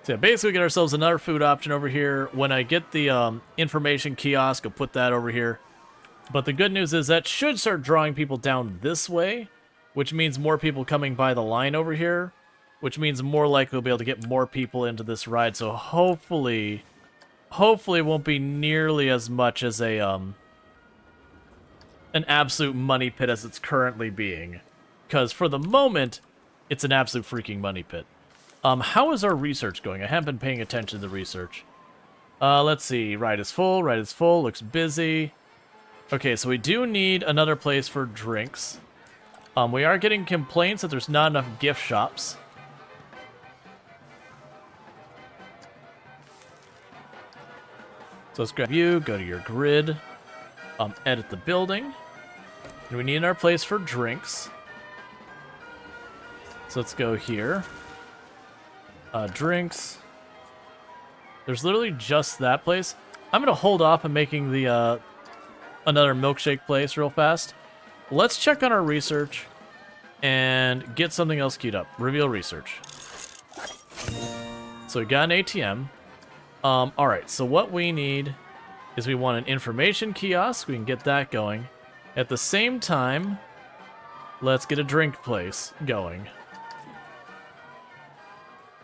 So yeah, basically get ourselves another food option over here. When I get the information kiosk, I'll put that over here. But the good news is that should start drawing people down this way, which means more people coming by the line over here, which means more likely we'll be able to get more people into this ride. So hopefully it won't be nearly as much as a an absolute money pit as it's currently being. Because for the moment, it's an absolute freaking money pit. How is our research going? I haven't been paying attention to the research. Let's see. Ride is full. Looks busy. Okay, so we do need another place for drinks. We are getting complaints that there's not enough gift shops. So let's grab you, go to your grid, edit the building. And we need another place for drinks. So let's go here. Drinks. There's literally just that place. I'm going to hold off on making the another milkshake place real fast. Let's check on our research and get something else queued up. Reveal research. So we got an ATM. Alright, so what we need is we want an information kiosk. We can get that going. At the same time, let's get a drink place going.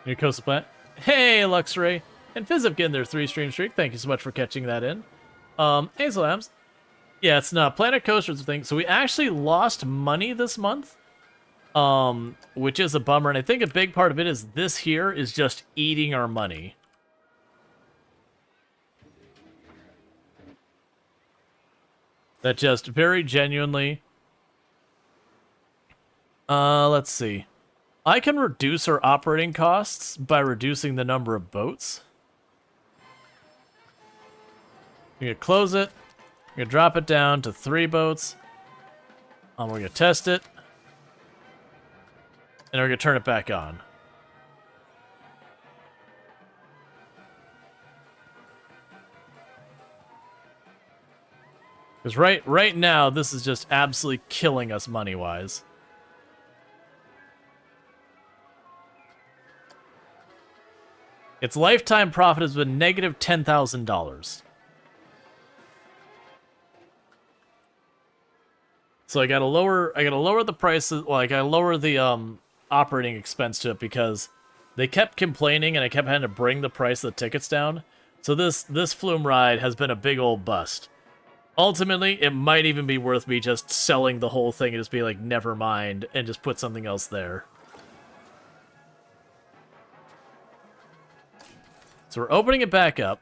New Coastal Plant. Hey, Luxray! And Fizzip getting their 3-stream streak. Thank you so much for catching that in. Hazel Lambs. Yeah, it's not Planet Coaster's thing. So we actually lost money this month. Which is a bummer. And I think a big part of it is this here is just eating our money. That just very genuinely... let's see. I can reduce our operating costs by reducing the number of boats. You're gonna close it. You're gonna drop it down to 3 boats. We're gonna test it. And we're gonna turn it back on. Because right now, this is just absolutely killing us money-wise. Its lifetime profit has been negative $10,000. So I gotta lower the prices. Well, I gotta lower the operating expense to it because they kept complaining and I kept having to bring the price of the tickets down. So this flume ride has been a big old bust. Ultimately, it might even be worth me just selling the whole thing and just be like, never mind, and just put something else there. So we're opening it back up.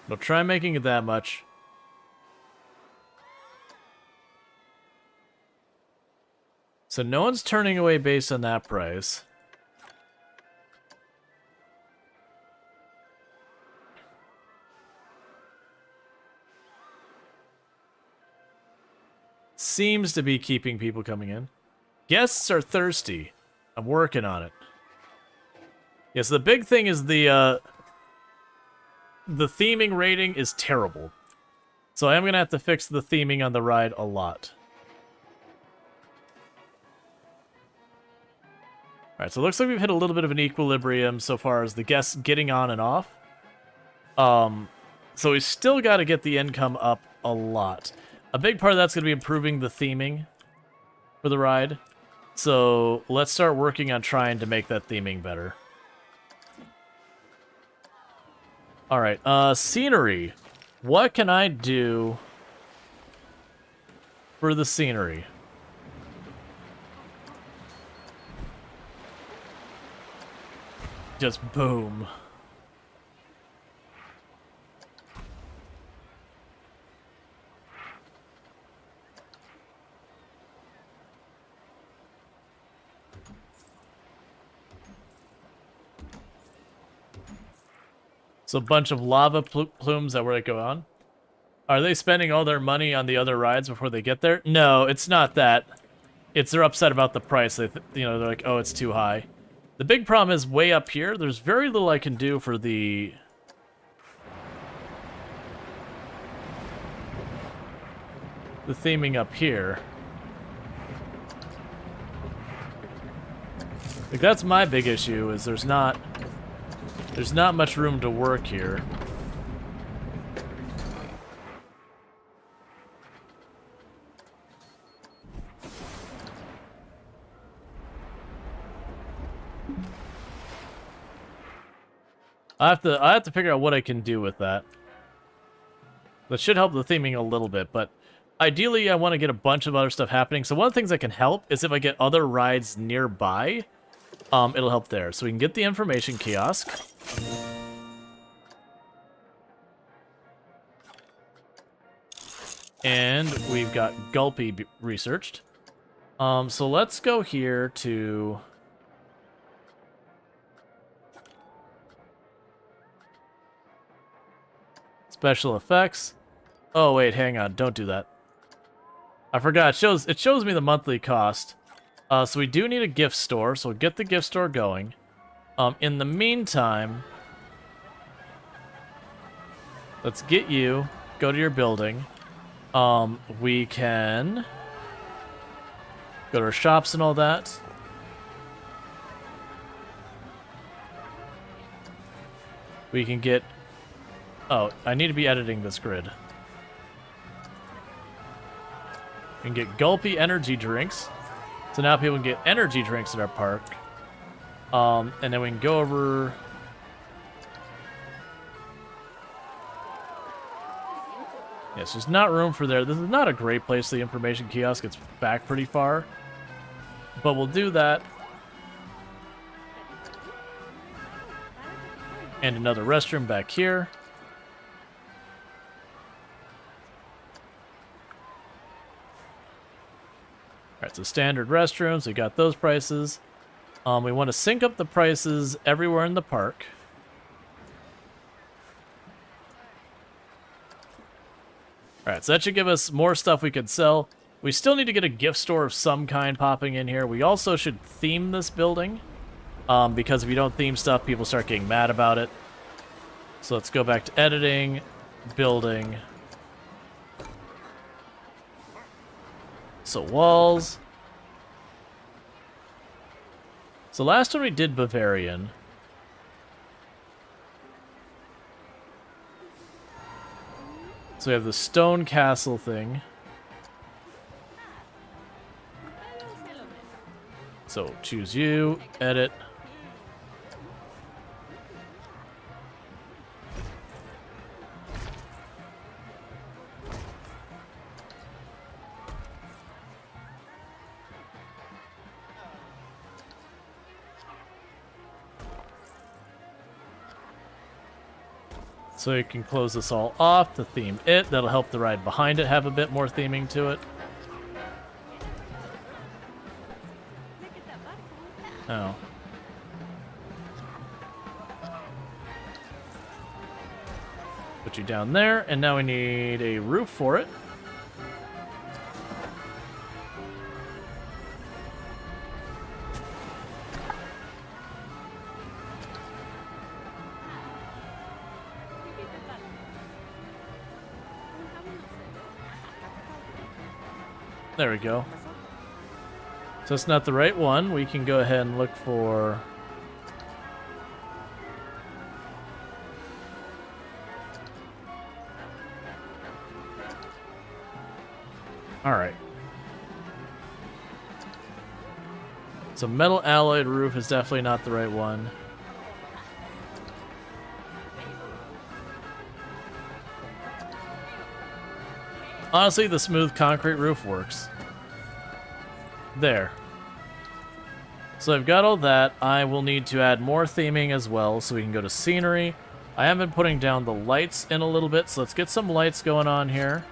We'll try making it that much. So no one's turning away based on that price. Seems to be keeping people coming in. Guests are thirsty. I'm working on it. Yes, the big thing is the theming rating is terrible. So I am going to have to fix the theming on the ride a lot. Alright, so it looks like we've hit a little bit of an equilibrium so far as the guests getting on and off. So we still got to get the income up a lot. A big part of that's going to be improving the theming for the ride. So let's start working on trying to make that theming better. Alright, scenery. What can I do for the scenery? Just boom. So a bunch of lava plumes that were to go on. Are they spending all their money on the other rides before they get there? No, it's not that. It's they're upset about the price. They're like, oh, it's too high. The big problem is way up here. There's very little I can do for the theming up here. Like that's my big issue is there's not much room to work here. I have to figure out what I can do with that. That should help the theming a little bit, but ideally I want to get a bunch of other stuff happening. So one of the things that can help is if I get other rides nearby, it'll help there. So we can get the information kiosk. And we've got Gulpy researched. So let's go here to special effects. Oh wait, hang on, don't do that. I forgot, it shows me the monthly cost. So we do need a gift store, so we'll get the gift store going. In the meantime, let's get you, go to your building. We can go to our shops and all that. We can get... Oh, I need to be editing this grid. We can get Gulpy energy drinks. So now people can get energy drinks at our park. And then we can go over... Yes, there's not room for there. This is not a great place for the information kiosk. It's back pretty far. But we'll do that. And another restroom back here. Alright, so standard restrooms. We got those prices. We want to sync up the prices everywhere in the park. Alright, so that should give us more stuff we could sell. We still need to get a gift store of some kind popping in here. We also should theme this building. Because if you don't theme stuff, people start getting mad about it. So let's go back to editing, building. So walls. So last one we did Bavarian. So we have the stone castle thing. So choose you, edit. So you can close this all off to theme it. That'll help the ride behind it have a bit more theming to it. Oh. Put you down there, and now we need a roof for it. There we go. So it's not the right one. We can go ahead and look for... Alright. So metal alloyed roof is definitely not the right one. Honestly, the smooth concrete roof works. There. So I've got all that. I will need to add more theming as well, so we can go to scenery. I have been putting down the lights in a little bit, so let's get some lights going on here.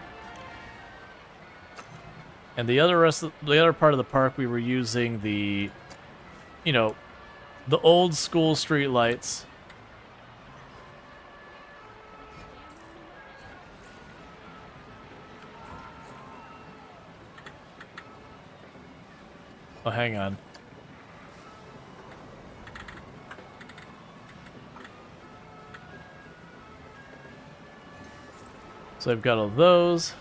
And the other part of the park, we were using the, you know, the old school street lights. Oh, hang on. So I've got all those.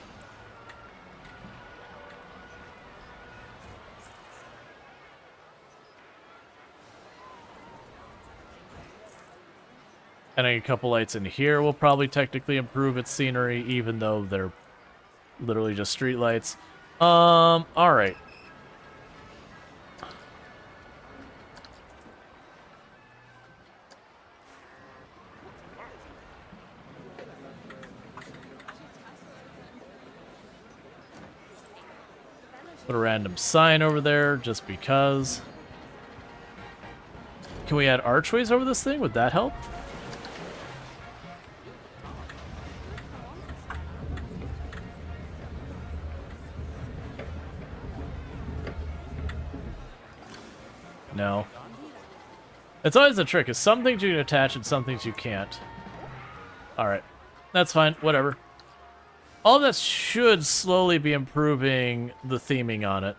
And a couple lights in here will probably technically improve its scenery, even though they're literally just street lights. Alright. Put a random sign over there, just because. Can we add archways over this thing? Would that help? No. It's always a trick, is some things you can attach and some things you can't. Alright. That's fine, whatever. All that should slowly be improving the theming on it.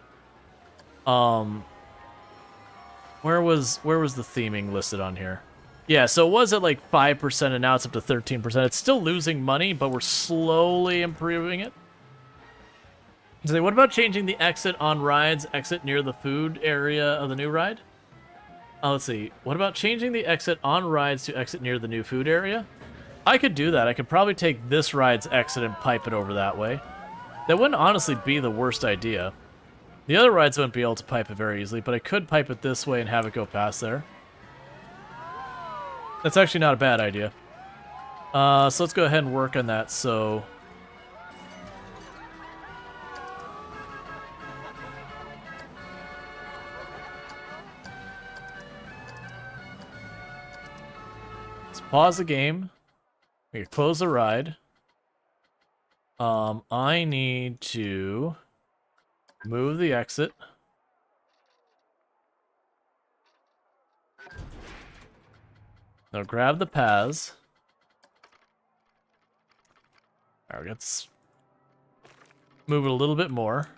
Where was the theming listed on here? Yeah, so it was at like 5% and now it's up to 13%. It's still losing money, but we're slowly improving it. So what about changing the exit on rides, exit near the food area of the new ride? Let's see. What about changing the exit on rides to exit near the new food area? I could do that. I could probably take this ride's exit and pipe it over that way. That wouldn't honestly be the worst idea. The other rides wouldn't be able to pipe it very easily, but I could pipe it this way and have it go past there. That's actually not a bad idea. So let's go ahead and work on that. So let's pause the game. We close the ride. I need to move the exit. Now grab the paths. Alright, let's move it a little bit more.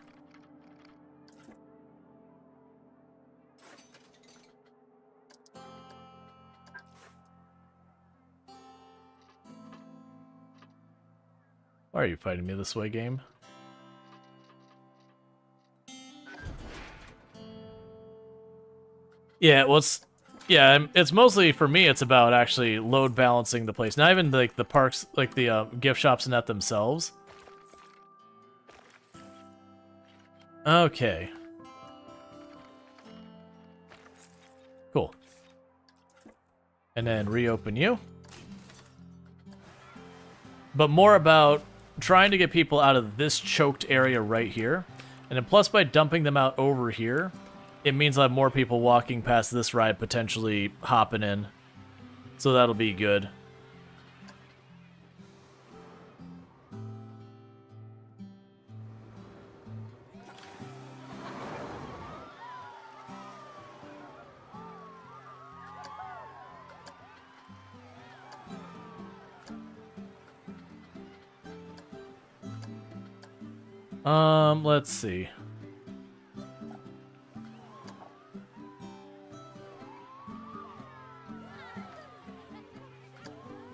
Why are you fighting me this way, game? Yeah, well, it's mostly, for me, it's about actually load balancing the place. Not even, like, the parks, like, the gift shops and that themselves. Okay. Cool. And then reopen you. But more about trying to get people out of this choked area right here. And then plus by dumping them out over here, it means I'll have more people walking past this ride, potentially hopping in. So that'll be good. Let's see.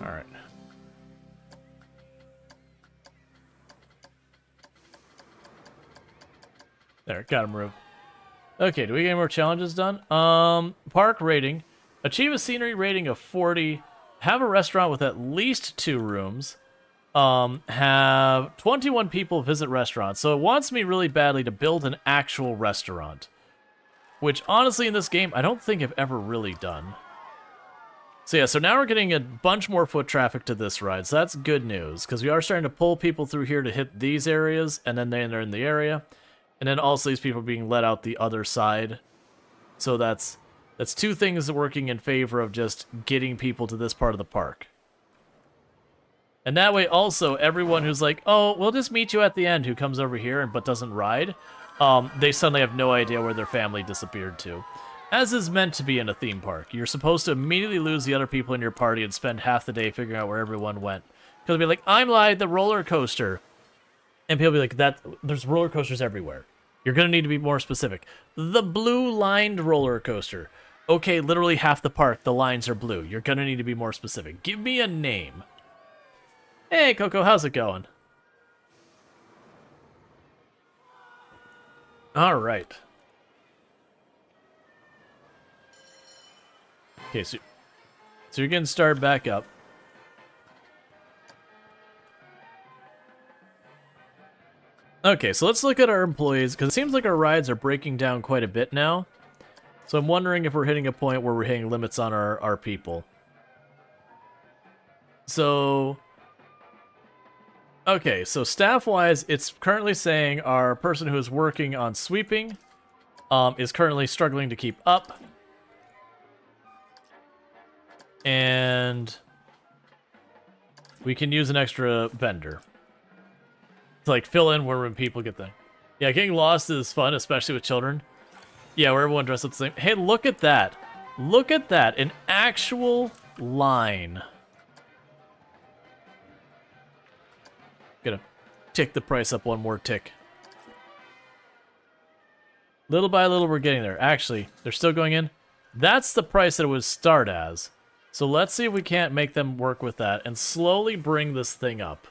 All right. There, got him, Rube. Okay, do we get any more challenges done? Park rating. Achieve a scenery rating of 40. Have a restaurant with at least 2 rooms. Have 21 people visit restaurants. So it wants me really badly to build an actual restaurant. Which, honestly, in this game, I don't think I've ever really done. So yeah, so now we're getting a bunch more foot traffic to this ride. So that's good news, because we are starting to pull people through here to hit these areas, and then they're in the area. And then also these people being let out the other side. So that's 2 things working in favor of just getting people to this part of the park. And that way also everyone who's like, oh, we'll just meet you at the end, who comes over here but doesn't ride, they suddenly have no idea where their family disappeared to. As is meant to be in a theme park. You're supposed to immediately lose the other people in your party and spend half the day figuring out where everyone went. Because they'll be like, I'm live the roller coaster. And people will be like, there's roller coasters everywhere. You're going to need to be more specific. The blue-lined roller coaster. Okay, literally half the park, the lines are blue. You're going to need to be more specific. Give me a name. Hey, Coco, how's it going? All right. Okay, so you're getting started back up. Okay, so let's look at our employees, because it seems like our rides are breaking down quite a bit now. So I'm wondering if we're hitting a point where we're hitting limits on our people. So... okay, so staff-wise, it's currently saying our person who is working on sweeping is currently struggling to keep up. And we can use an extra vendor to, like, fill in when people get there. Yeah, getting lost is fun, especially with children. Yeah, where everyone dressed up the same. Hey, look at that. Look at that. An actual line. Gonna tick the price up one more tick. Little by little, we're getting there. Actually, they're still going in. That's the price that it would start as. So let's see if we can't make them work with that and slowly bring this thing up.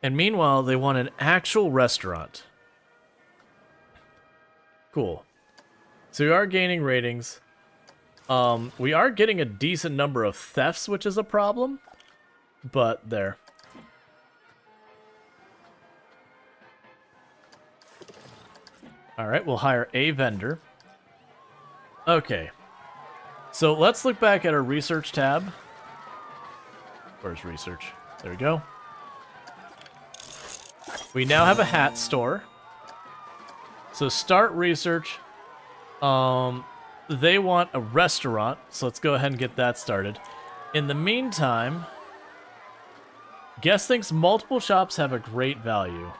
And meanwhile, they want an actual restaurant. Cool. So we are gaining ratings. We are getting a decent number of thefts, which is a problem. But there. Alright, we'll hire a vendor. Okay. So let's look back at our research tab. Where's research? There we go. We now have a hat store. So start research. They want a restaurant, so let's go ahead and get that started. In the meantime, guest thinks multiple shops have a great value.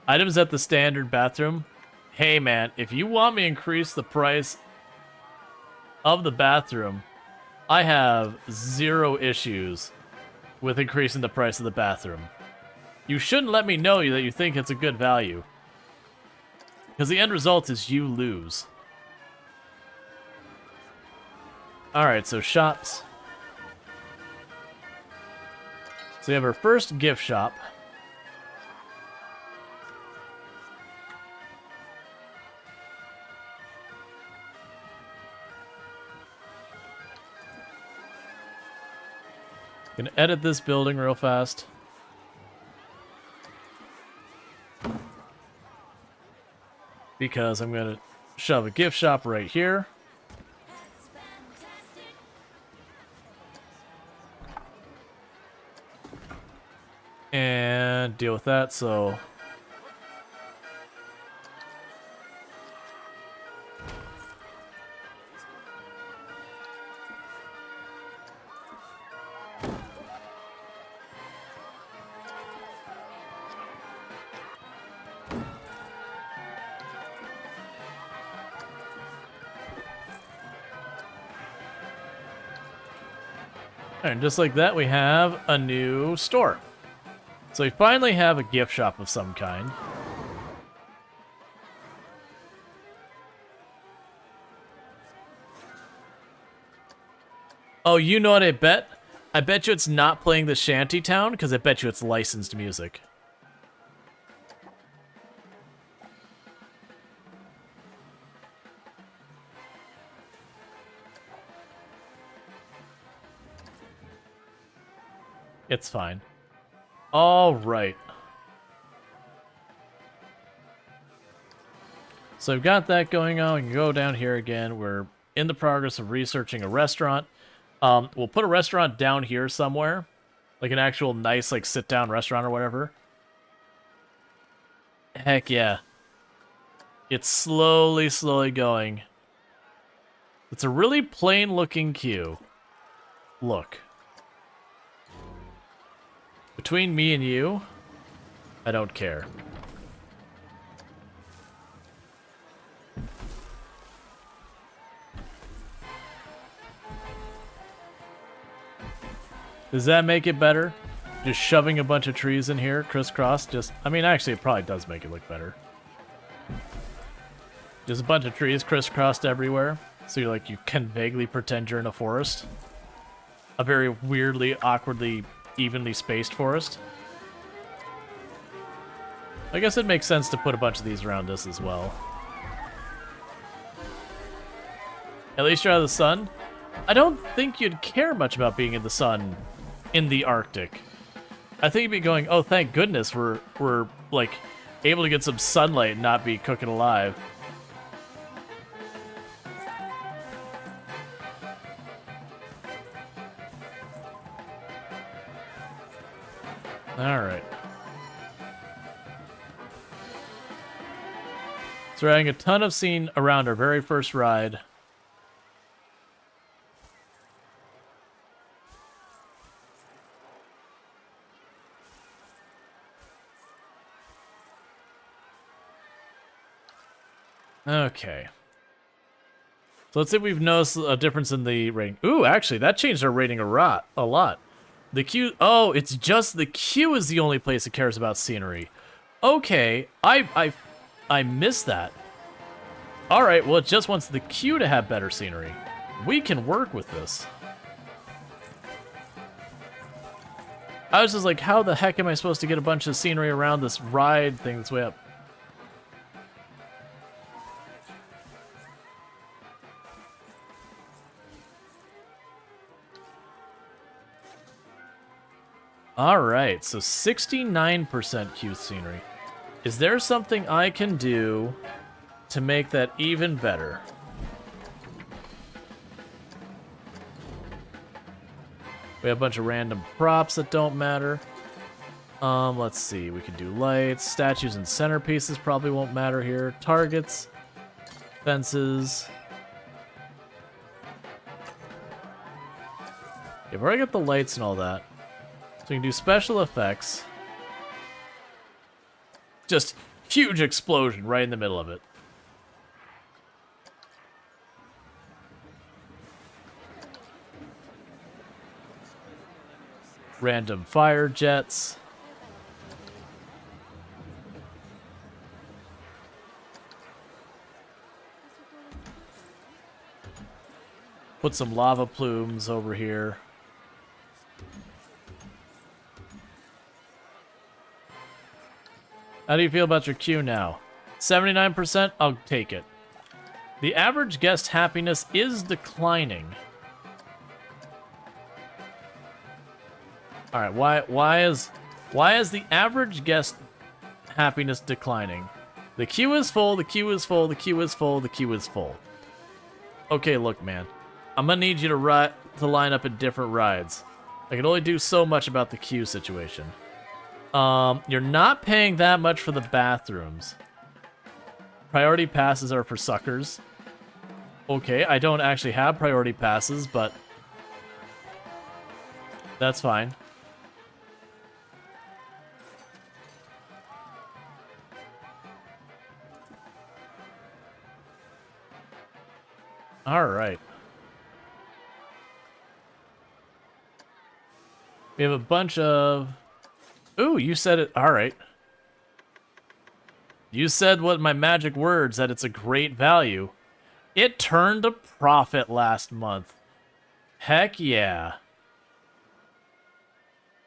Items at the standard bathroom. Hey man, if you want me to increase the price of the bathroom, I have 0 issues with increasing the price of the bathroom. You shouldn't let me know that you think it's a good value. Because the end result is you lose. Alright, so shops. So we have our first gift shop. Gonna edit this building real fast. Because I'm gonna shove a gift shop right here. And deal with that, so... And just like that, we have a new store. So we finally have a gift shop of some kind. Oh, you know what I bet? I bet you it's not playing the shanty town, because I bet you it's licensed music. It's fine. All right. So I've got that going on. We can go down here again. We're in the progress of researching a restaurant. We'll put a restaurant down here somewhere. Like an actual nice, like, sit-down restaurant or whatever. Heck yeah. It's slowly going. It's a really plain-looking queue. Look. Between me and you, I don't care. Does that make it better? Just shoving a bunch of trees in here, crisscross, I mean, actually, it probably does make it look better. Just a bunch of trees crisscrossed everywhere, so you can vaguely pretend you're in a forest. A very weirdly, awkwardly, evenly spaced forest. I guess it makes sense to put a bunch of these around us as well. At least you're out of the sun. I don't think you'd care much about being in the sun in the Arctic. I think you'd be going, oh, thank goodness we're like able to get some sunlight and not be cooking alive. Alright. So we're having a ton of scene around our very first ride. Okay. So let's see if we've noticed a difference in the rating. Ooh, actually, that changed our rating a lot. The queue... Oh, it's just the queue is the only place that cares about scenery. Okay, I missed that. Alright, well, it just wants the queue to have better scenery. We can work with this. I was just like, how the heck am I supposed to get a bunch of scenery around this ride thing that's way up? Alright, so 69% queue scenery. Is there something I can do to make that even better? We have a bunch of random props that don't matter. Let's see, we can do lights, statues and centerpieces probably won't matter here. Targets, fences. Yeah, where I get the lights and all that. So we can do special effects. Just huge explosion right in the middle of it. Random fire jets. Put some lava plumes over here. How do you feel about your queue now? 79%? I'll take it. The average guest happiness is declining. All right, why is the average guest happiness declining? The queue is full, the queue is full, the queue is full, the queue is full. Okay, look, man. I'm gonna need you to line up at different rides. I can only do so much about the queue situation. You're not paying that much for the bathrooms. Priority passes are for suckers. Okay, I don't actually have priority passes, but that's fine. All right. We have a bunch of... Ooh, you said it. All right. You said what my magic words, that it's a great value. It turned a profit last month. Heck yeah.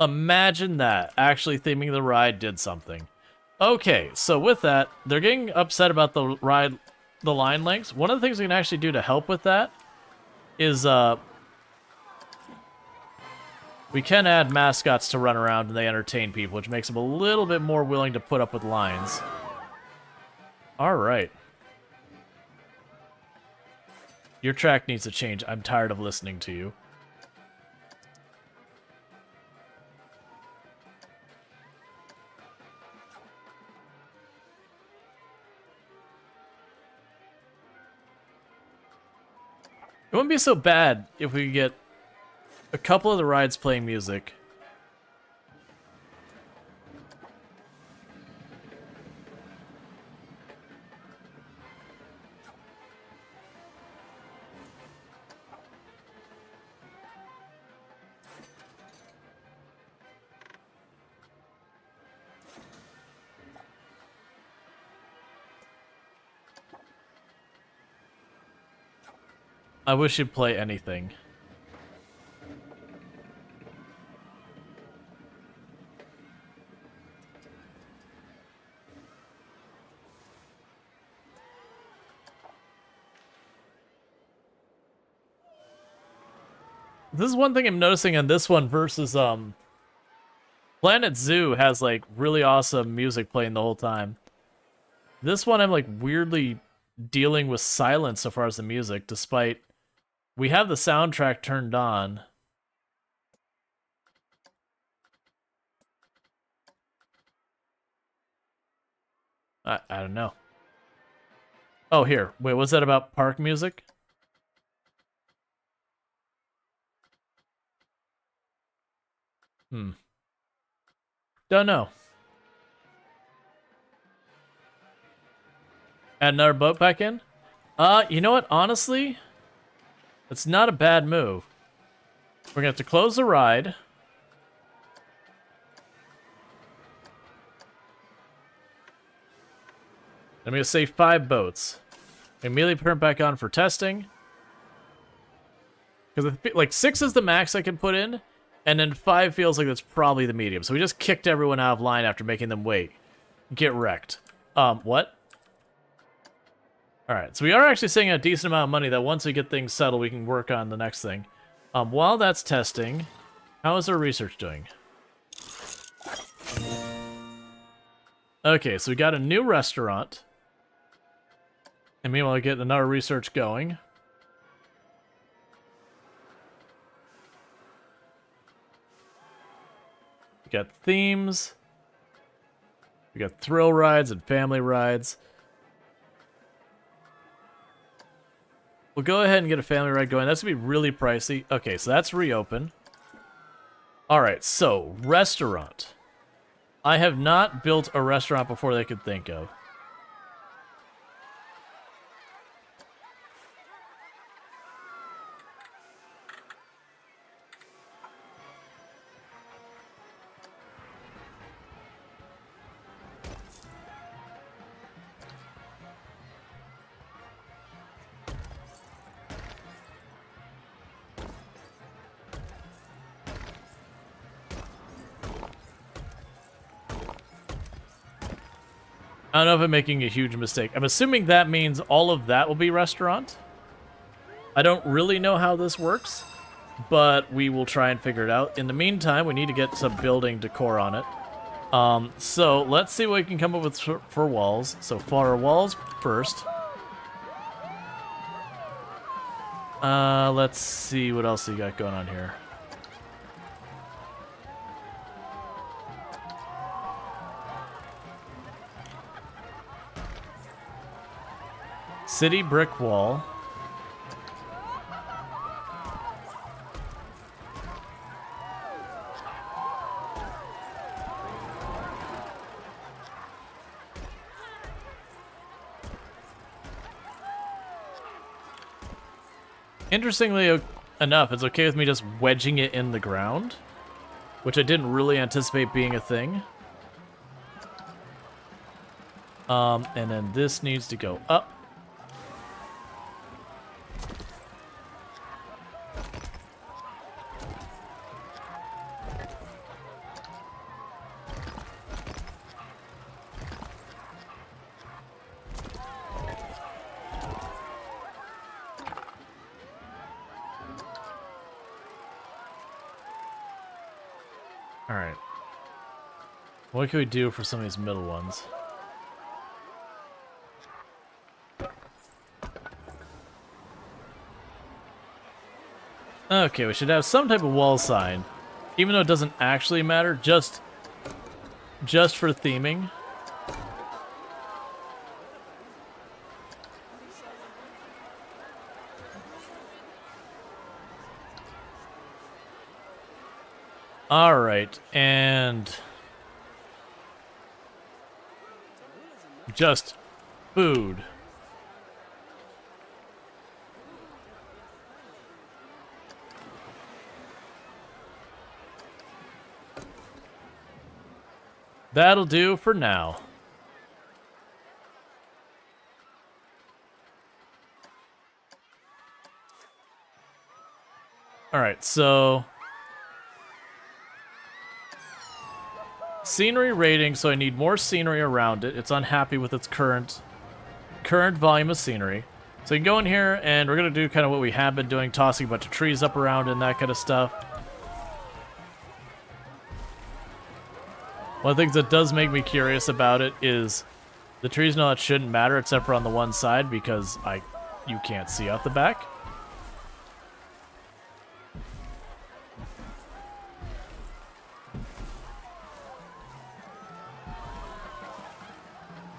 Imagine that. Actually theming the ride did something. Okay, so with that, they're getting upset about the line lengths. One of the things we can actually do to help with that is we can add mascots to run around and they entertain people, which makes them a little bit more willing to put up with lines. Alright. Your track needs to change. I'm tired of listening to you. It wouldn't be so bad if we could get a couple of the rides playing music. I wish you'd play anything. This is one thing I'm noticing on this one versus Planet Zoo has like really awesome music playing the whole time. This one I'm like weirdly dealing with silence so far as the music, despite we have the soundtrack turned on. I don't know. Oh, here. Wait, what's that about park music? Don't know. Add another boat back in? You know what? Honestly, it's not a bad move. We're gonna have to close the ride. I'm gonna save 5 boats. Immediately turn it back on for testing. Because like 6 is the max I can put in, and then 5 feels like that's probably the medium. So we just kicked everyone out of line after making them wait. Get wrecked. What? Alright, so we are actually saving a decent amount of money that once we get things settled, we can work on the next thing. While that's testing, how is our research doing? Okay, so we got a new restaurant. And meanwhile, get another research going. We got themes. We got thrill rides and family rides. We'll go ahead and get a family ride going. That's going to be really pricey. Okay, so that's reopen. Alright, so restaurant. I have not built a restaurant before they could think of. I don't know if I'm making a huge mistake. I'm assuming that means all of that will be restaurant. I don't really know how this works, but we will try and figure it out. In the meantime, we need to get some building decor on it. So let's see what we can come up with for walls. So for our walls first. Let's see what else you got going on here. City brick wall. Interestingly enough, it's okay with me just wedging it in the ground, which I didn't really anticipate being a thing. And then this needs to go up. Alright. What can we do for some of these middle ones? Okay, we should have some type of wall sign. Even though it doesn't actually matter, just for theming. Alright, and just food. That'll do for now. Alright, so scenery rating, so I need more scenery around it. It's unhappy with its current volume of scenery. So you can go in here, and we're going to do kind of what we have been doing, tossing a bunch of trees up around and that kind of stuff. One of the things that does make me curious about it is the trees know that shouldn't matter except for on the one side because you can't see out the back.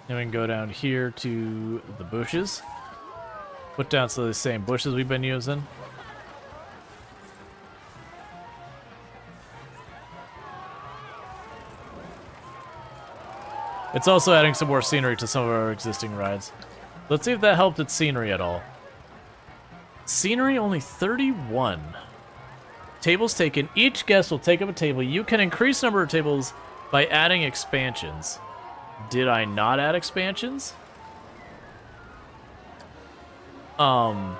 Then we can go down here to the bushes. Put down some of the same bushes we've been using. It's also adding some more scenery to some of our existing rides. Let's see if that helped its scenery at all. Scenery only 31. Tables taken. Each guest will take up a table. You can increase the number of tables by adding expansions. Did I not add expansions? So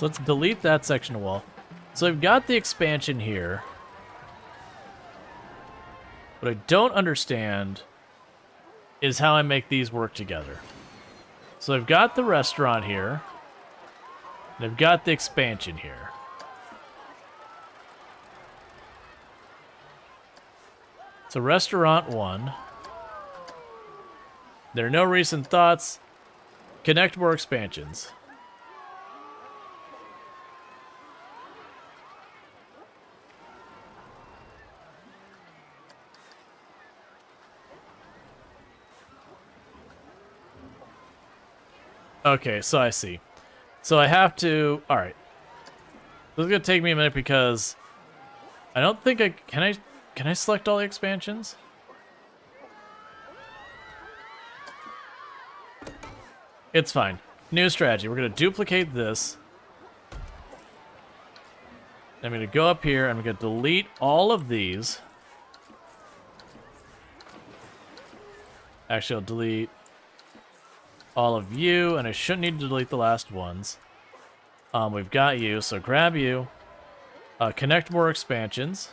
let's delete that section of wall. So I've got the expansion here. What I don't understand is how I make these work together. So I've got the restaurant here. And I've got the expansion here. So restaurant 1. There are no recent thoughts. Connect more expansions. Okay, so I see. So I have to... Alright. This is gonna take me a minute because I don't think I can I select all the expansions? It's fine. New strategy. We're gonna duplicate this. I'm gonna go up here. I'm gonna delete all of these. Actually, I'll delete all of you, and I shouldn't need to delete the last ones. We've got you, so grab you. Connect more expansions.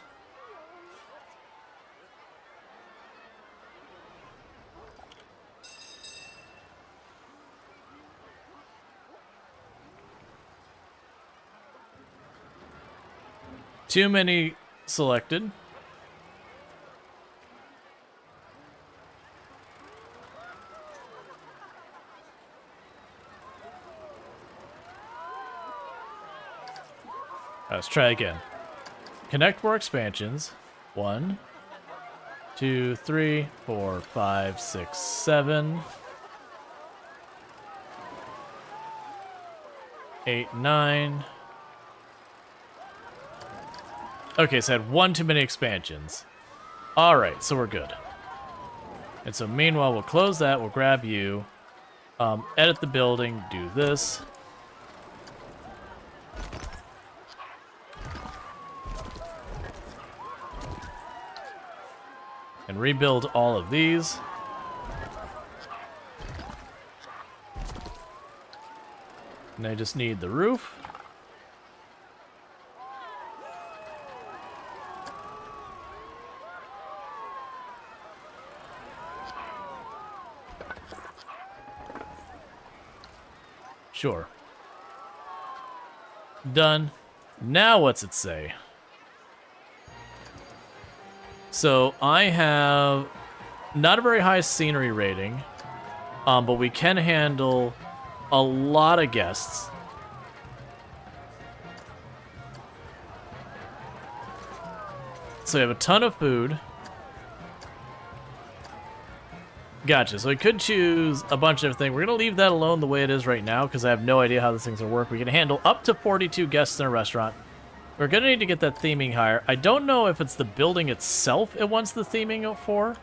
Too many selected. Let's try again. Connect more expansions. 1, 2, 3, 4, 5, 6, 7, 8, 9. Okay, so I had one too many expansions. Alright, so we're good. And so meanwhile, we'll close that, we'll grab you, edit the building, do this. And rebuild all of these. And I just need the roof. Sure. Done. Now what's it say? So I have not a very high scenery rating, but we can handle a lot of guests. So we have a ton of food. Gotcha, so we could choose a bunch of things. We're going to leave that alone the way it is right now because I have no idea how these things will work. We can handle up to 42 guests in a restaurant. We're going to need to get that theming higher. I don't know if it's the building itself it wants the theming for,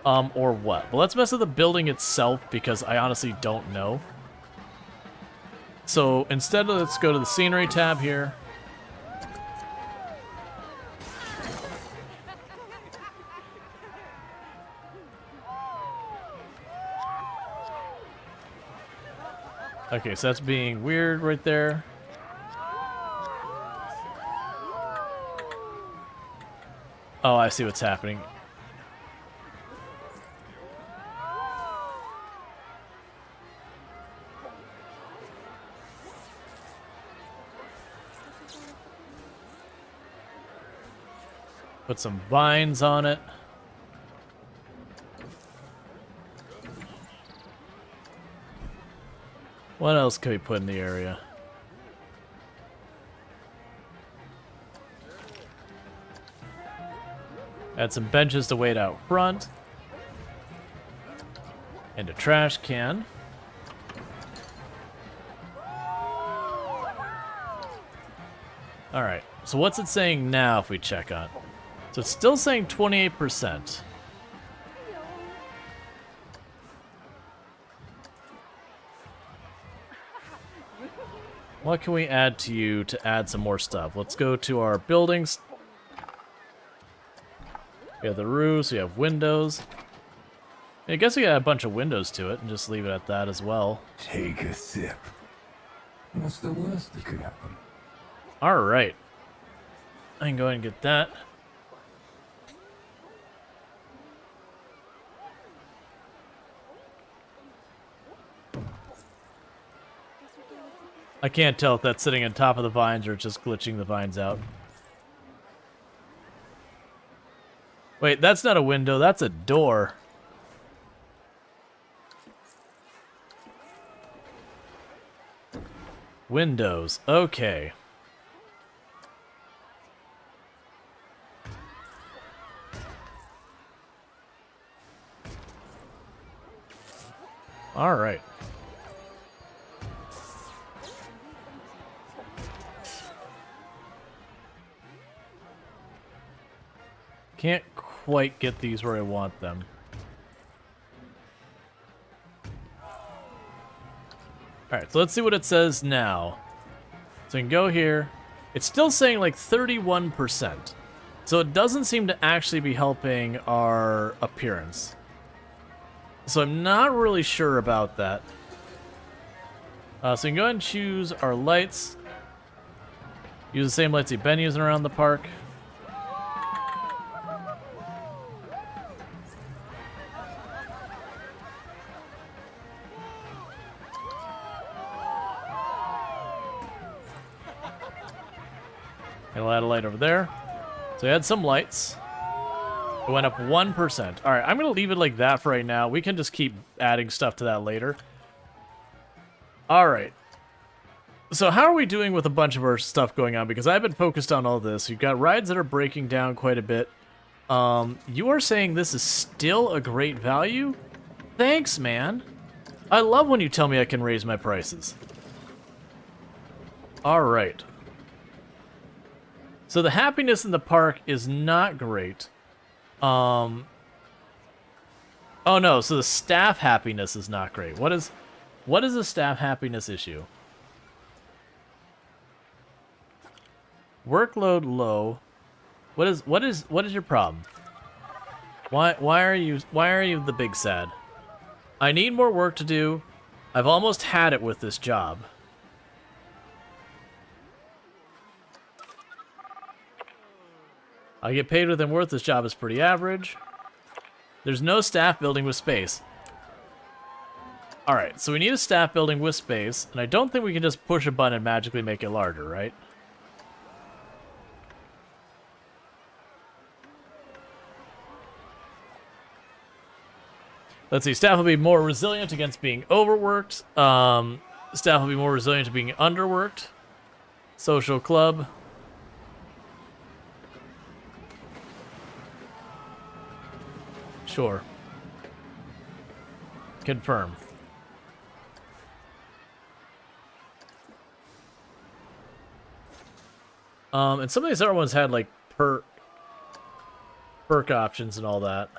or what. But let's mess with the building itself because I honestly don't know. So instead, let's go to the scenery tab here. Okay, so that's being weird right there. Oh, I see what's happening. Put some vines on it. What else can we put in the area? Add some benches to wait out front. And a trash can. Alright, so what's it saying now if we check on? So it's still saying 28%. What can we add to you to add some more stuff? Let's go to our buildings. We have the roofs, we have windows. I guess we got a bunch of windows to it and just leave it at that as well. Take a sip. What's the worst that could happen? Alright. I can go ahead and get that. I can't tell if that's sitting on top of the vines or just glitching the vines out. Wait, that's not a window, that's a door. Windows, okay. All right. Can't quite get these where I want them. Alright, so let's see what it says now. So we can go here. It's still saying like 31%. So it doesn't seem to actually be helping our appearance. So I'm not really sure about that. So we can go ahead and choose our lights. Use the same lights we've been using around the park. And we'll add a light over there. So we had some lights. It went up 1%. Alright, I'm going to leave it like that for right now. We can just keep adding stuff to that later. Alright. So how are we doing with a bunch of our stuff going on? Because I've been focused on all this. You've got rides that are breaking down quite a bit. You are saying this is still a great value? Thanks, man. I love when you tell me I can raise my prices. Alright. So the happiness in the park is not great. Oh no, so the staff happiness is not great. What is the staff happiness issue? Workload low. What is your problem? Why are you the big sad? I need more work to do. I've almost had it with this job. I get paid within worth. This job is pretty average. There's no staff building with space. Alright, so we need a staff building with space, and I don't think we can just push a button and magically make it larger, right? Let's see, staff will be more resilient against being overworked. Staff will be more resilient to being underworked. Social club. Sure. Confirm. And some of these other ones had like perk options and all that.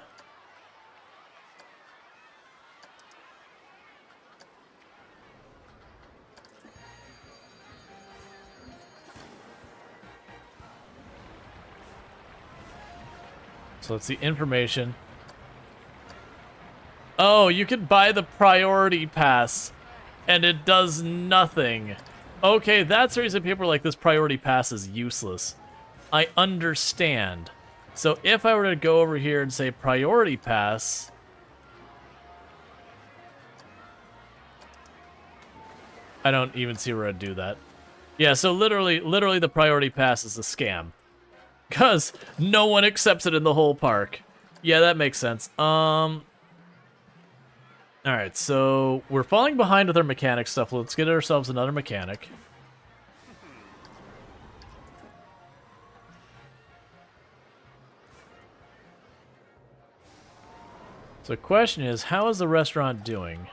So let's see, information. Oh, you can buy the priority pass, and it does nothing. Okay, that's the reason people are like, this priority pass is useless. I understand. So if I were to go over here and say priority pass... I don't even see where I'd do that. Yeah, so literally the priority pass is a scam. Because no one accepts it in the whole park. Yeah, that makes sense. Alright, so we're falling behind with our mechanic stuff. Let's get ourselves another mechanic. So the question is, how is the restaurant doing?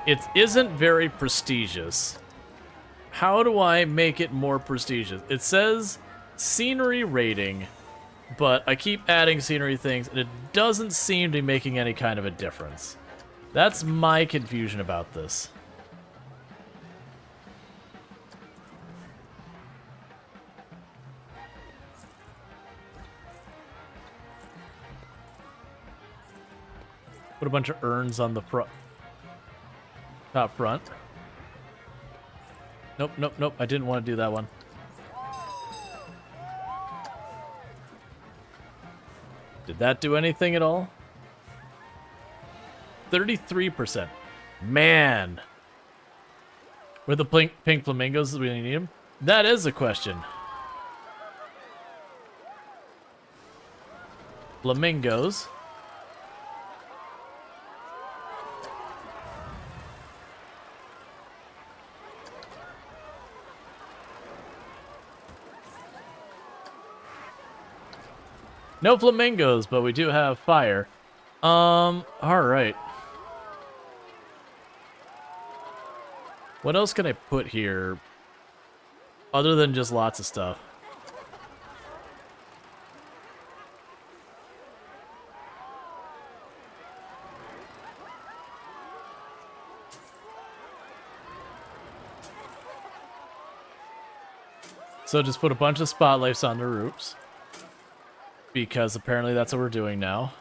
It isn't very prestigious. How do I make it more prestigious? It says scenery rating, but I keep adding scenery things, and it doesn't seem to be making any kind of a difference. That's my confusion about this. Put a bunch of urns on the top front. Nope, nope, nope. I didn't want to do that one. Did that do anything at all? 33%. Man. Were the pink flamingos, do we need them? That is a question. Flamingos. No flamingos, but we do have fire. Alright. What else can I put here? Other than just lots of stuff. So just put a bunch of spotlights on the roofs. Because apparently that's what we're doing now.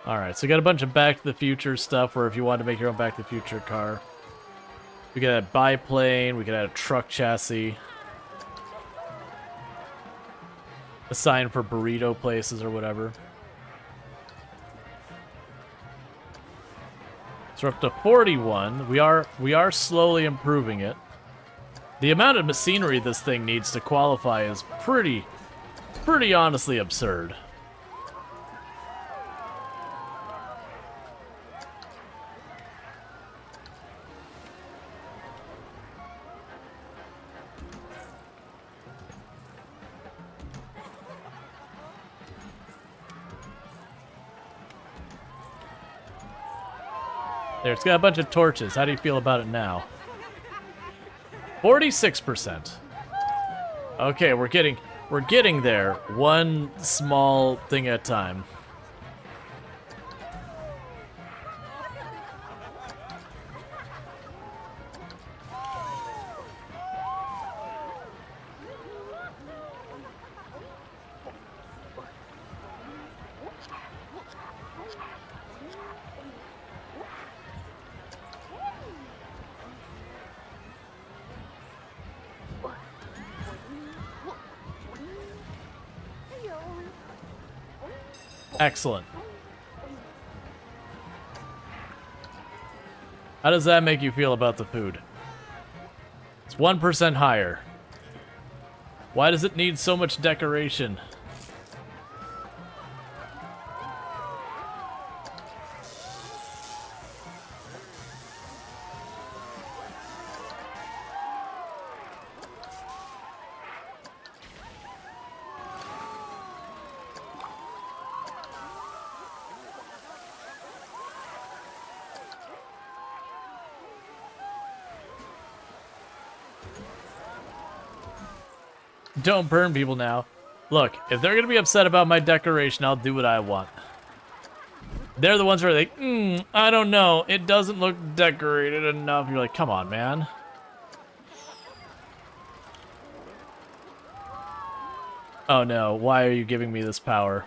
Alright, so we got a bunch of Back to the Future stuff where if you want to make your own Back to the Future car. We could add a biplane, we could add a truck chassis. A sign for burrito places or whatever. So we're up to 41. We are slowly improving it. The amount of machinery this thing needs to qualify is pretty honestly absurd. There, it's got a bunch of torches. How do you feel about it now? 46%. Okay, we're getting there. One small thing at a time. Excellent. How does that make you feel about the food? It's 1% higher. Why does it need so much decoration? Don't burn people now. Look, if they're gonna be upset about my decoration, I'll do what I want. They're the ones who are like, I don't know, it doesn't look decorated enough. You're like, come on, man. Oh no, why are you giving me this power?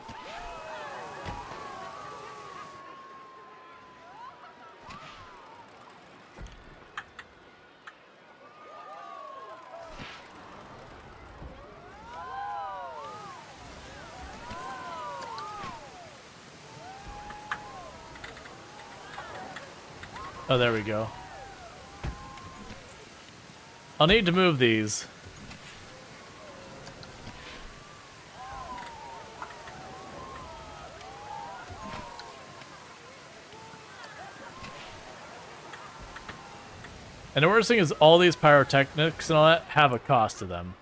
Oh, there we go. I'll need to move these. And the worst thing is all these pyrotechnics and all that have a cost to them.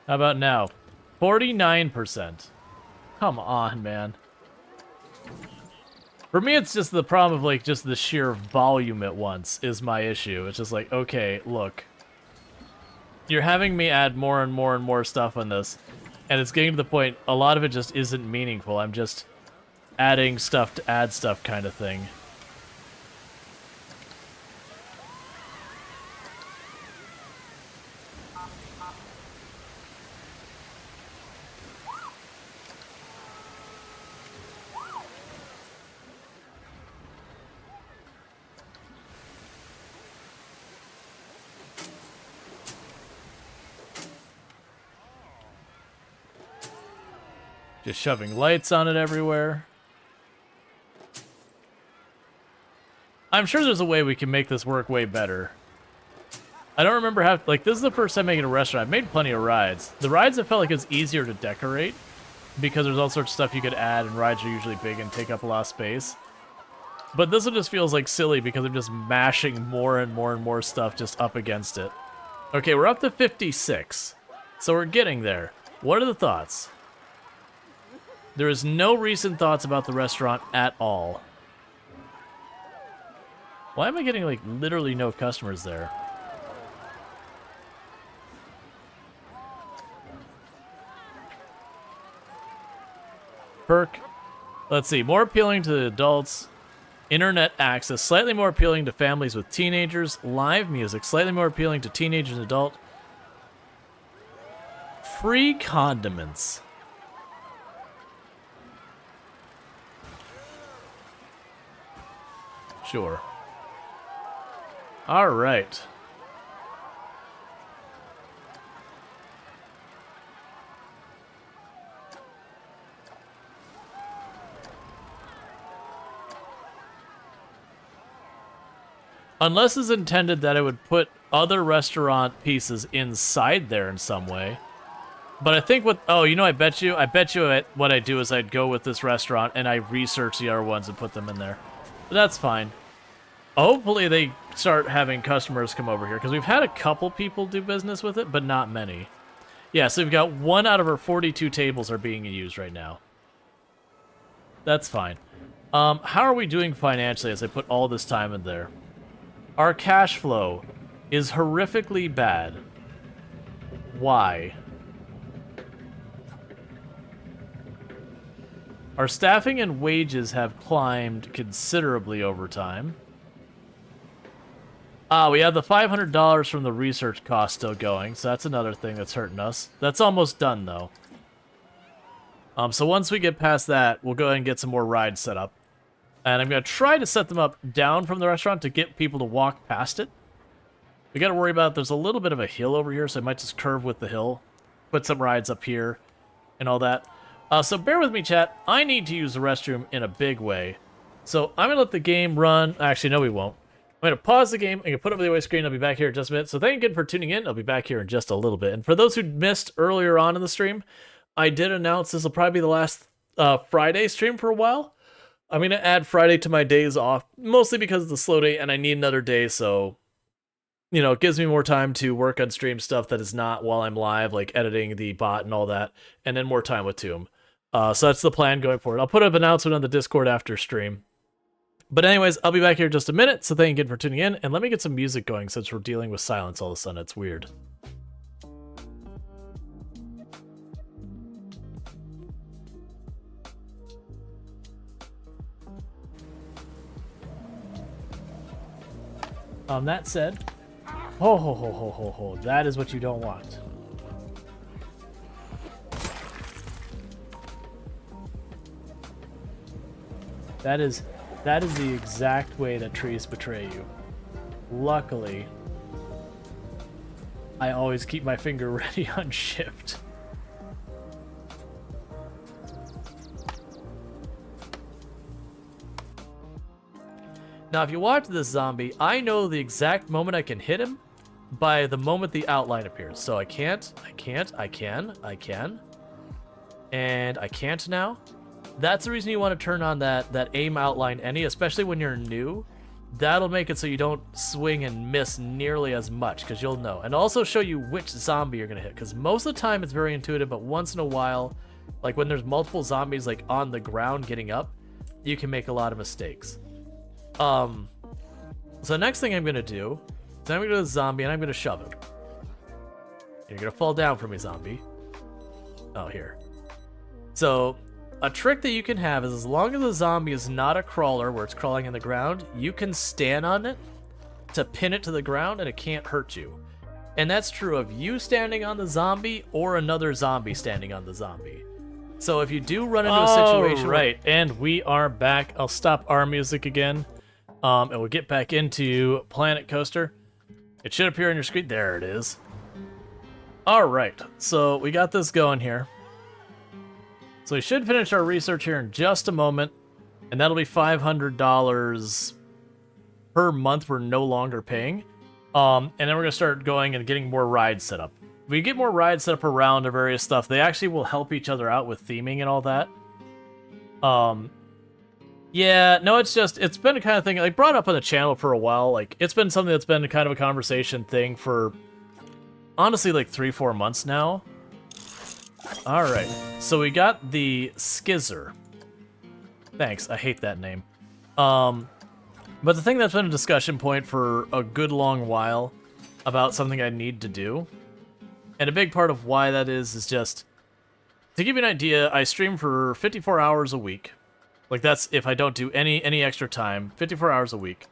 How about now? 49%. Come on, man. For me, it's just the problem of, like, just the sheer volume at once is my issue. It's just like, okay, look. You're having me add more and more and more stuff on this, and it's getting to the point, a lot of it just isn't meaningful. I'm just adding stuff to add stuff kind of thing. Just shoving lights on it everywhere. I'm sure there's a way we can make this work way better. I don't remember how, like, this is the first time making a restaurant. I've made plenty of rides. The rides, I felt like it's easier to decorate because there's all sorts of stuff you could add, and rides are usually big and take up a lot of space. But this one just feels like silly because I'm just mashing more and more and more stuff just up against it. Okay, we're up to 56. So we're getting there. What are the thoughts? There is no recent thoughts about the restaurant at all. Why am I getting, like, literally no customers there? Perk. Let's see. More appealing to adults. Internet access. Slightly more appealing to families with teenagers. Live music. Slightly more appealing to teenagers and adults. Free condiments. Sure. All right. Unless it's intended that it would put other restaurant pieces inside there in some way. But I think what... Oh, you know, I bet you what I do is I'd go with this restaurant and I research the other ones and put them in there. But that's fine. Hopefully they start having customers come over here, because we've had a couple people do business with it, but not many. Yeah, so we've got 1 out of our 42 tables are being used right now. That's fine. How are we doing financially as I put all this time in there? Our cash flow is horrifically bad. Why? Our staffing and wages have climbed considerably over time. We have the $500 from the research cost still going, so that's another thing that's hurting us. That's almost done, though. So once we get past that, we'll go ahead and get some more rides set up. And I'm going to try to set them up down from the restaurant to get people to walk past it. We got to worry about, there's a little bit of a hill over here, so I might just curve with the hill. Put some rides up here and all that. So bear with me, chat. I need to use the restroom in a big way. So I'm going to let the game run. Actually, no, we won't. I'm going to pause the game. I'm going to put up the away screen. I'll be back here in just a minute. So thank you again for tuning in. I'll be back here in just a little bit. And for those who missed earlier on in the stream, I did announce this will probably be the last Friday stream for a while. I'm going to add Friday to my days off, mostly because of the slow day, and I need another day, so, you know, it gives me more time to work on stream stuff that is not while I'm live, like editing the bot and all that, and then more time with Tomb. So that's the plan going forward. I'll put up an announcement on the Discord after stream. But anyways, I'll be back here in just a minute, so thank you again for tuning in, and let me get some music going since we're dealing with silence all of a sudden. It's weird. That said, ho, that is what you don't want. That is the exact way that trees betray you. Luckily, I always keep my finger ready on shift. Now, if you watch this zombie, I know the exact moment I can hit him by the moment the outline appears. So I can, and I can't now. That's the reason you want to turn on that aim outline any, especially when you're new. That'll make it so you don't swing and miss nearly as much, because you'll know. And also show you which zombie you're going to hit, because most of the time it's very intuitive, but once in a while, like when there's multiple zombies like on the ground getting up, you can make a lot of mistakes. So next thing I'm gonna do is I'm gonna go to the zombie and I'm gonna shove him. You're gonna fall down for me, zombie. Oh, here. So a trick that you can have is, as long as the zombie is not a crawler where it's crawling on the ground, you can stand on it to pin it to the ground and it can't hurt you. And that's true of you standing on the zombie or another zombie standing on the zombie. So if you do run into a situation... Right, and we are back. I'll stop our music again. And we'll get back into Planet Coaster. It should appear on your screen. There it is. Alright, so we got this going here. So we should finish our research here in just a moment. And that'll be $500 per month we're no longer paying. And then we're going to start going and getting more rides set up. We get more rides set up around the various stuff. They actually will help each other out with theming and all that. Yeah, no, it's been a kind of thing, like, brought up on the channel for a while. Like, it's been something that's been kind of a conversation thing for, honestly, like 3-4 months now. Alright, so we got the Skizzer. Thanks, I hate that name. But the thing that's been a discussion point for a good long while about something I need to do, and a big part of why that is just, to give you an idea, I stream for 54 hours a week. Like, that's if I don't do any extra time, 54 hours a week.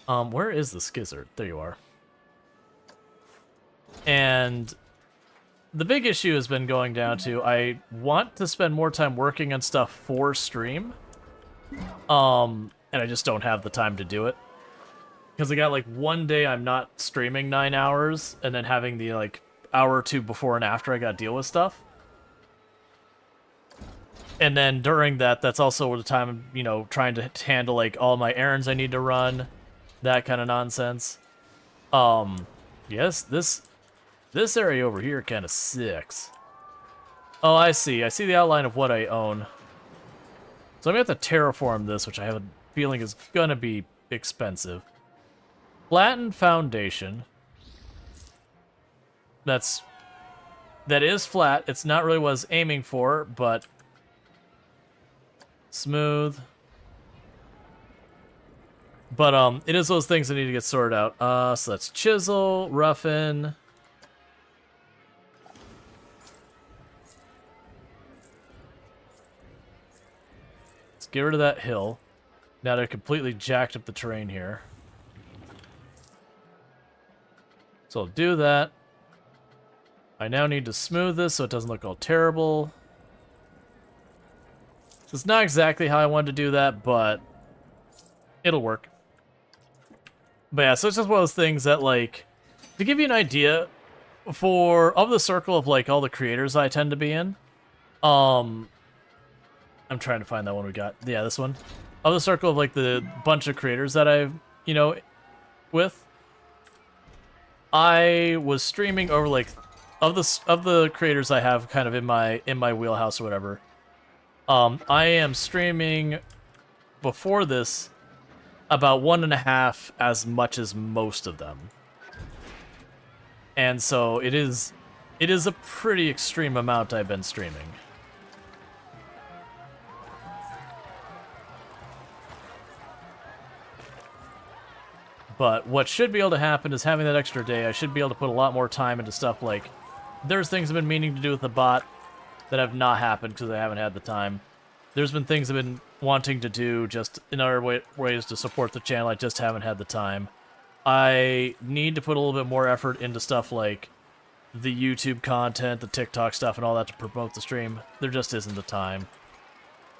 Where is the Skizzer? There you are. And the big issue has been going down to, I want to spend more time working on stuff for stream. And I just don't have the time to do it. Because I got, like, one day I'm not streaming 9 hours, and then having the, like, hour or two before and after I gotta deal with stuff. And then during that, that's also the time I'm, you know, trying to handle, like, all my errands I need to run. That kind of nonsense. Yes, this area over here kind of sucks. Oh, I see. I see the outline of what I own. So I'm going to have to terraform this, which I have a feeling is going to be expensive. Flattened foundation. That is flat. It's not really what I was aiming for, but smooth. But it is those things that need to get sorted out. So that's chisel, roughen. Let's get rid of that hill. Now they're completely jacked up the terrain here. So I'll do that. I now need to smooth this so it doesn't look all terrible. So it's not exactly how I wanted to do that, but it'll work. But yeah, so it's just one of those things that, like, to give you an idea, of the circle of, like, all the creators I tend to be in, I'm trying to find that one we got. Yeah, this one. Of the circle of, like, the bunch of creators that I've, you know, with, I was streaming over, like, of the creators I have kind of in my wheelhouse or whatever. I am streaming before this about 1.5 as much as most of them. And so it is a pretty extreme amount I've been streaming. But what should be able to happen is having that extra day, I should be able to put a lot more time into stuff like, there's things I've been meaning to do with the bot that have not happened because I haven't had the time. There's been things I've been wanting to do just in other ways to support the channel, I just haven't had the time. I need to put a little bit more effort into stuff like the YouTube content, the TikTok stuff, and all that to promote the stream. There just isn't the time.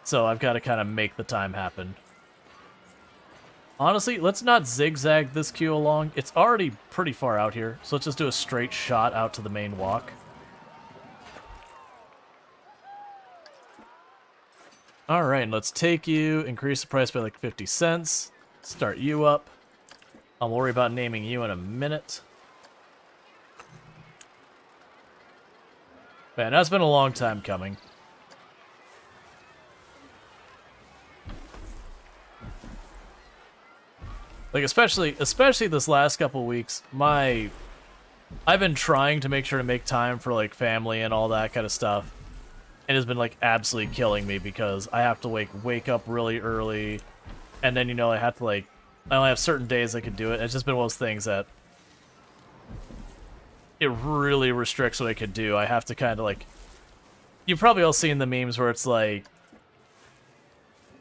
So I've got to kind of make the time happen. Honestly, let's not zigzag this queue along. It's already pretty far out here, so let's just do a straight shot out to the main walk. Alright, and let's take you, increase the price by like 50 cents, start you up. I'll worry about naming you in a minute. Man, that's been a long time coming. Like, especially this last couple weeks, I've been trying to make sure to make time for, like, family and all that kind of stuff. And it's been, like, absolutely killing me because I have to, like, wake up really early. And then, you know, I have to, like, I only have certain days I can do it. It's just been one of those things that it really restricts what I can do. I have to kind of, like, you've probably all seen the memes where it's, like,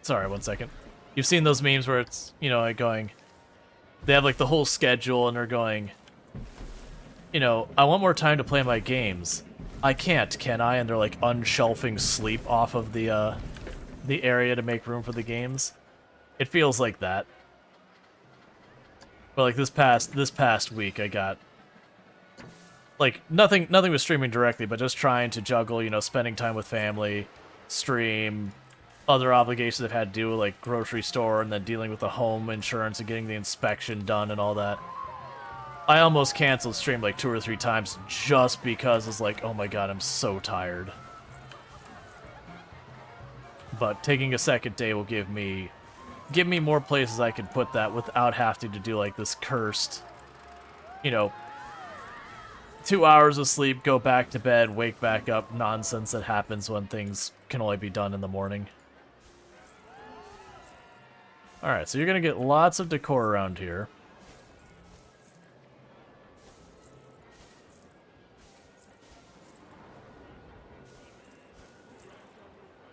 sorry, one second. You've seen those memes where it's, you know, like, going, they have, like, the whole schedule, and they're going, you know, I want more time to play my games. I can't, can I? And they're, like, unshelving sleep off of the area to make room for the games. It feels like that. But, like, this past week, I got, like, nothing was streaming directly, but just trying to juggle, you know, spending time with family, stream, other obligations I've had to do, like grocery store, and then dealing with the home insurance and getting the inspection done and all that. I almost canceled stream like 2 or 3 times just because it's like, oh my god, I'm so tired. But taking a second day will give me give me more places I could put that without having to do like this cursed, you know, 2 hours of sleep, go back to bed, wake back up nonsense that happens when things can only be done in the morning. Alright, so you're going to get lots of decor around here.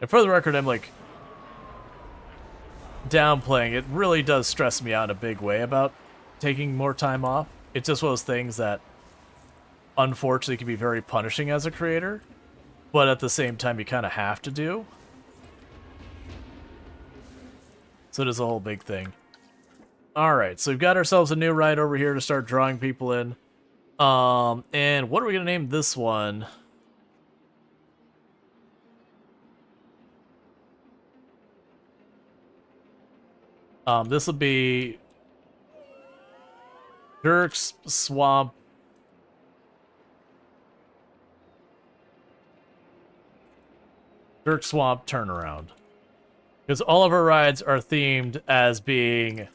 And for the record, I'm like downplaying. It really does stress me out in a big way about taking more time off. It's just one of those things that unfortunately can be very punishing as a creator, but at the same time you kind of have to do. So it is a whole big thing. Alright, so we've got ourselves a new ride over here to start drawing people in. And what are we going to name this one? This will be Dirk's Swamp. Dirk Swamp Turnaround. Because all of our rides are themed as being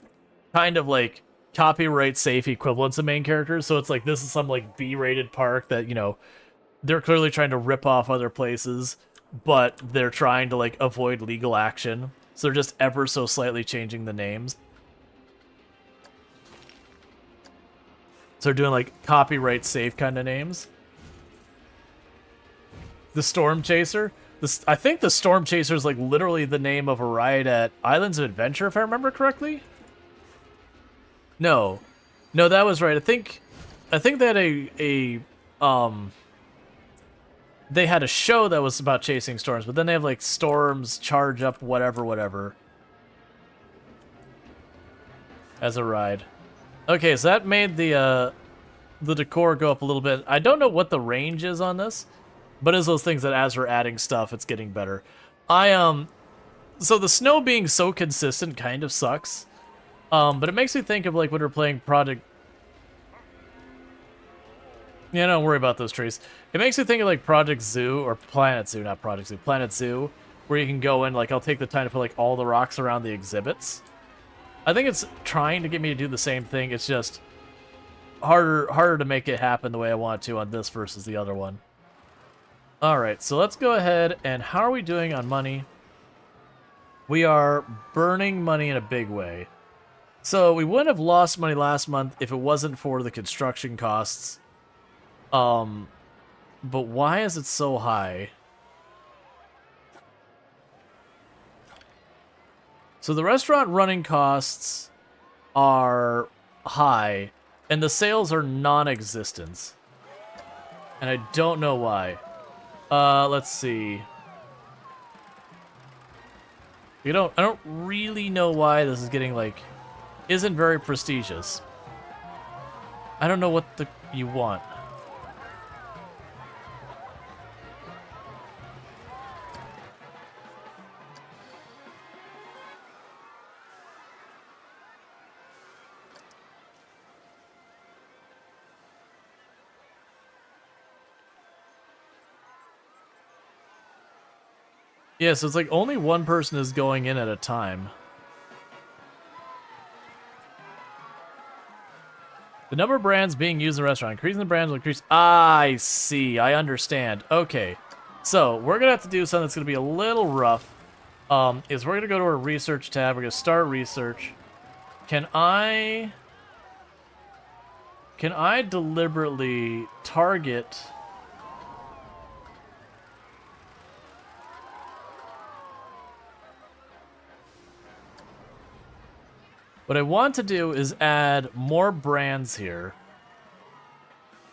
kind of like copyright safe equivalents of main characters. So it's like this is some like B-rated park that, you know, they're clearly trying to rip off other places, but they're trying to like avoid legal action. So they're just ever so slightly changing the names. So they're doing like copyright safe kind of names. The Storm Chaser. I think the Storm Chaser is like literally the name of a ride at Islands of Adventure, if I remember correctly. No, that was right. I think they had they had a show that was about chasing storms, but then they have like storms charge up whatever as a ride. Okay, so that made the decor go up a little bit. I don't know what the range is on this, but it's those things that as we're adding stuff, it's getting better. So the snow being so consistent kind of sucks. But it makes me think of like when we're playing Project. Yeah, don't worry about those trees. It makes me think of like Project Zoo or Planet Zoo, not Project Zoo, Planet Zoo, where you can go in, like I'll take the time to put like all the rocks around the exhibits. I think it's trying to get me to do the same thing. It's just harder to make it happen the way I want it to on this versus the other one. Alright, so let's go ahead and how are we doing on money? We are burning money in a big way. So we wouldn't have lost money last month if it wasn't for the construction costs. But why is it so high? So the restaurant running costs are high, and the sales are non-existent. And I don't know why. Let's see. I don't really know why this is getting, like, isn't very prestigious. I don't know what you want. Yeah, so it's like only one person is going in at a time. The number of brands being used in the restaurant. Increasing the brands will increase. I see. I understand. Okay. So, we're going to have to do something that's going to be a little rough. Is we're going to go to our research tab. We're going to start research. Can I deliberately target... What I want to do is add more brands here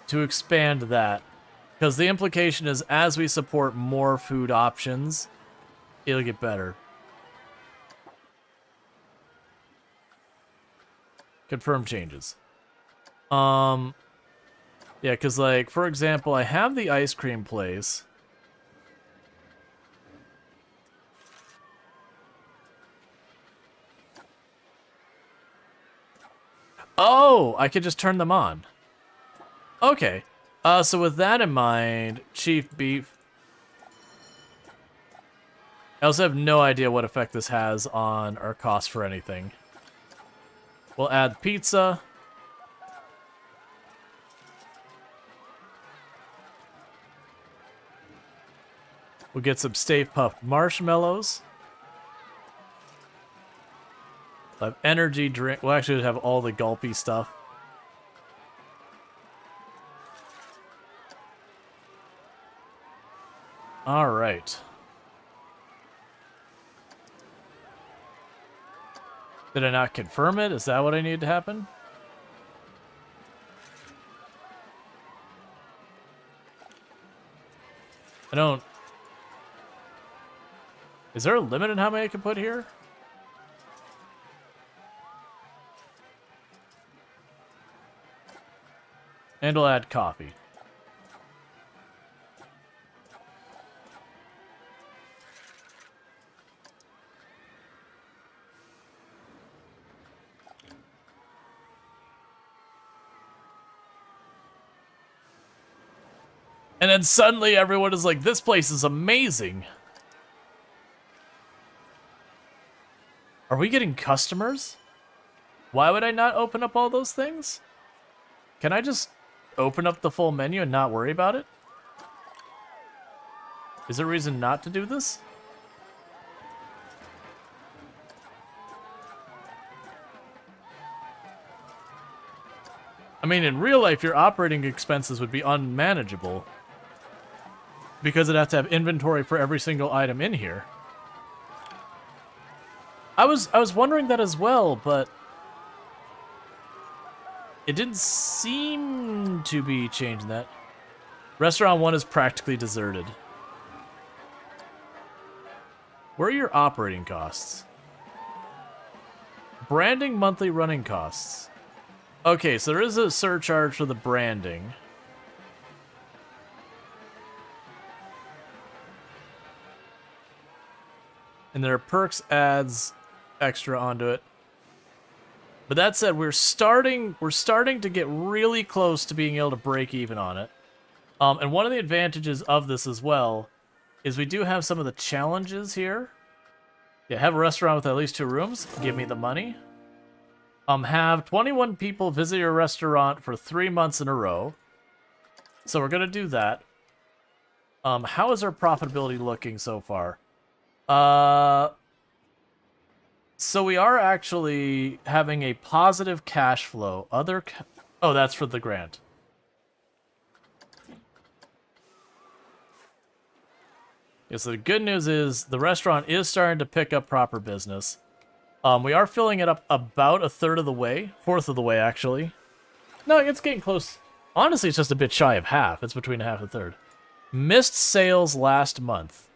to expand that. Because the implication is as we support more food options, it'll get better. Confirm changes. Yeah, because like, for example, I have the ice cream place. Oh, I could just turn them on. Okay. So with that in mind, Chief Beef. I also have no idea what effect this has on our cost for anything. We'll add pizza. We'll get some Stay Puft marshmallows. We'll have energy drink. We'll actually have all the gulpy stuff. All right. Did I not confirm it? Is that what I need to happen? I don't... Is there a limit on how many I can put here? And we'll add coffee. And then suddenly everyone is like, this place is amazing. Are we getting customers? Why would I not open up all those things? Can I just open up the full menu and not worry about it? Is there a reason not to do this? I mean, in real life, your operating expenses would be unmanageable because it'd have to have inventory for every single item in here. I was wondering that as well, but it didn't seem to be changing that. Restaurant 1 is practically deserted. Where are your operating costs? Branding monthly running costs. Okay, so there is a surcharge for the branding. And there are perks adds extra onto it. But that said, we're starting to get really close to being able to break even on it. And one of the advantages of this as well is we do have some of the challenges here. Yeah, have a restaurant with at least 2 rooms. Give me the money. Have 21 people visit your restaurant for 3 months in a row. So we're gonna do that. How is our profitability looking so far? So we are actually having a positive cash flow. Oh, that's for the grant. Yeah, so the good news is the restaurant is starting to pick up proper business. We are filling it up about 1/3 of the way. 1/4 of the way, actually. No, it's getting close. Honestly, it's just a bit shy of half. It's between 1/2 and 1/3. Missed sales last month.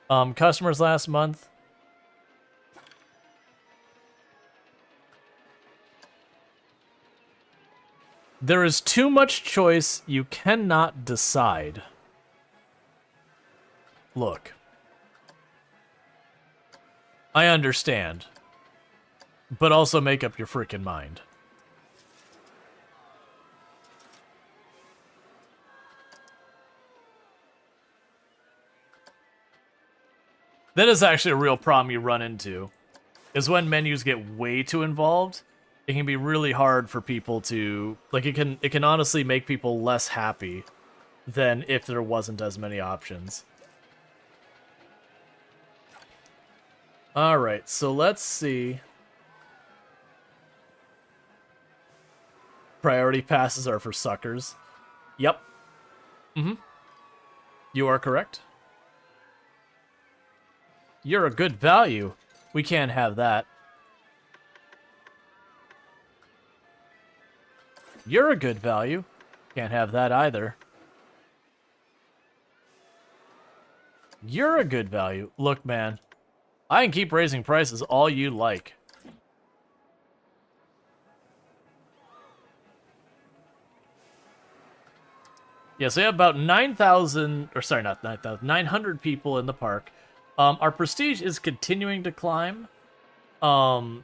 Customers last month. There is too much choice. You cannot decide. Look. I understand. But also make up your freaking mind. That is actually a real problem you run into. Is when menus get way too involved, it can be really hard for people to... Like, it can honestly make people less happy than if there wasn't as many options. Alright, so let's see... Priority passes are for suckers. Yep. You are correct. You're a good value. We can't have that. You're a good value. Can't have that either. You're a good value. Look, man. I can keep raising prices all you like. Yeah, so we have about 9,000, or sorry, not 9,000, 900 people in the park. Our prestige is continuing to climb. The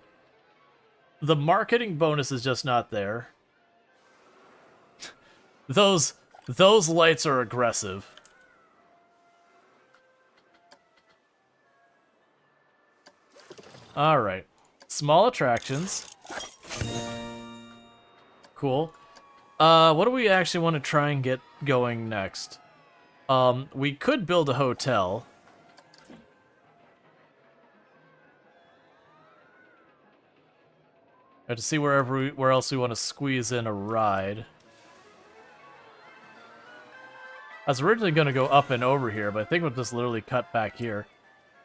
marketing bonus is just not there. Those lights are aggressive. All right. Small attractions. Cool. What do we actually want to try and get going next? We could build a hotel. I have to see where else we want to squeeze in a ride. I was originally going to go up and over here, but I think we'll just literally cut back here.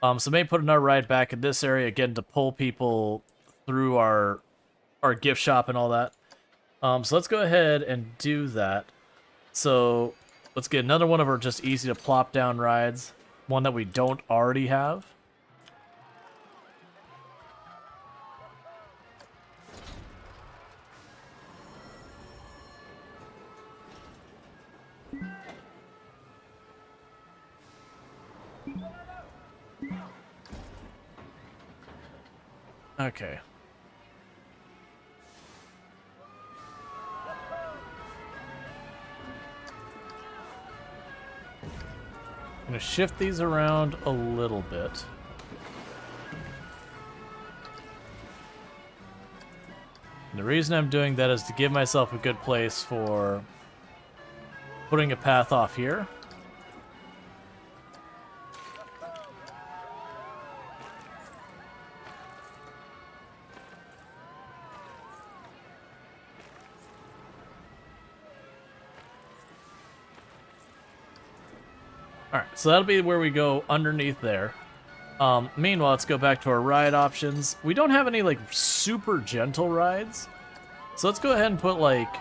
So maybe put another ride back in this area again to pull people through our gift shop and all that. So let's go ahead and do that. So let's get another one of our just easy to plop down rides. One that we don't already have. Okay. I'm gonna shift these around a little bit. And the reason I'm doing that is to give myself a good place for putting a path off here. Alright, so that'll be where we go underneath there. Meanwhile, let's go back to our ride options. We don't have any, like, super gentle rides. So let's go ahead and put, like,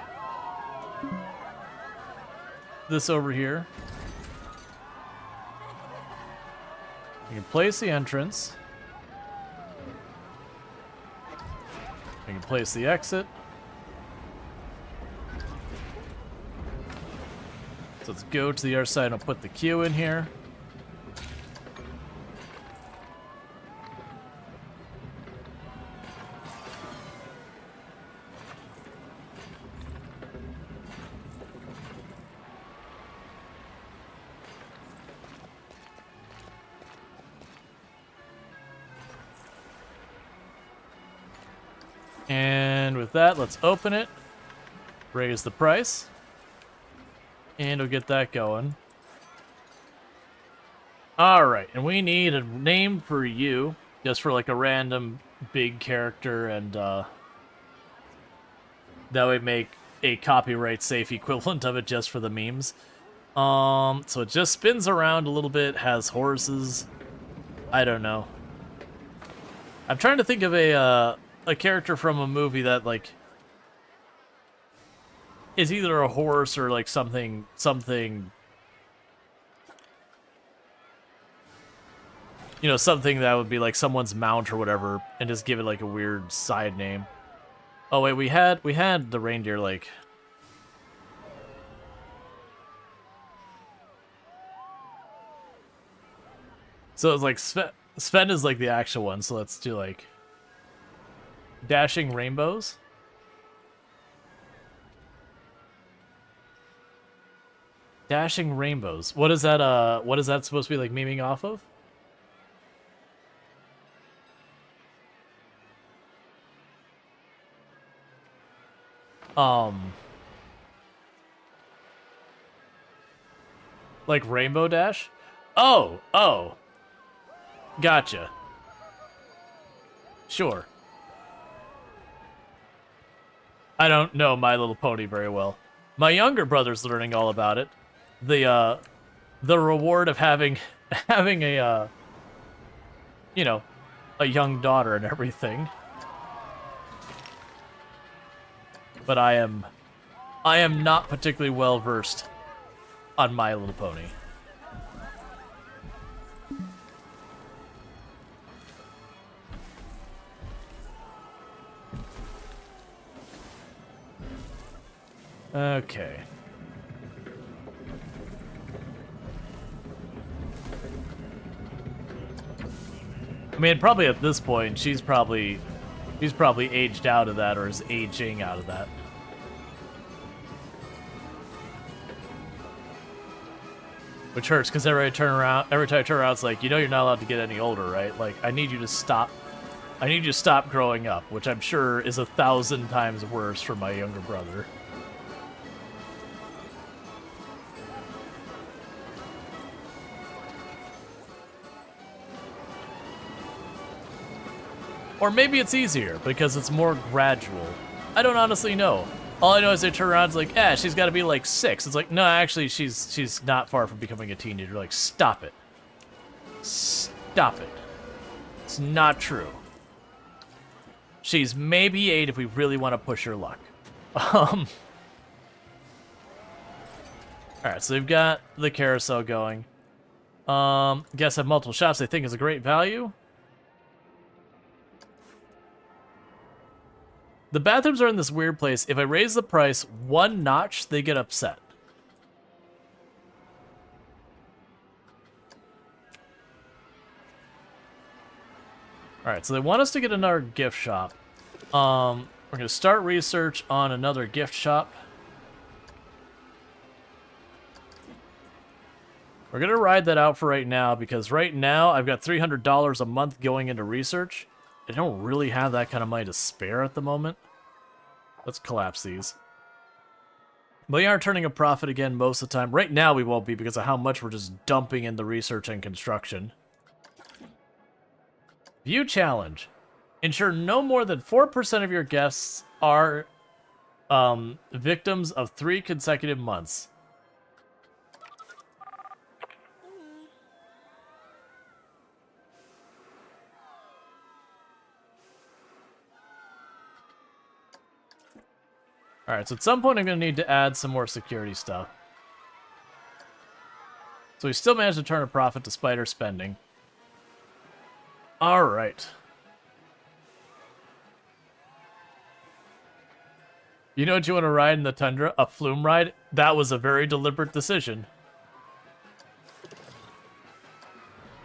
this over here. We can place the entrance. We can place the exit. So let's go to the other side and I'll put the queue in here. And with that, let's open it, raise the price. And we'll get that going. Alright, and we need a name for you, just for like a random big character, and that would make a copyright safe equivalent of it just for the memes. So it just spins around a little bit, has horses. I don't know. I'm trying to think of a character from a movie that, like, is either a horse or like something, you know, something that would be like someone's mount or whatever, and just give it like a weird side name. Oh wait, we had the reindeer, like, so it's like Sven is like the actual one. So let's do like Dashing Rainbows. Dashing Rainbows. What is that? What is that supposed to be like memeing off of? Like Rainbow Dash? Oh. Gotcha. Sure. I don't know My Little Pony very well. My younger brother's learning all about it. The reward of having a you know, a young daughter and everything. But I am not particularly well versed on My Little Pony. Okay. I mean, probably at this point, she's probably aged out of that, or is aging out of that. Which hurts, because every time I turn around, it's like, you know you're not allowed to get any older, right? Like, I need you to stop I need you to stop growing up, which I'm sure is 1,000 times worse for my younger brother. Or maybe it's easier because it's more gradual. I don't honestly know. All I know is they turn around and it's like, yeah, she's got to be like 6. It's like, no, actually, she's not far from becoming a teenager. Like, stop it. Stop it. It's not true. She's maybe 8 if we really want to push her luck. Alright, so they've got the carousel going. Guess have multiple shops they think is a great value. The bathrooms are in this weird place. If I raise the price 1 notch, they get upset. Alright, so they want us to get another gift shop. We're going to start research on another gift shop. We're going to ride that out for right now, because right now I've got $300 a month going into research. I don't really have that kind of money to spare at the moment. Let's collapse these. We are turning a profit again most of the time. Right now we won't be because of how much we're just dumping in the research and construction. View challenge. Ensure no more than 4% of your guests are victims of 3 consecutive months. Alright, so at some point I'm going to need to add some more security stuff. So we still managed to turn a profit despite our spending. Alright. You know what you want to ride in the Tundra? A flume ride? That was a very deliberate decision.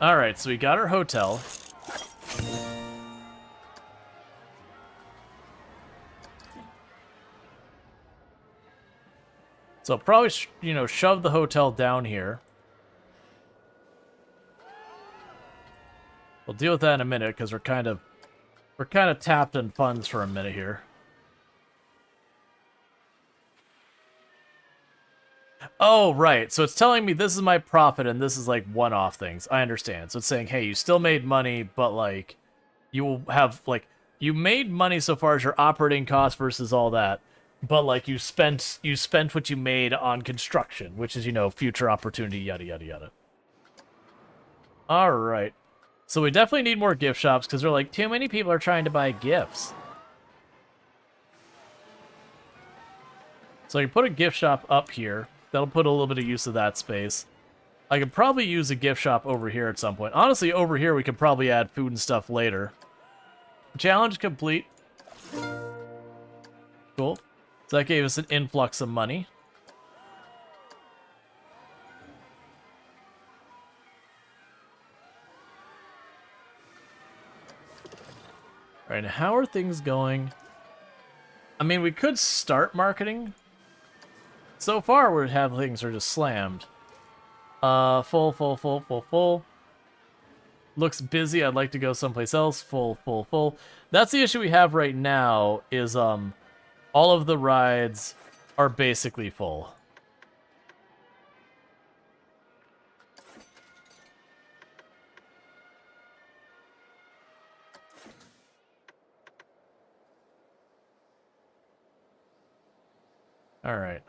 Alright, so we got our hotel. So probably, you know, shove the hotel down here. We'll deal with that in a minute because we're kind of tapped in funds for a minute here. Oh, right. So it's telling me this is my profit and this is like one-off things. I understand. So it's saying, hey, you still made money, but like you will have like you made money so far as your operating costs versus all that. But like you spent what you made on construction, which is, you know, future opportunity, yada yada yada. All right. So we definitely need more gift shops because they're like too many people are trying to buy gifts. So I can put a gift shop up here. That'll put a little bit of use of that space. I could probably use a gift shop over here at some point. Honestly, over here we could probably add food and stuff later. Challenge complete. Cool. So that gave us an influx of money. Alright, how are things going? I mean, we could start marketing. So far, we have things are just slammed. Full. Looks busy. I'd like to go someplace else. Full. That's the issue we have right now is, all of the rides are basically full. All right.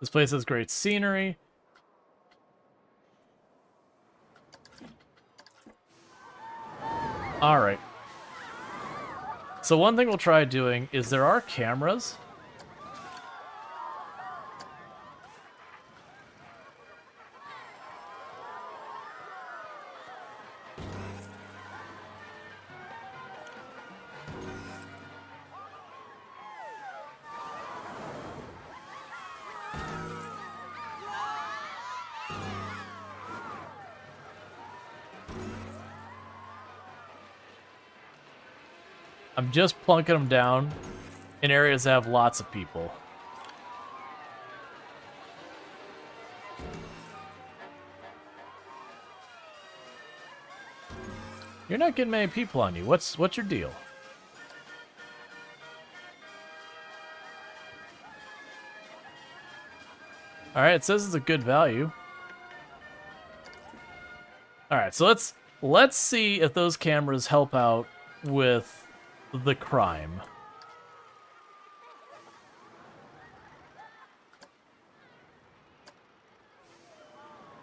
This place has great scenery. All right. So one thing we'll try doing is there are cameras. I'm just plunking them down in areas that have lots of people. You're not getting many people on you. What's your deal? Alright, it says it's a good value. Alright, so let's see if those cameras help out with the crime.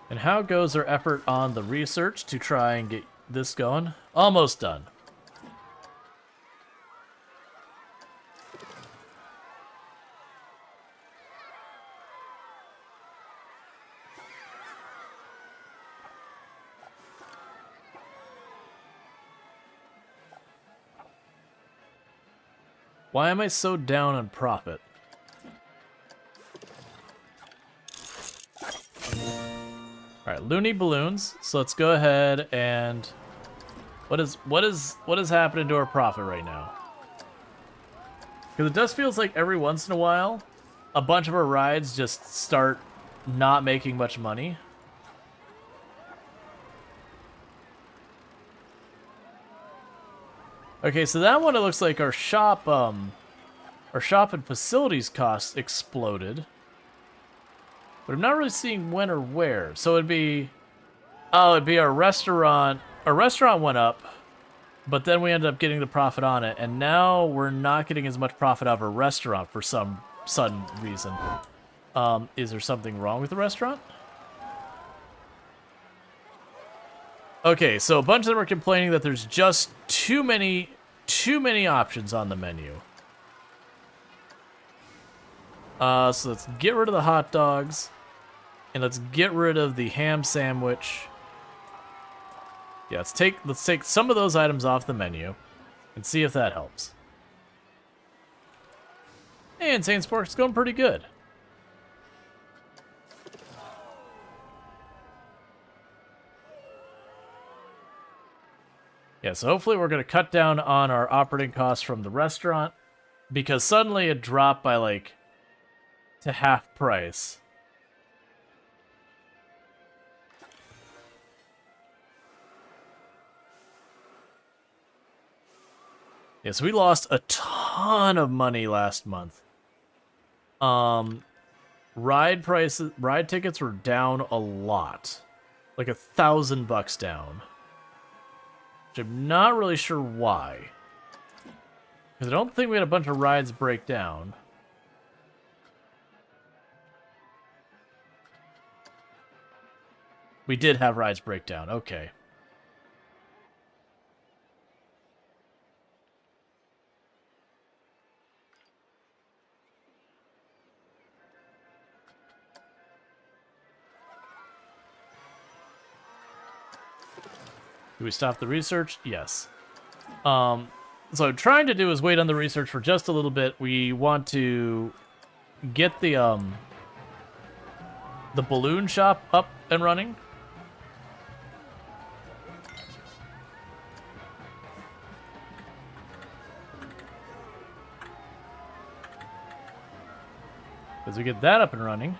And how goes our effort on the research to try and get this going? Almost done. Why am I so down on profit? All right, loony balloons. So let's go ahead and what is happening to our profit right now? Because it does feels like every once in a while, a bunch of our rides just start not making much money. Okay, so that one, it looks like our shop and facilities costs exploded. But I'm not really seeing when or where. So it'd be our restaurant. Our restaurant went up, but then we ended up getting the profit on it, and now we're not getting as much profit out of our restaurant for some sudden reason. Is there something wrong with the restaurant? Okay, so a bunch of them are complaining that there's just too many options on the menu. So let's get rid of the hot dogs, and let's get rid of the ham sandwich. Yeah, let's take some of those items off the menu, and see if that helps. And Saint Spork's going pretty good. Yeah, so hopefully we're going to cut down on our operating costs from the restaurant, because suddenly it dropped by like to half price. Yeah, so we lost a ton of money last month. Ride tickets were down a lot. Like $1,000 down. Which I'm not really sure why. Because I don't think we had a bunch of rides break down. We did have rides break down. Okay. Do we stop the research? Yes. So what I'm trying to do is wait on the research for just a little bit. We want to get the balloon shop up and running. As we get that up and running,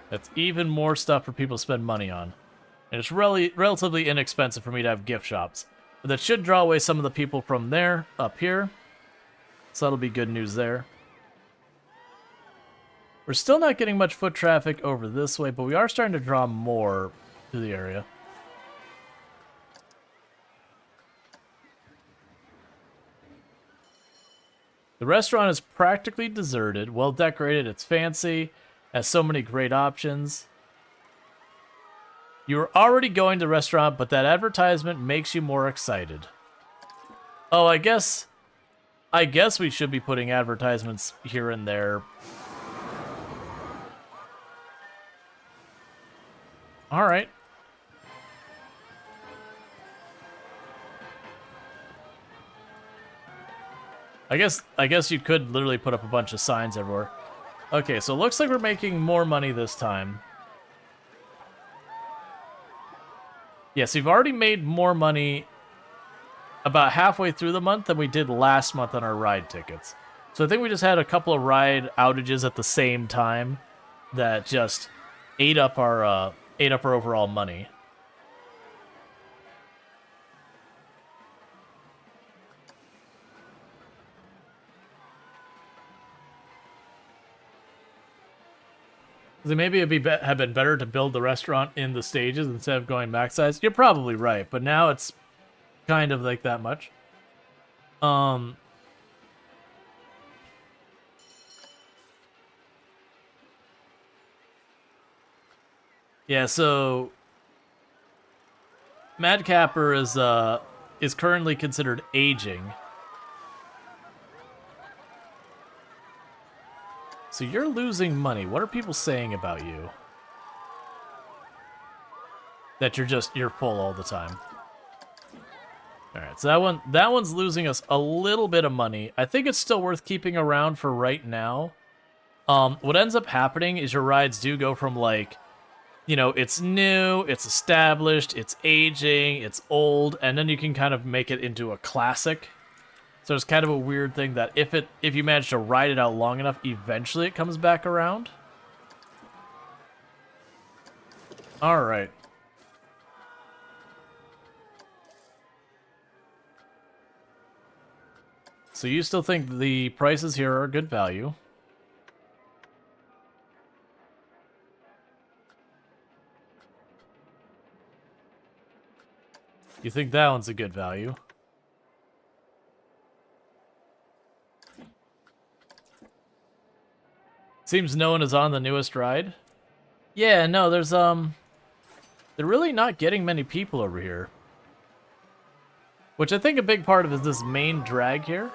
that's even more stuff for people to spend money on. And it's really relatively inexpensive for me to have gift shops. But that should draw away some of the people from there up here. So that'll be good news there. We're still not getting much foot traffic over this way, but we are starting to draw more to the area. The restaurant is practically deserted, well decorated, it's fancy, has so many great options. You were already going to the restaurant, but that advertisement makes you more excited. Oh, I guess we should be putting advertisements here and there. All right. I guess you could literally put up a bunch of signs everywhere. Okay, so it looks like we're making more money this time. Yes, we've already made more money about halfway through the month than we did last month on our ride tickets. So I think we just had a couple of ride outages at the same time that just ate up our ate up our overall money. Maybe it'd have been better to build the restaurant in the stages instead of going max size. You're probably right, but now it's kind of like that much. Yeah, so Madcapper is currently considered aging. So you're losing money. What are people saying about you? That you're full all the time. Alright, so that one's losing us a little bit of money. I think it's still worth keeping around for right now. What ends up happening is your rides do go from like, you know, it's new, it's established, it's aging, it's old, and then you can kind of make it into a classic. So it's kind of a weird thing that if you manage to ride it out long enough, eventually it comes back around. All right. So you still think the prices here are good value? You think that one's a good value? Seems no one is on the newest ride. Yeah, no, there's they're really not getting many people over here. Which I think a big part of is this main drag here.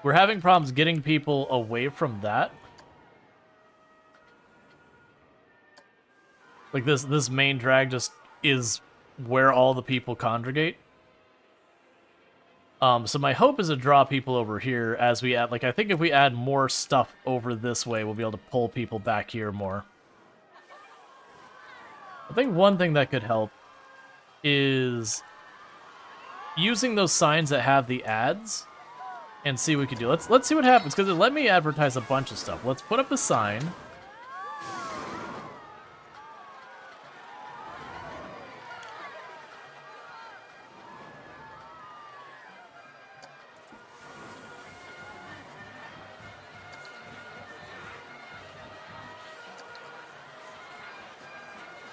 We're having problems getting people away from that. Like this main drag just is where all the people congregate. So my hope is to draw people over here as we add, like, I think if we add more stuff over this way, we'll be able to pull people back here more. I think one thing that could help is using those signs that have the ads and see what we can do. Let's see what happens, because it let me advertise a bunch of stuff. Let's put up a sign.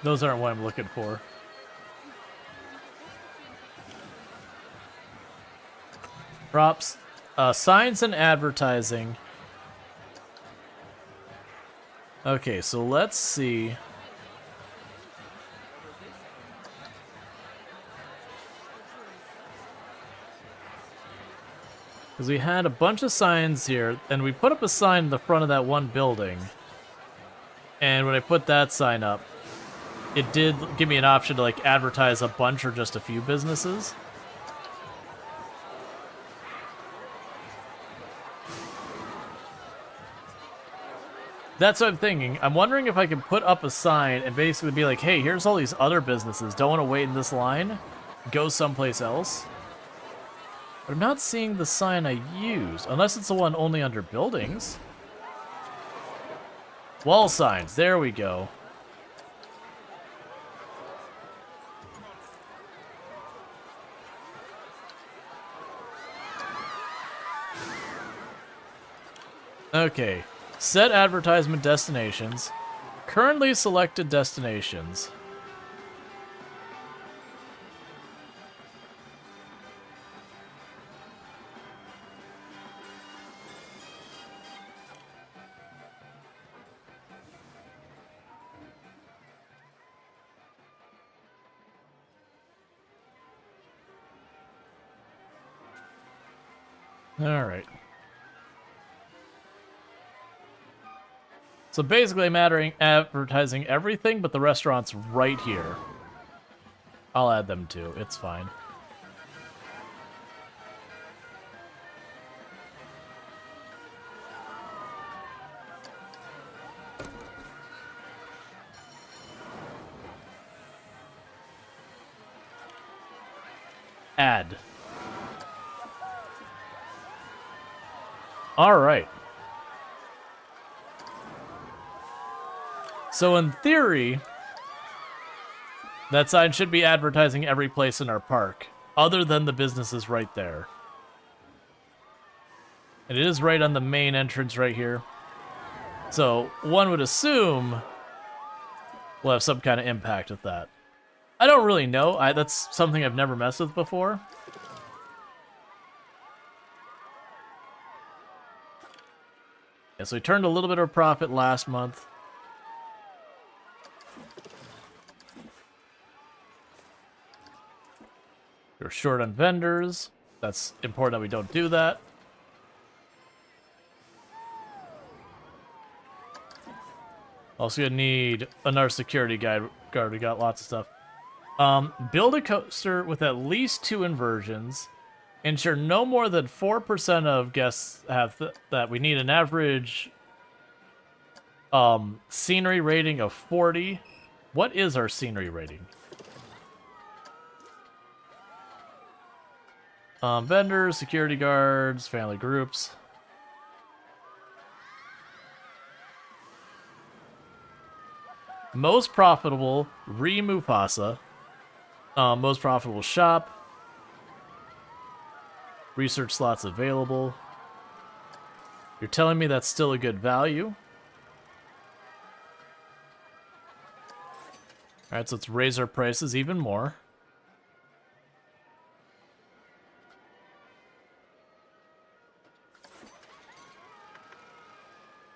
Those aren't what I'm looking for. Props. Signs and advertising. Okay, so let's see. Because we had a bunch of signs here, and we put up a sign in the front of that one building. And when I put that sign up, it did give me an option to like advertise a bunch or just a few businesses. That's what I'm thinking. I'm wondering if I can put up a sign and basically be like, hey, here's all these other businesses. Don't want to wait in this line. Go someplace else. But I'm not seeing the sign I used, unless it's the one only under buildings. Wall signs, there we go. Okay, set advertisement destinations. Currently selected destinations. All right. So basically, I'm advertising everything, but the restaurant's right here. I'll add them too. It's fine. Add. All right. So in theory, That sign should be advertising every place in our park, other than the businesses right there. And it is right on the main entrance right here. So one would assume we'll have some kind of impact with that. I don't really know. That's something I've never messed with before. Yeah, so we turned a little bit of a profit last month. We're short on vendors. That's important that we don't do that. Also gonna need another security guard. We got lots of stuff. Build a coaster with at least 2 inversions. Ensure no more than 4% of guests have that. We need an average scenery rating of 40. What is our scenery rating? Vendors, security guards, family groups. Most profitable, Mufasa. Most profitable shop. Research slots available. You're telling me that's still a good value? Alright, so let's raise our prices even more.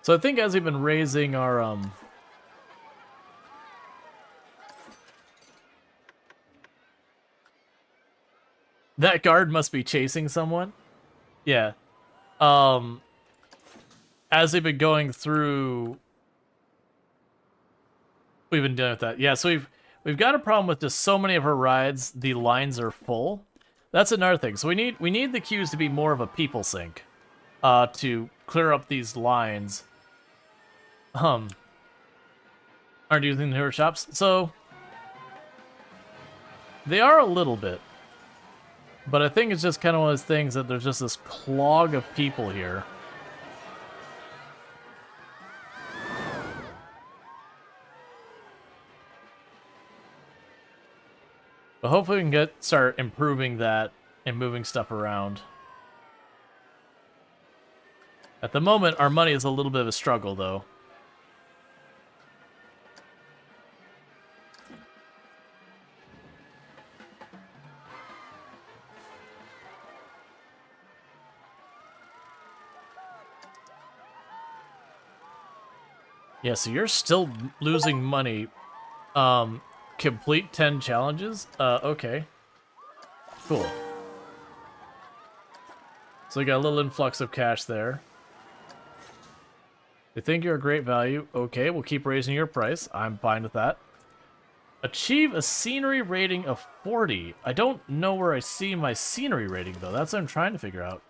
So I think as we've been raising our that guard must be chasing someone. Yeah. As they've been going through, we've been dealing with that. Yeah, so we've got a problem with just so many of our rides, the lines are full. That's another thing. So we need the queues to be more of a people sink. To clear up these lines. Aren't using the newer shops. So they are a little bit. But I think it's just kind of one of those things that there's just this clog of people here. But hopefully we can start improving that and moving stuff around. At the moment, our money is a little bit of a struggle, though. Yeah, so you're still losing money. Complete 10 challenges? Okay. Cool. So we got a little influx of cash there. They think you're a great value. Okay, we'll keep raising your price. I'm fine with that. Achieve a scenery rating of 40. I don't know where I see my scenery rating, though. That's what I'm trying to figure out.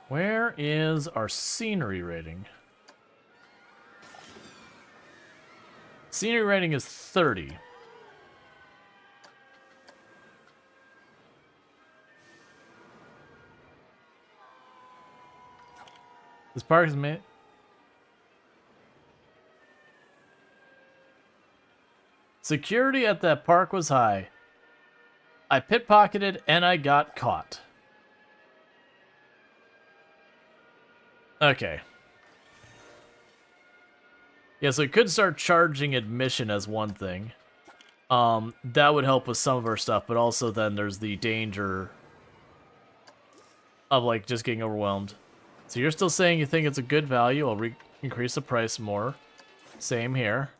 Where is our scenery rating? Scenery rating is 30. This park is made. Security at that park was high. I pickpocketed and I got caught. Okay. Yeah, so we could start charging admission as one thing. That would help with some of our stuff, but also then there's the danger of, like, just getting overwhelmed. So you're still saying you think it's a good value. I'll increase the price more. Same here.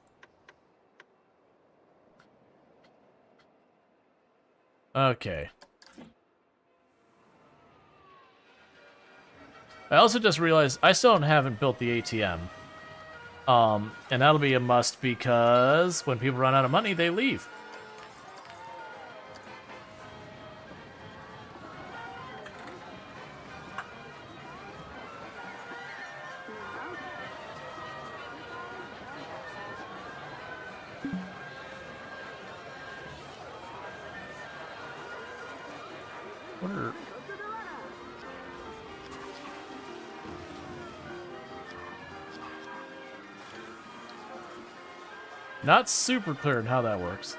Okay. I also just realized I still haven't built the ATM. And that'll be a must because when people run out of money, they leave. Not super clear on how that works.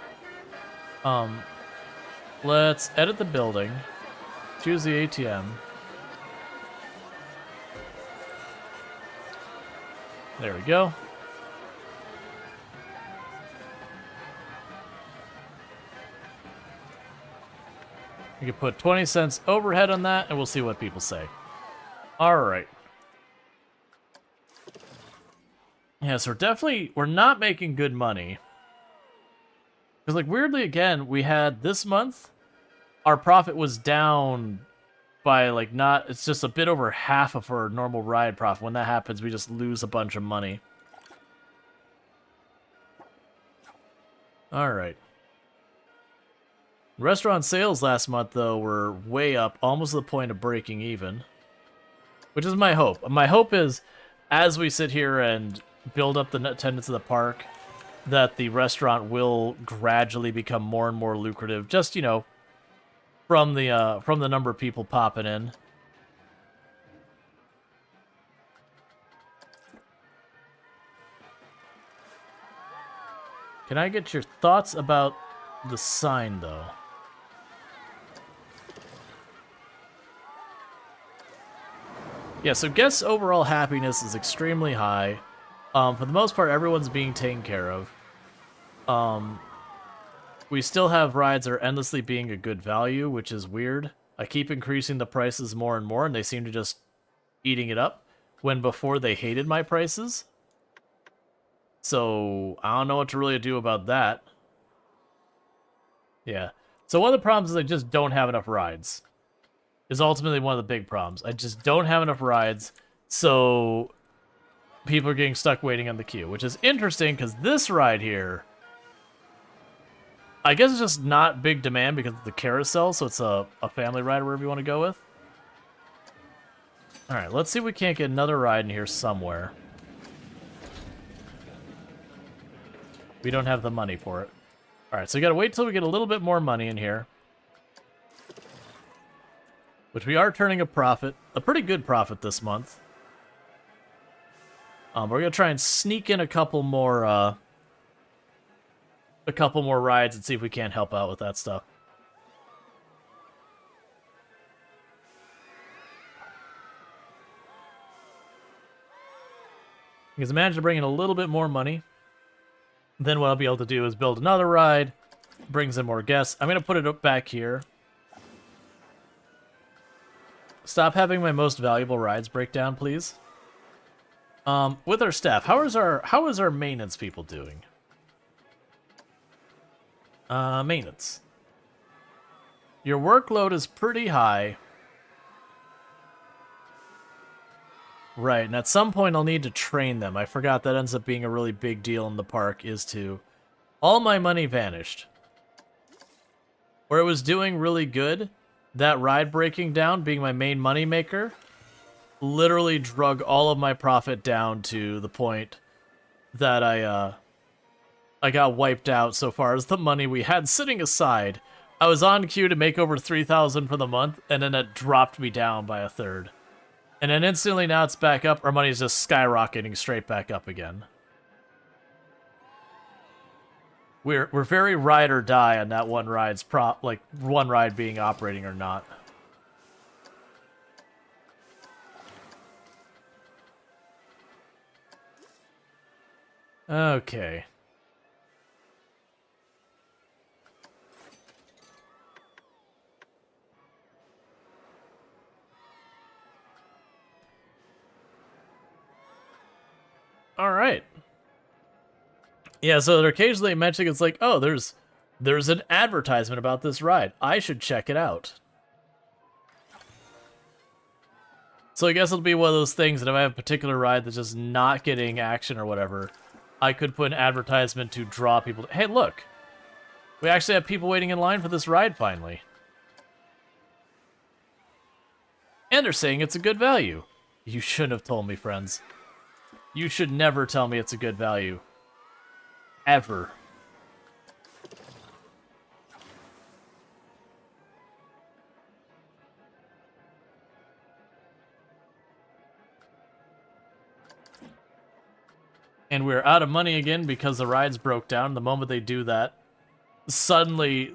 Let's edit the building. Choose the ATM. There we go. We can put 20 cents overhead on that, and we'll see what people say. Alright. Yeah, so we're not making good money. Because, like, weirdly, again, we had this month, our profit was down by, like, it's just a bit over half of our normal ride profit. When that happens, we just lose a bunch of money. Alright. Restaurant sales last month, though, were way up, almost to the point of breaking even. Which is my hope. My hope is, as we sit here and build up the attendance of the park, that the restaurant will gradually become more and more lucrative. Just, you know, from the number of people popping in. Can I get your thoughts about the sign, though? Yeah, so guests' overall happiness is extremely high. For the most part, everyone's being taken care of. We still have rides that are endlessly being a good value, which is weird. I keep increasing the prices more and more, and they seem to just eating it up, when before they hated my prices. So, I don't know what to really do about that. Yeah. So one of the problems is I just don't have enough rides. Is ultimately one of the big problems. I just don't have enough rides, so people are getting stuck waiting on the queue, which is interesting because this ride here, I guess it's just not big demand because of the carousel, so it's a family ride, wherever you want to go with. Alright, let's see if we can't get another ride in here somewhere. We don't have the money for it. Alright, so we gotta wait till we get a little bit more money in here. Which we are turning a profit. A pretty good profit this month. We're gonna try and sneak in a couple more rides and see if we can't help out with that stuff. Because I managed to bring in a little bit more money. Then what I'll be able to do is build another ride. Brings in more guests. I'm gonna put it up back here. Stop having my most valuable rides break down, please. With our staff, how is our maintenance people doing? Maintenance. Your workload is pretty high. Right, and at some point I'll need to train them. I forgot that ends up being a really big deal in the park, is to... All my money vanished. Where it was doing really good, that ride breaking down, being my main money maker, literally drug all of my profit down to the point that I got wiped out so far as the money we had sitting aside. I was on queue to make over 3,000 for the month, and then it dropped me down by a third. And then instantly now it's back up, our money's just skyrocketing straight back up again. We're very ride or die on that one ride's one ride being operating or not. Okay. All right. Yeah, so they're occasionally mentioning it's like, oh, there's an advertisement about this ride. I should check it out. So I guess it'll be one of those things that if I have a particular ride that's just not getting action or whatever, I could put an advertisement to draw people. Hey, look. We actually have people waiting in line for this ride finally. And they're saying it's a good value. You shouldn't have told me, friends. You should never tell me it's a good value. Ever. and we're out of money again because the rides broke down. The moment they do that, suddenly,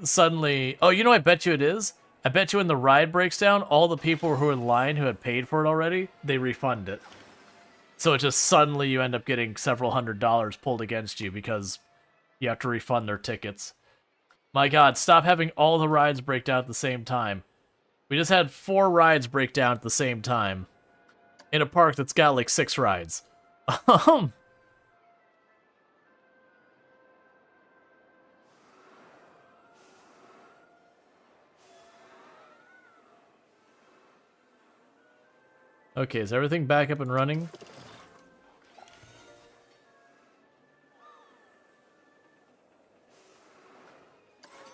oh, you know, I bet you it is. I bet you when the ride breaks down, all the people who are in line who had paid for it already, they refund it. So it just suddenly you end up getting several $100s pulled against you because you have to refund their tickets. My God, stop having all the rides break down at the same time. We just had 4 rides break down at the same time in a park that's got like 6 rides. Okay, is everything back up and running?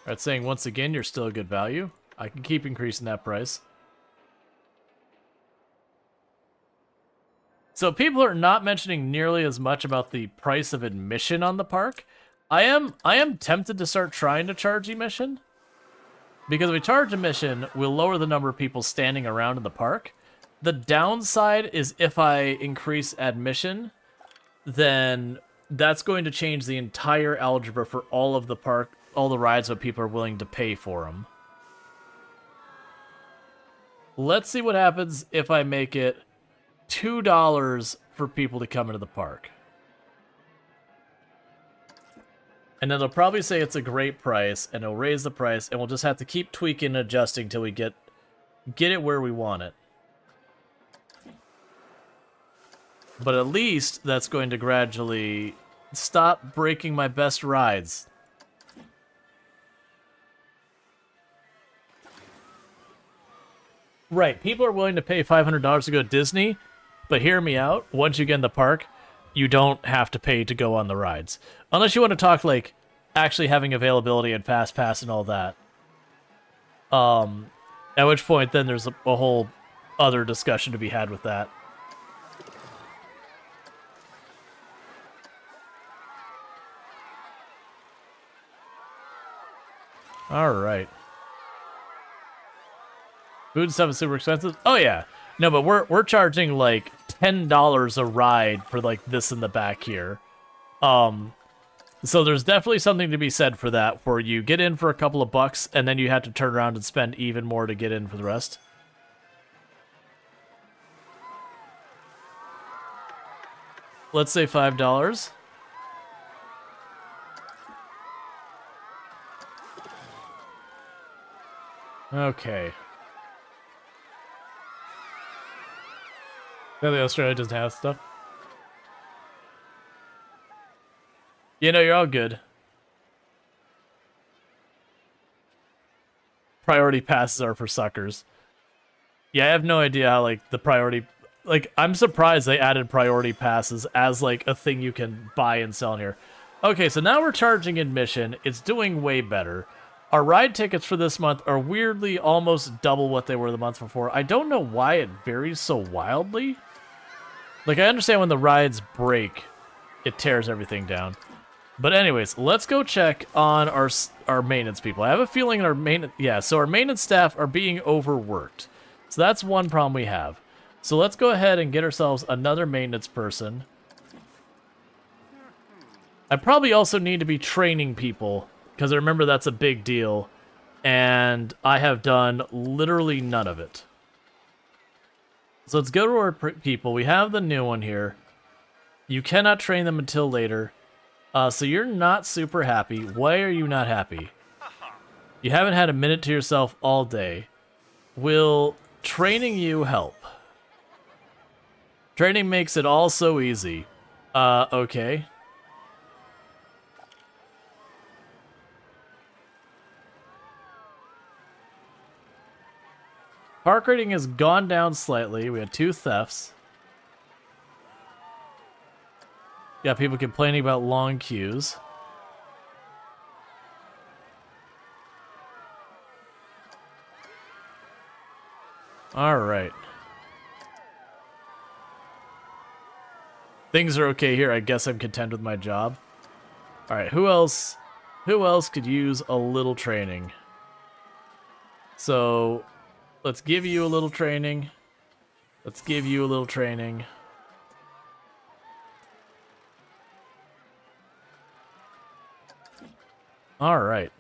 Alright, saying once again, you're still a good value. I can keep increasing that price. So people are not mentioning nearly as much about the price of admission on the park. I am tempted to start trying to charge admission. Because if we charge admission, we'll lower the number of people standing around in the park. The downside is if I increase admission, then that's going to change the entire algebra for all of the park, all the rides that people are willing to pay for them. Let's see what happens if I make it $2 for people to come into the park. And then they'll probably say it's a great price, and it'll raise the price, and we'll just have to keep tweaking and adjusting till we get it where we want it. But at least that's going to gradually stop breaking my best rides. Right, people are willing to pay $500 to go to Disney, but hear me out. Once you get in the park, you don't have to pay to go on the rides. Unless you want to talk, like, actually having availability and Fast Pass and all that. At which point, then there's a whole other discussion to be had with that. Alright. Food stuff is super expensive? Oh yeah. No, but we're charging like $10 a ride for like this in the back here. So there's definitely something to be said for that, where you get in for a couple of bucks and then you have to turn around and spend even more to get in for the rest. Let's say $5. Okay. The Australia doesn't have stuff. You know, you're all good. Priority passes are for suckers. Yeah, I have no idea how, like, the priority... Like, I'm surprised they added priority passes as, like, a thing you can buy and sell in here. Okay, so now we're charging admission. It's doing way better. Our ride tickets for this month are weirdly almost double what they were the month before. I don't know why it varies so wildly. Like, I understand when the rides break, it tears everything down. But anyways, let's go check on our maintenance people. I have a feeling our our maintenance staff are being overworked. So that's one problem we have. So let's go ahead and get ourselves another maintenance person. I probably also need to be training people, because I remember that's a big deal, and I have done literally none of it. So let's go to our people. We have the new one here. You cannot train them until later. So you're not super happy. Why are you not happy? You haven't had a minute to yourself all day. Will training you help? Training makes it all so easy. Okay. Park rating has gone down slightly. We had 2 thefts. Yeah, people complaining about long queues. Alright. Things are okay here. I guess I'm content with my job. Alright, who else could use a little training? So, let's give you a little training. Let's give you a little training. Alright.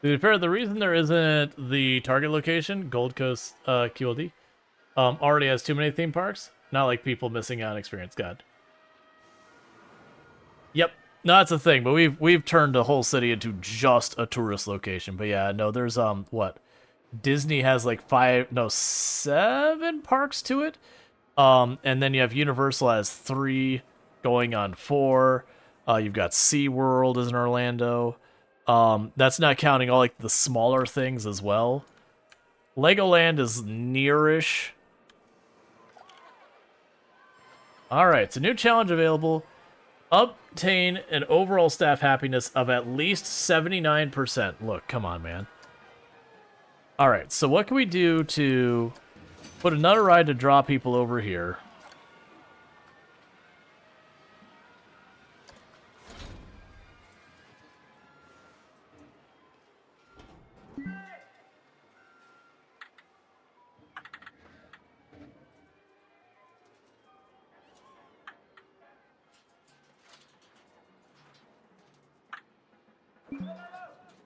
To be fair, the reason there isn't the target location, Gold Coast QLD, already has too many theme parks. Not like people missing out on experience. God. Yep. No, that's the thing, but we've turned the whole city into just a tourist location. But yeah, no, there's what? Disney has like 7 parks to it. And then you have Universal has 3 going on 4. You've got SeaWorld is in Orlando. That's not counting all like the smaller things as well. Legoland is nearish. Alright, it's a new challenge available. Obtain an overall staff happiness of at least 79%. Look, come on, man. Alright, so what can we do to put another ride to draw people over here?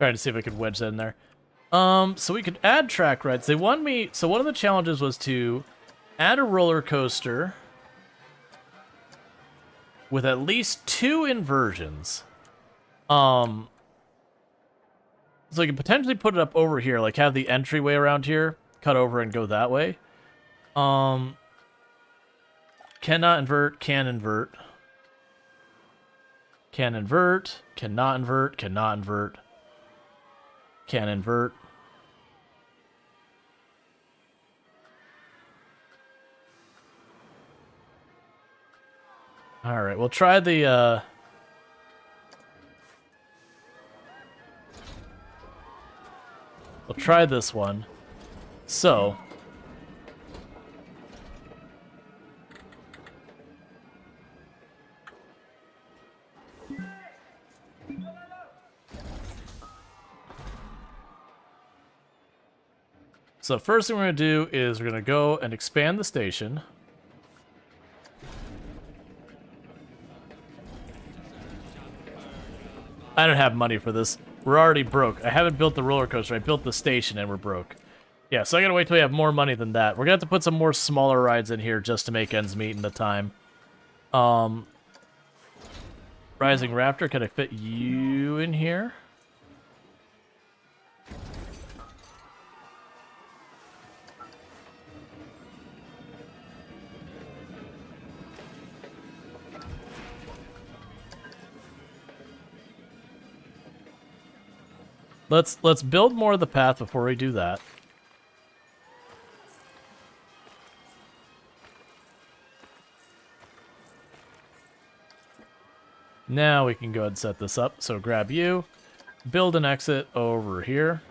Trying to see if I could wedge that in there. So we could add track rides. They want me... So one of the challenges was to add a roller coaster with at least 2 inversions. So I could potentially put it up over here, like have the entryway around here, cut over and go that way. Cannot invert, can invert. Can invert, cannot invert, cannot invert. Can invert. Alright, we'll try the, we'll try this one. So... So first thing we're going to do is we're going to go and expand the station. I don't have money for this. We're already broke. I haven't built the roller coaster. I built the station and we're broke. Yeah, so I got to wait till we have more money than that. We're going to have to put some more smaller rides in here just to make ends meet in the time. Rising Raptor, can I fit you in here? Let's build more of the path before we do that. Now we can go ahead and set this up. So grab you, build an exit over here.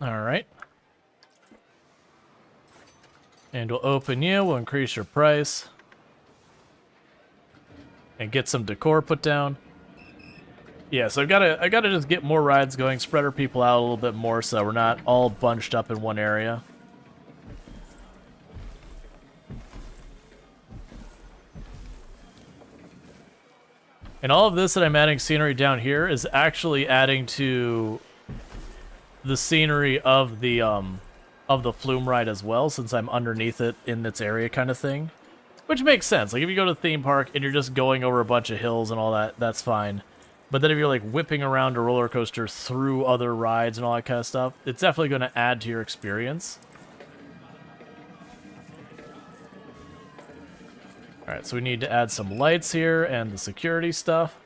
All right. And we'll open you, we'll increase your price. And get some decor put down. Yeah, so I gotta just get more rides going, spread our people out a little bit more so we're not all bunched up in one area. And all of this that I'm adding scenery down here is actually adding to the scenery of the flume ride as well, since I'm underneath it in its area kind of thing. Which makes sense. Like, if you go to the theme park and you're just going over a bunch of hills and all that, that's fine. But then if you're, like, whipping around a roller coaster through other rides and all that kind of stuff, it's definitely going to add to your experience. Alright, so we need to add some lights here and the security stuff.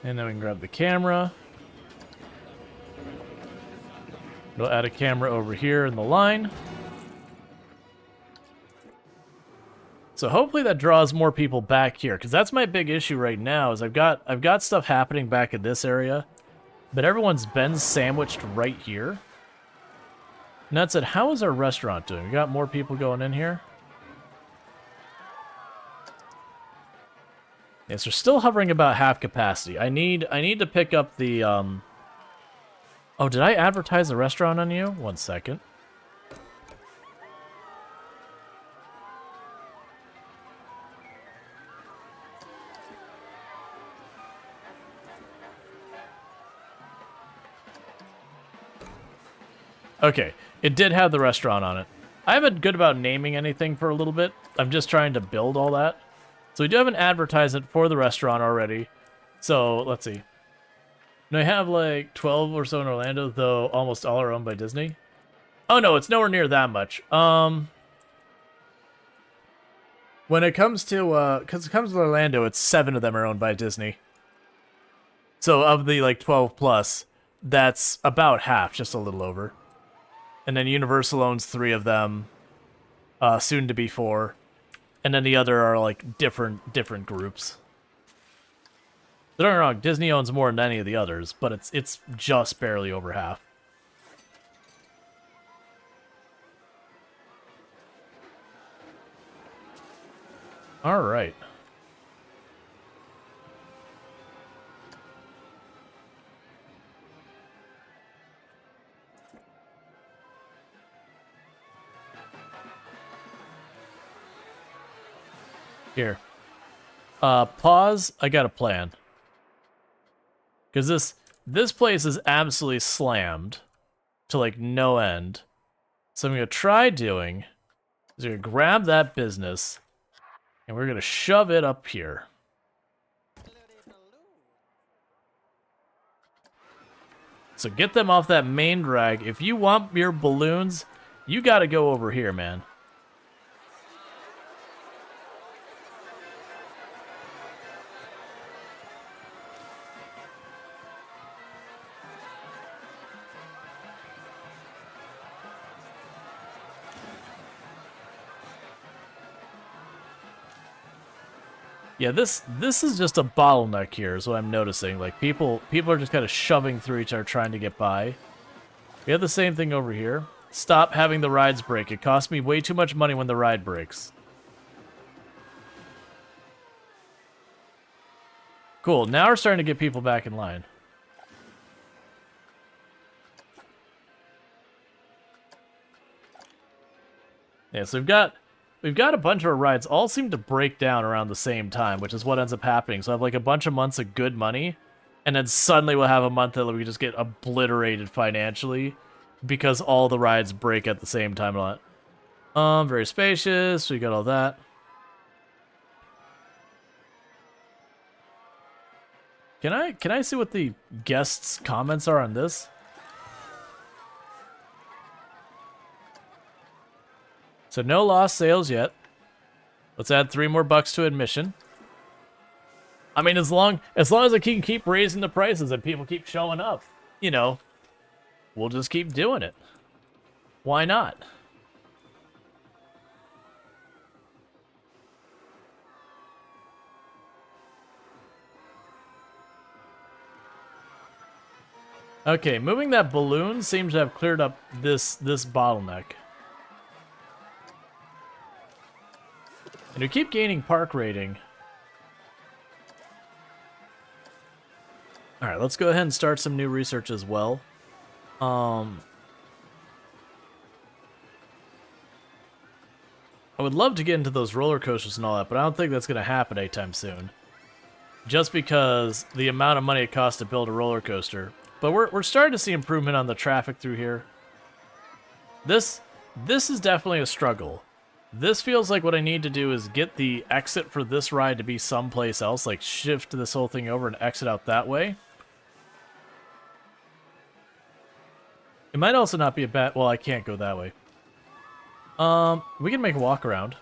And then we can grab the camera. We'll add a camera over here in the line. So hopefully that draws more people back here, because that's my big issue right now. Is I've got stuff happening back in this area, but everyone's been sandwiched right here. And that said, how is our restaurant doing? We got more people going in here. Yes, we're still hovering about half capacity. I need to pick up the Oh, did I advertise the restaurant on you? 1 second. Okay, it did have the restaurant on it. I haven't been good about naming anything for a little bit. I'm just trying to build all that. So we do have an advertisement for the restaurant already. So, let's see. And I have like 12 or so in Orlando, though almost all are owned by Disney. Oh no, it's nowhere near that much. When it comes to, because it comes to Orlando, it's 7 of them are owned by Disney. So of the like 12 plus, that's about half, just a little over. And then Universal owns 3 of them, soon to be 4. And then the other are like different groups. Don't get me wrong, Disney owns more than any of the others, but it's just barely over half. All right. Here. Pause. I got a plan. Because this place is absolutely slammed to like no end. So I'm going to try doing is we're going to grab that business and we're going to shove it up here. So get them off that main drag. If you want your balloons, you got to go over here, man. Yeah, this is just a bottleneck here, is what I'm noticing. Like, people are just kind of shoving through each other trying to get by. We have the same thing over here. Stop having the rides break. It costs me way too much money when the ride breaks. Cool, now we're starting to get people back in line. Yeah, so we've got a bunch of rides. All seem to break down around the same time, which is what ends up happening. So I have like a bunch of months of good money, and then suddenly we'll have a month that we just get obliterated financially because all the rides break at the same time a lot. Very spacious. We got all that. Can I see what the guests' comments are on this? So no lost sales yet. Let's add $3 more to admission. I mean, as long as I can keep raising the prices and people keep showing up, you know, we'll just keep doing it. Why not? Okay, moving that balloon seems to have cleared up this bottleneck. And we keep gaining park rating. Alright, let's go ahead and start some new research as well. I would love to get into those roller coasters and all that, but I don't think that's going to happen anytime soon. Just because the amount of money it costs to build a roller coaster. But we're starting to see improvement on the traffic through here. This is definitely a struggle. This feels like what I need to do is get the exit for this ride to be someplace else, like shift this whole thing over and exit out that way. It might also not be a bad... Well, I can't go that way. We can make a walk around.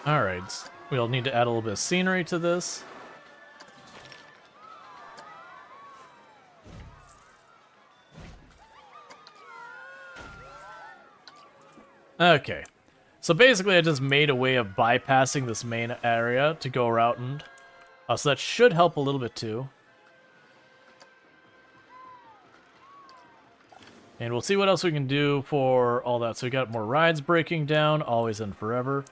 Alright, we'll need to add a little bit of scenery to this. Okay, so basically I just made a way of bypassing this main area to go around, so that should help a little bit too. And we'll see what else we can do for all that. So we got more rides breaking down, always and forever.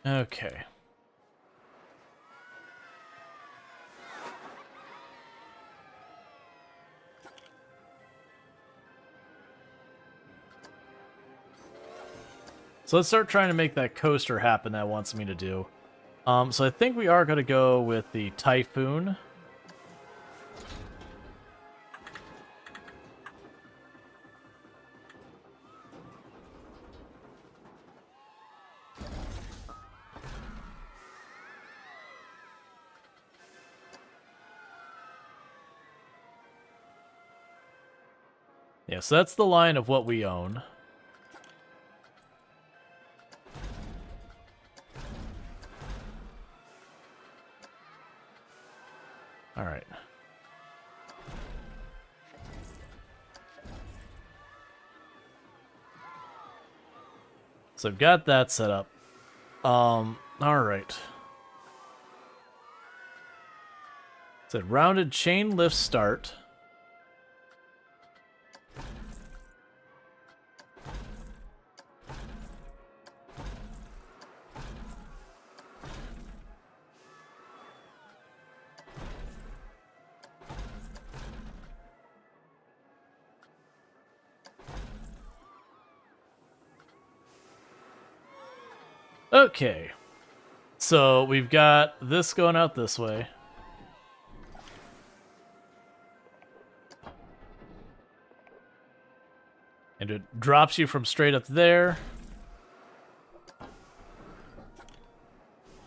Okay. So let's start trying to make that coaster happen that it wants me to do. So I think we are going to go with the Typhoon. Yeah, so that's the line of what we own. All right. So I've got that set up. All right. It's a rounded chain lift start. Okay, so we've got this going out this way. And it drops you from straight up there.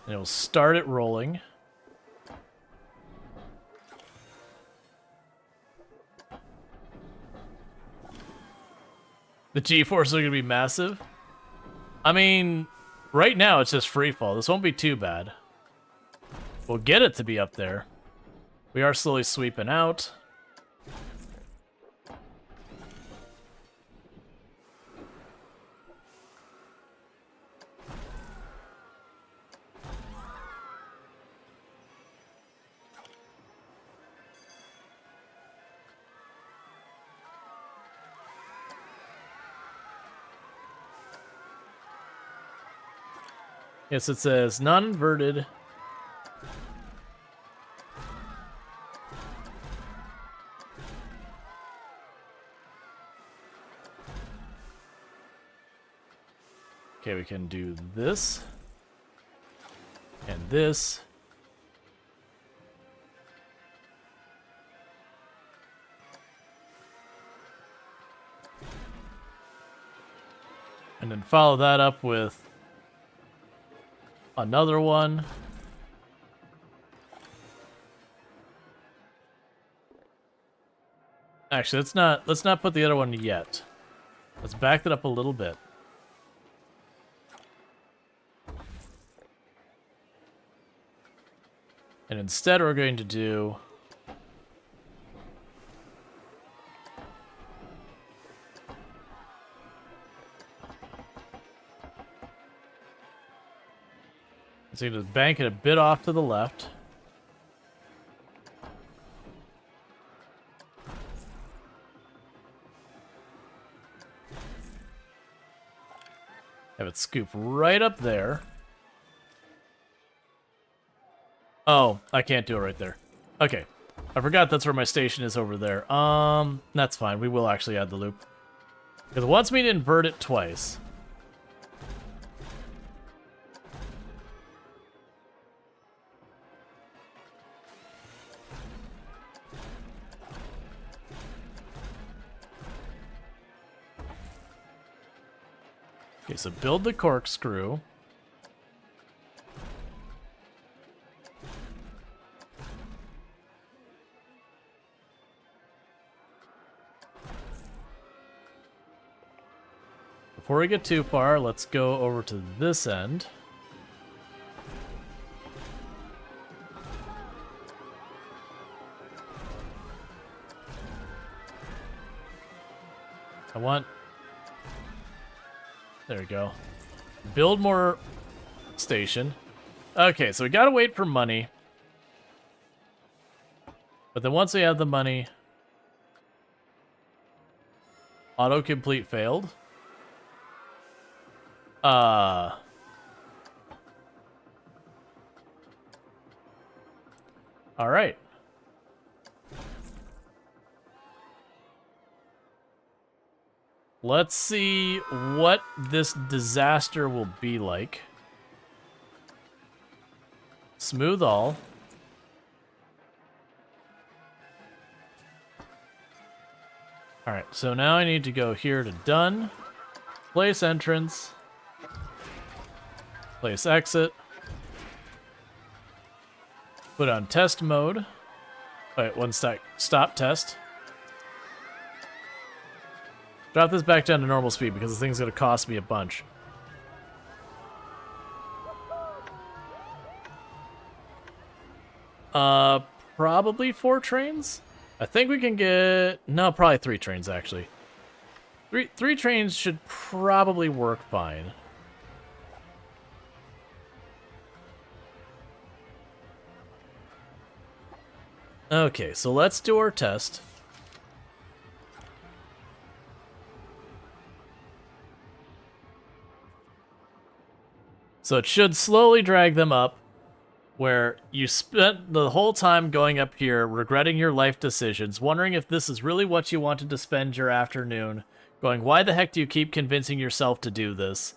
And it will start it rolling. The G-forces are going to be massive. I mean, right now it's just free fall. This won't be too bad. We'll get it to be up there. We are slowly sweeping out. Yes, it says non-inverted. Okay, we can do this. And this. And then follow that up with another one. Actually, let's not put the other one yet. Let's back it up a little bit. And instead we're going to do so you just bank it a bit off to the left. Have it scoop right up there. Oh, I can't do it right there. Okay. I forgot that's where my station is over there. That's fine. We will actually add the loop. Because it wants me to invert it twice. Okay, so build the corkscrew. before we get too far, let's go over to this end. I want... There we go. Build more station. Okay, so we gotta wait for money. But then once we have the money... Autocomplete failed. Alright. Let's see what this disaster will be like. Smooth all. Alright, so now I need to go here to done. Place entrance. Place exit. Put on test mode. Wait, one sec. Stop test. Drop this back down to normal speed because this thing's going to cost me a bunch. Probably 4 trains? I think we can get... No, probably 3 trains, actually. Three trains should probably work fine. Okay, so let's do our test. So it should slowly drag them up, where you spent the whole time going up here, regretting your life decisions, wondering if this is really what you wanted to spend your afternoon, going, why the heck do you keep convincing yourself to do this?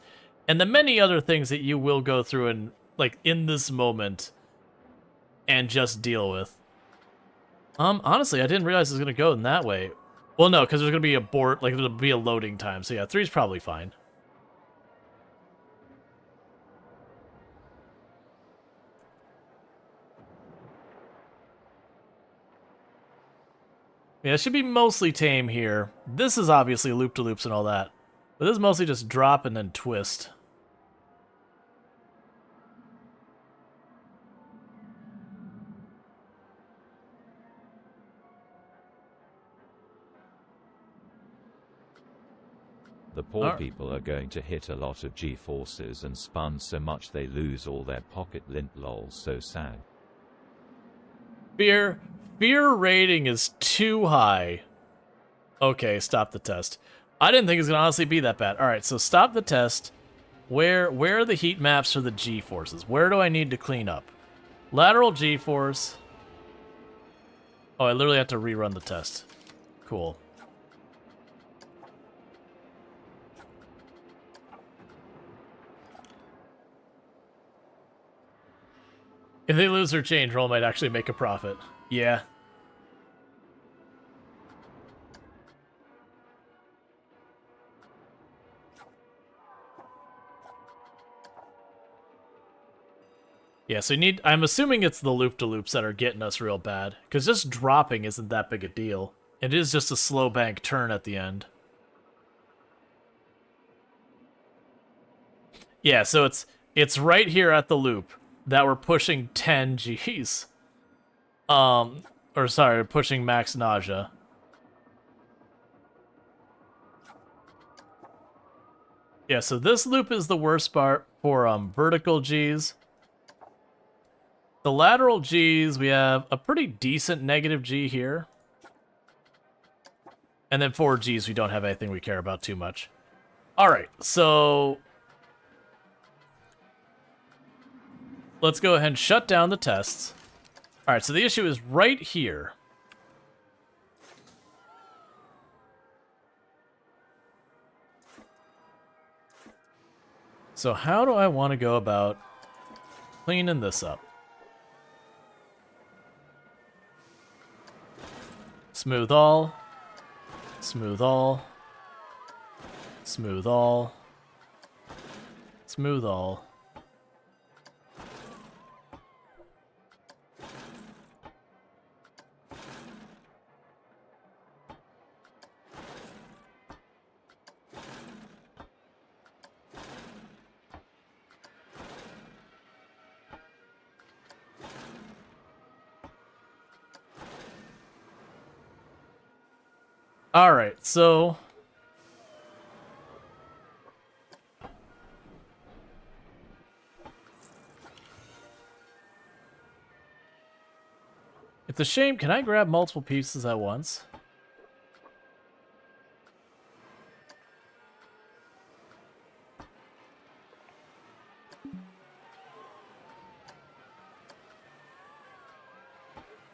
And the many other things that you will go through in, like, in this moment and just deal with. Honestly, I didn't realize it was going to go in that way. Well, no, because there's going to be a board, like, there'll be a loading time. So yeah, 3's probably fine. Yeah, it should be mostly tame here. This is obviously loop-to-loops and all that. But this is mostly just drop and then twist. The poor people are going to hit a lot of G-forces and spun so much they lose all their pocket lint lol, so sad. Fear rating is too high. Okay, stop the test. I didn't think it was gonna honestly be that bad. Alright, so stop the test. Where are the heat maps for the G-forces? Where do I need to clean up? Lateral G-force. Oh, I literally have to rerun the test. Cool. If they lose their change, Roll might actually make a profit. Yeah. Yeah, so I'm assuming it's the loop-to-loops that are getting us real bad. Because just dropping isn't that big a deal. It is just a slow bank turn at the end. Yeah, so it's right here at the loop that we're pushing 10 Gs. Or sorry, pushing max nausea. Yeah, so this loop is the worst part for vertical Gs. The lateral Gs, we have a pretty decent negative G here. And then 4 Gs, we don't have anything we care about too much. Alright, so let's go ahead and shut down the tests. Alright, so the issue is right here. So how do I want to go about cleaning this up? Smooth all. Smooth all. Smooth all. Smooth all. Alright, so... It's a shame. Can I grab multiple pieces at once?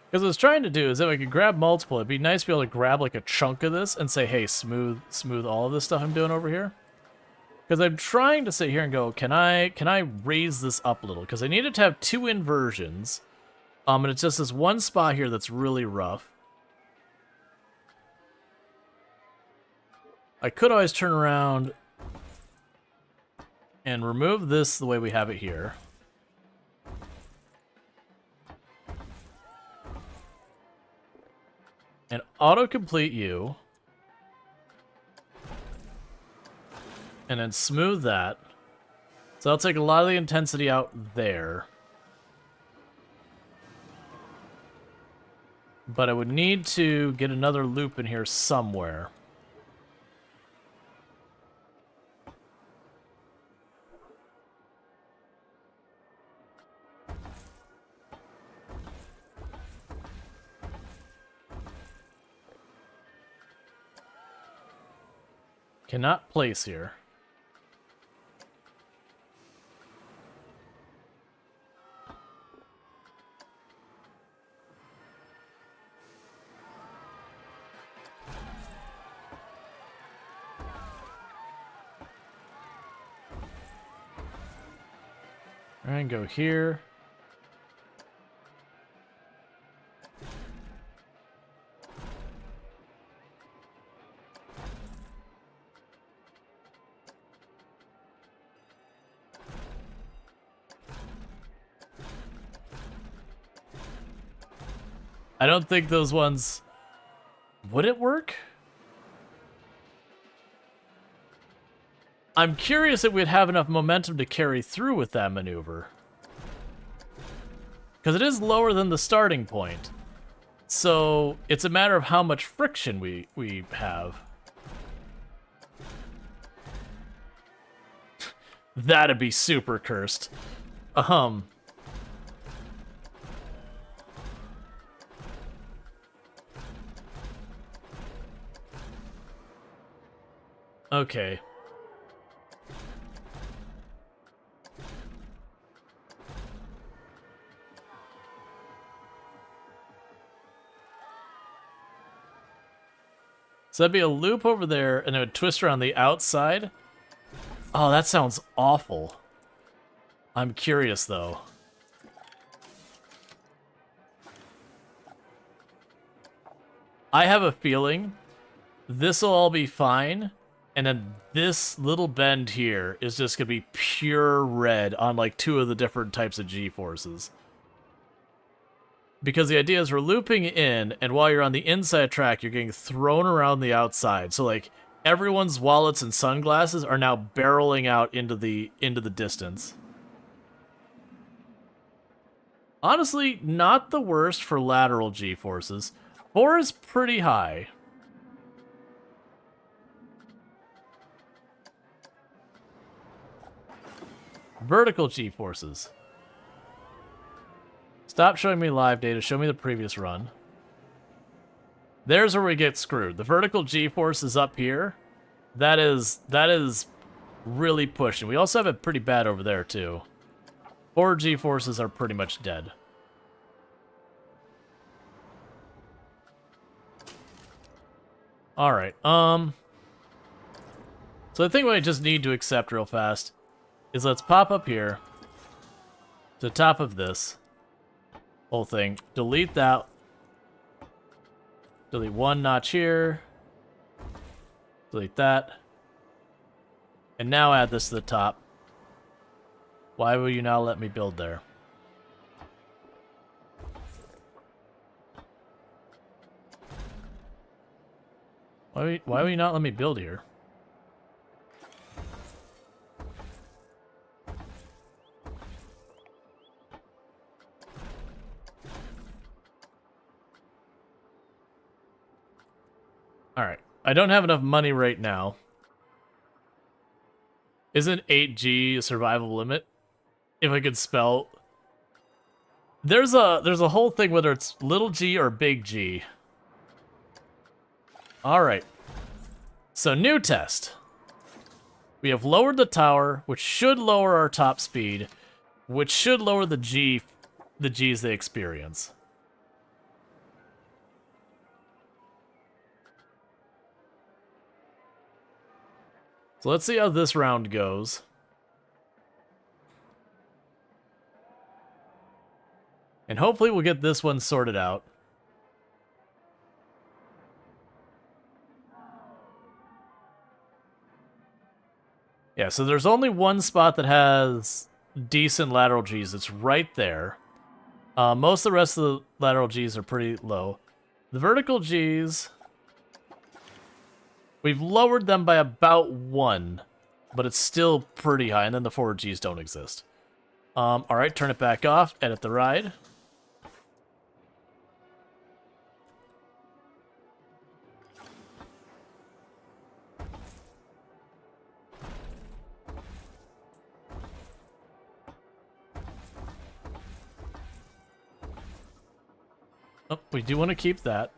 Because what I was trying to do is if I could grab multiple, it'd be nice to be able to grab like a chunk of this and say, hey, smooth all of this stuff I'm doing over here. Because I'm trying to sit here and go, can I raise this up a little? Because I needed to have 2 inversions. And it's just this one spot here that's really rough. I could always turn around and remove this the way we have it here. And autocomplete you. And then smooth that. So I'll take a lot of the intensity out there. But I would need to get another loop in here somewhere. Cannot place here. And go here. I don't think those ones... Would it work? I'm curious if we'd have enough momentum to carry through with that maneuver. Because it is lower than the starting point. So it's a matter of how much friction we have. That'd be super cursed. Okay. So that'd be a loop over there, and it would twist around the outside. Oh, that sounds awful. I'm curious, though. I have a feeling this'll all be fine, and then this little bend here is just gonna be pure red on like 2 of the different types of G-forces. Because the idea is we're looping in, and while you're on the inside track, you're getting thrown around the outside. So like everyone's wallets and sunglasses are now barreling out into the distance. Honestly, not the worst for lateral G-forces. 4 is pretty high. Vertical G-forces. Stop showing me live data. Show me the previous run. There's where we get screwed. The vertical G-force is up here. That is really pushing. We also have it pretty bad over there, too. 4 G-forces are pretty much dead. Alright, so I think what I just need to accept real fast is let's pop up here to the top of this whole thing. Delete that. Delete 1 notch here. Delete that. And now add this to the top. Why will you now let me build there? Why will you not let me build here? Alright. I don't have enough money right now. Isn't 8G a survival limit? If I could spell... There's a whole thing whether it's little g or big G. Alright. So, new test. We have lowered the tower, which should lower our top speed, which should lower the Gs they experience. So let's see how this round goes. And hopefully we'll get this one sorted out. Yeah, so there's only one spot that has decent lateral Gs. It's right there. Most of the rest of the lateral Gs are pretty low. The vertical Gs, we've lowered them by about 1, but it's still pretty high, and then the forward Gs don't exist. Alright, turn it back off, edit the ride. Oh, we do want to keep that.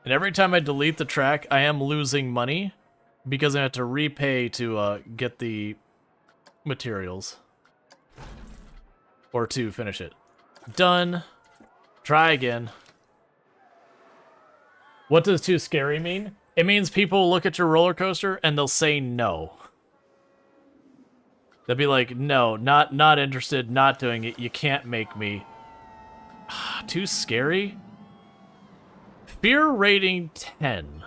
And every time I delete the track, I am losing money because I have to repay to get the materials. Or to finish it. Done. Try again. What does too scary mean? It means people look at your roller coaster and they'll say no. They'll be like, no, not interested, not doing it, you can't make me. Too scary? Fear rating 10.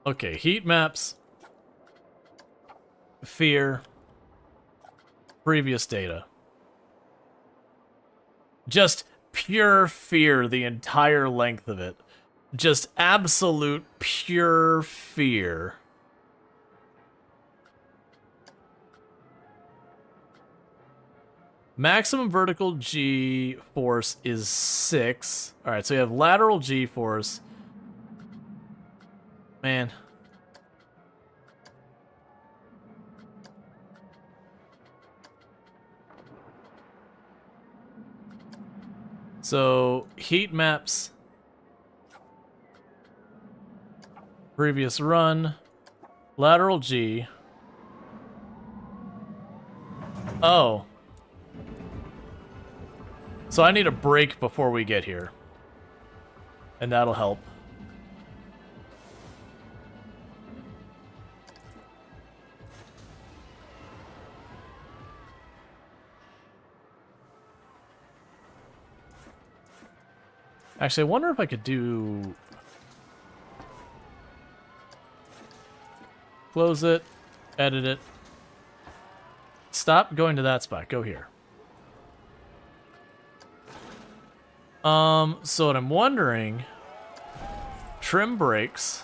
Okay, heat maps. Fear. Previous data. Just pure fear the entire length of it. Just absolute pure fear. Maximum vertical G force is 6. Alright, so you have lateral G force. Man. So, heat maps. Previous run. Lateral G. Oh. So I need a break before we get here. And that'll help. Actually, I wonder if I could do... Close it. Edit it. Stop going to that spot. Go here. So what I'm wondering... Trim brakes.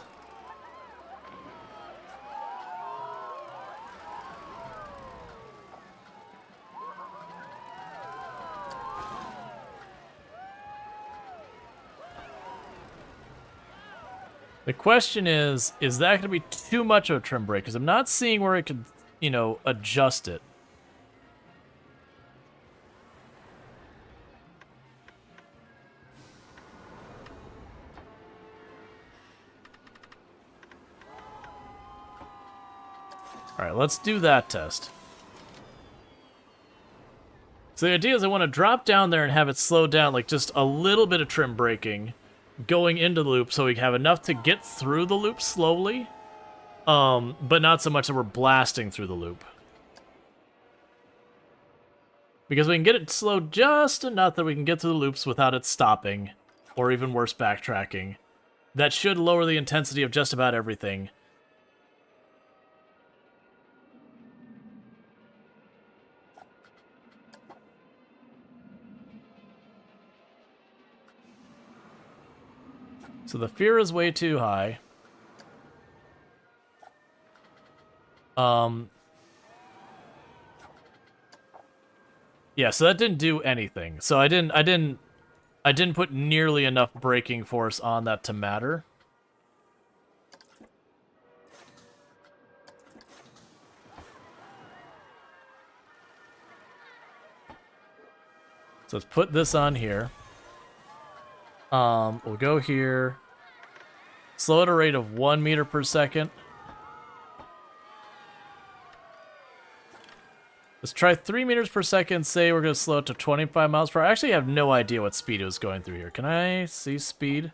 The question is that going to be too much of a trim brake? Because I'm not seeing where I could, you know, adjust it. Alright, let's do that test. So the idea is I want to drop down there and have it slow down, like just a little bit of trim braking going into the loop so we have enough to get through the loop slowly, but not so much that we're blasting through the loop. Because we can get it slowed just enough that we can get through the loops without it stopping, or even worse, backtracking. That should lower the intensity of just about everything. So the fear is way too high. Yeah, so that didn't do anything. So I didn't put nearly enough braking force on that to matter. So let's put this on here. We'll go here. Slow at a rate of 1 meter per second. Let's try 3 meters per second. Say we're going to slow it to 25 miles per hour. I actually have no idea what speed it was going through here. Can I see speed?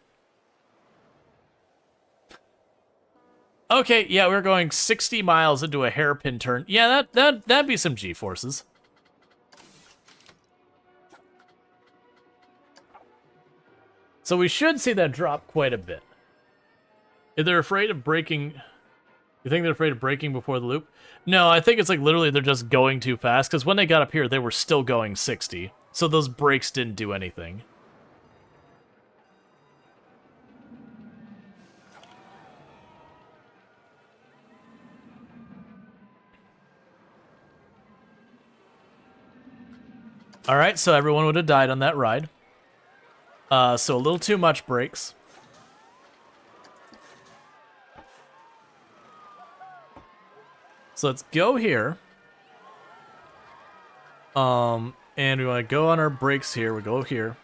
Okay, yeah, we're going 60 miles into a hairpin turn. Yeah, that'd be some G-forces. So we should see that drop quite a bit. If they're afraid of braking... You think they're afraid of braking before the loop? No, I think it's like literally they're just going too fast, because when they got up here, they were still going 60. So those brakes didn't do anything. Alright, so everyone would have died on that ride. So a little too much brakes. So let's go here. And we want to go on our brakes here. We go here.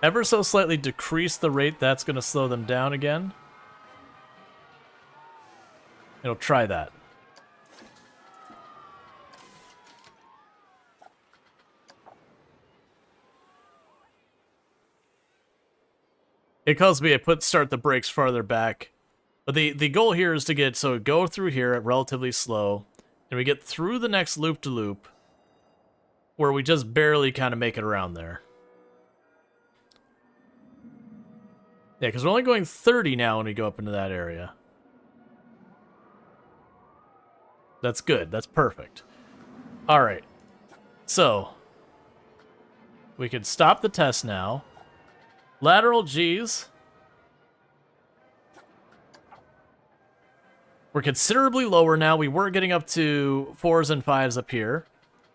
Ever so slightly decrease the rate. That's going to slow them down again. It'll try that. It calls me I start the brakes farther back. But the goal here is to get, so go through here at relatively slow, and we get through the next loop-to-loop, where we just barely kind of make it around there. Yeah, because we're only going 30 now when we go up into that area. That's good. That's perfect. Alright. So, we can stop the test now. Lateral G's. We're considerably lower now. We were getting up to 4s and 5s up here.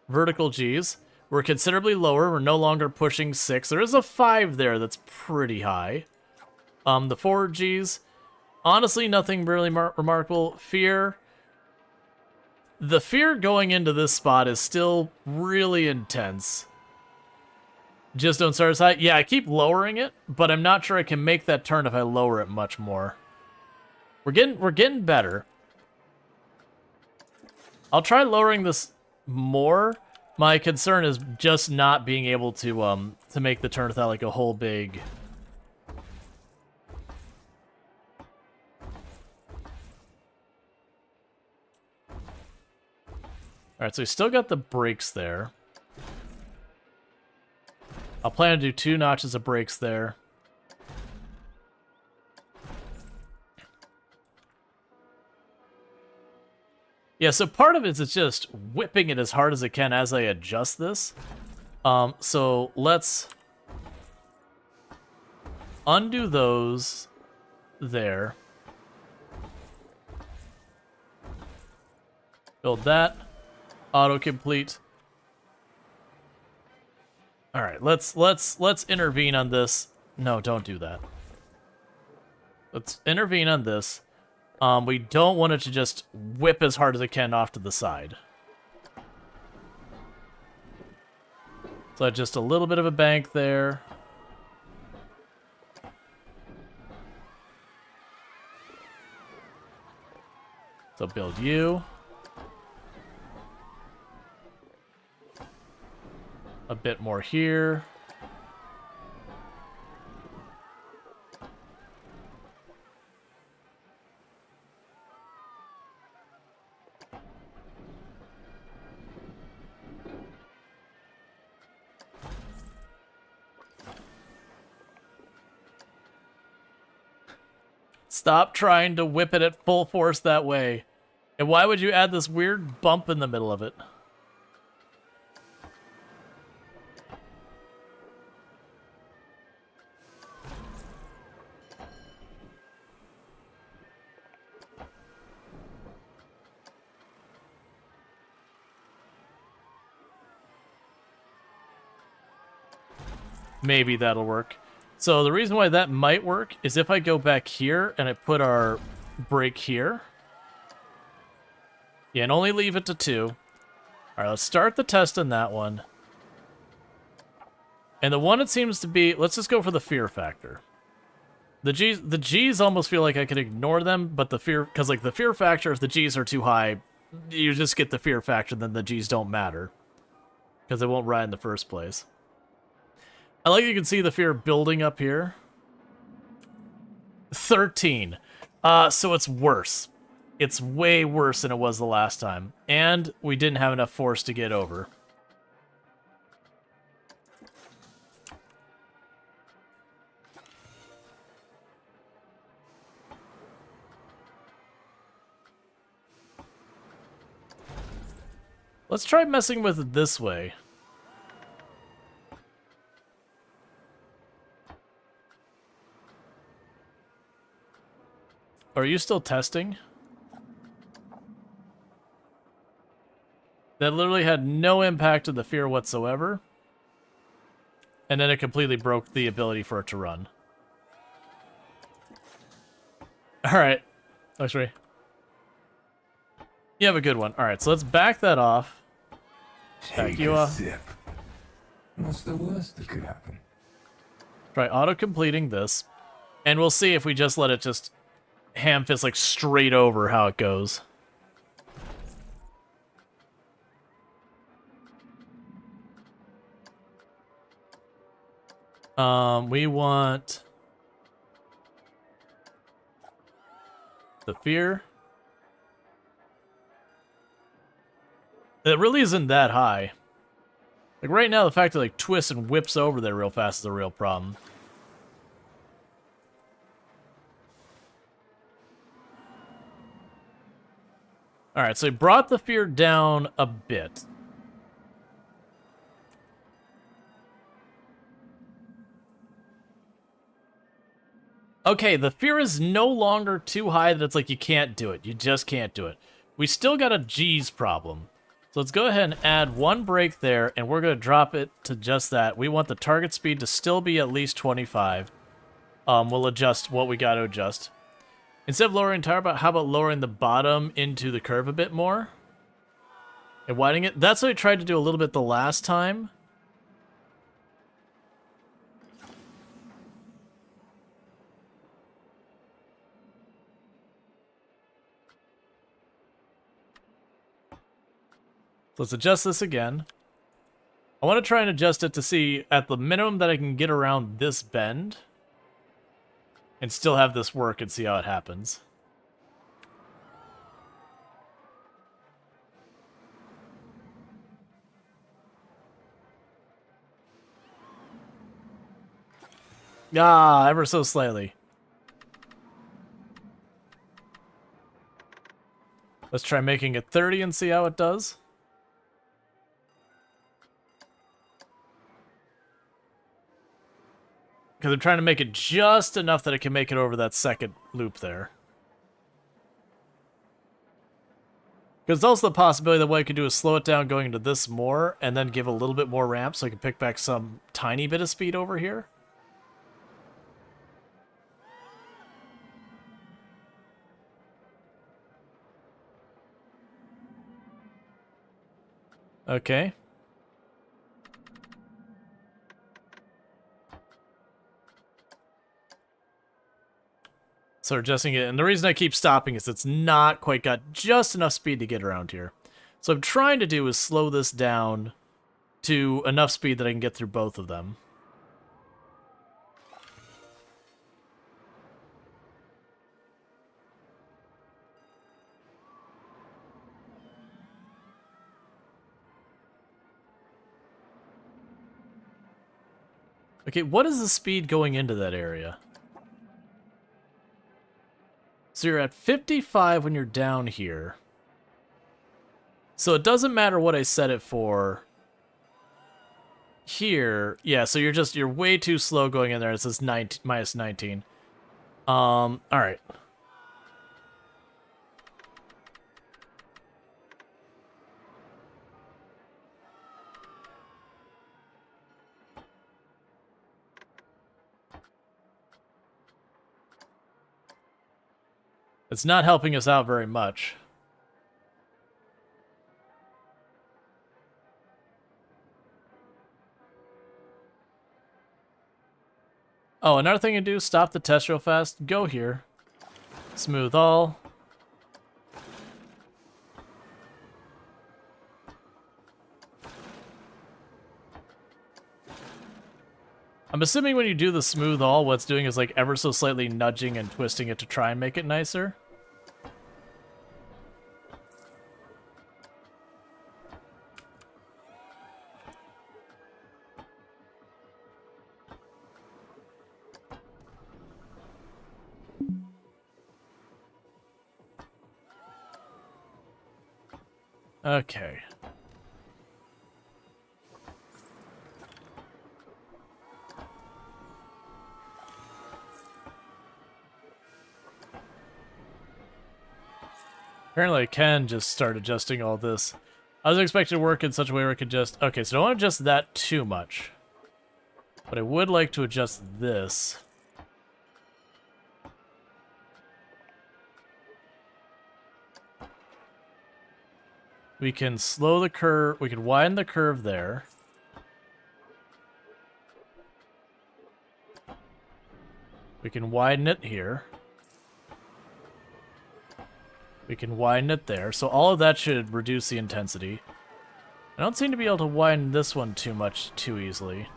Vertical G's. We're considerably lower. We're no longer pushing 6. There is a 5 there that's pretty high. The forward G's. Honestly, nothing really remarkable. Fear. The fear going into this spot is still really intense. Just don't start as high. Yeah, I keep lowering it, but I'm not sure I can make that turn if I lower it much more. We're getting better. I'll try lowering this more. My concern is just not being able to make the turn without like a whole big. Alright, so we still got the brakes there. I'll plan to do 2 notches of brakes there. Yeah, so part of it is just whipping it as hard as it can as I adjust this. So let's undo those there. Build that. Autocomplete. All right, let's intervene on this. No, don't do that. Let's intervene on this. We don't want it to just whip as hard as it can off to the side. So just a little bit of a bank there. So build you. A bit more here. Stop trying to whip it at full force that way. And why would you add this weird bump in the middle of it? maybe that'll work. So the reason why that might work is if I go back here and I put our break here. Yeah, and only leave it to 2. All right, let's start the test on that one. And the one it seems to be, let's just go for the fear factor. The G's almost feel like I could ignore them, but the fear, because like the fear factor, if the G's are too high, you just get the fear factor, then the G's don't matter. Because they won't ride in the first place. I like you can see the fear building up here. 13. So it's worse. It's way worse than it was the last time. And we didn't have enough force to get over. Let's try messing with it this way. Are you still testing? That literally had no impact on the fear whatsoever. And then it completely broke the ability for it to run. Alright. Actually. You have a good one. Alright, so let's back that off. Back you off. What's the worst that could happen? Try auto-completing this. And we'll see if we just let it just ham fist like straight over how it goes. We want the fear. It really isn't that high. Like right now, the fact that like twists and whips over there real fast is a real problem. Alright, so he brought the fear down a bit. Okay, the fear is no longer too high that it's like you can't do it. You just can't do it. We still got a G's problem. So let's go ahead and add 1 break there, and we're going to drop it to just that. We want the target speed to still be at least 25. We'll adjust what we got to adjust. Instead of lowering the tire, how about lowering the bottom into the curve a bit more? And widening it? That's what I tried to do a little bit the last time. Let's adjust this again. I want to try and adjust it to see at the minimum that I can get around this bend and still have this work and see how it happens. Ah, ever so slightly. Let's try making it 30 and see how it does. Because I'm trying to make it just enough that it can make it over that second loop there. Because also the possibility that what I could do is slow it down going into this more, and then give a little bit more ramp so I can pick back some tiny bit of speed over here. Okay. So adjusting it, and the reason I keep stopping is it's not quite got just enough speed to get around here. So what I'm trying to do is slow this down to enough speed that I can get through both of them. Okay, what is the speed going into that area? So you're at 55 when you're down here. So it doesn't matter what I set it for here. Yeah, so you're way too slow going in there. It says minus 19. All right. It's not helping us out very much. Oh, another thing you do, stop the test real fast. Go here. Smooth all. I'm assuming when you do the smooth all, what it's doing is like ever so slightly nudging and twisting it to try and make it nicer. Okay. Apparently I can just start adjusting all this. I was expecting to work in such a way where I could just... Okay, so I don't want to adjust that too much. But I would like to adjust this. We can slow the curve, we can widen the curve there. We can widen it here. We can widen it there. So all of that should reduce the intensity. I don't seem to be able to widen this one too much too easily.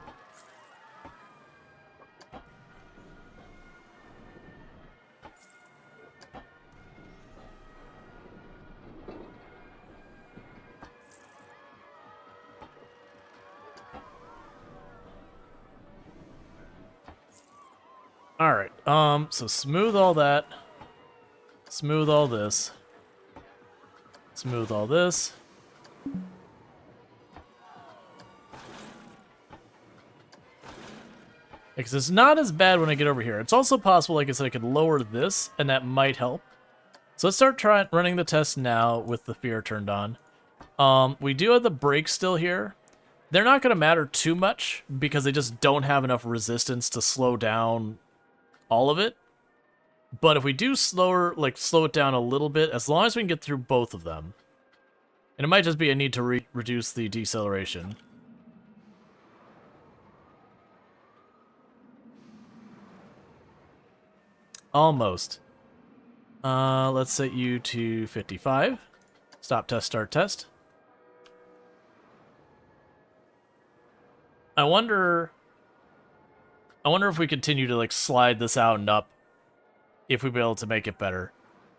Alright, so smooth all that. Smooth all this. Smooth all this. Because it's not as bad when I get over here. It's also possible, like I said, I could lower this, and that might help. So let's start running the test now with the fear turned on. We do have the brakes still here. They're not going to matter too much, because they just don't have enough resistance to slow down all of it. But if we do slow it down a little bit, as long as we can get through both of them. And it might just be a need to reduce the deceleration. Almost. Let's set you to 55. Stop test, start test. I wonder if we continue to like slide this out and up, if we'd be able to make it better.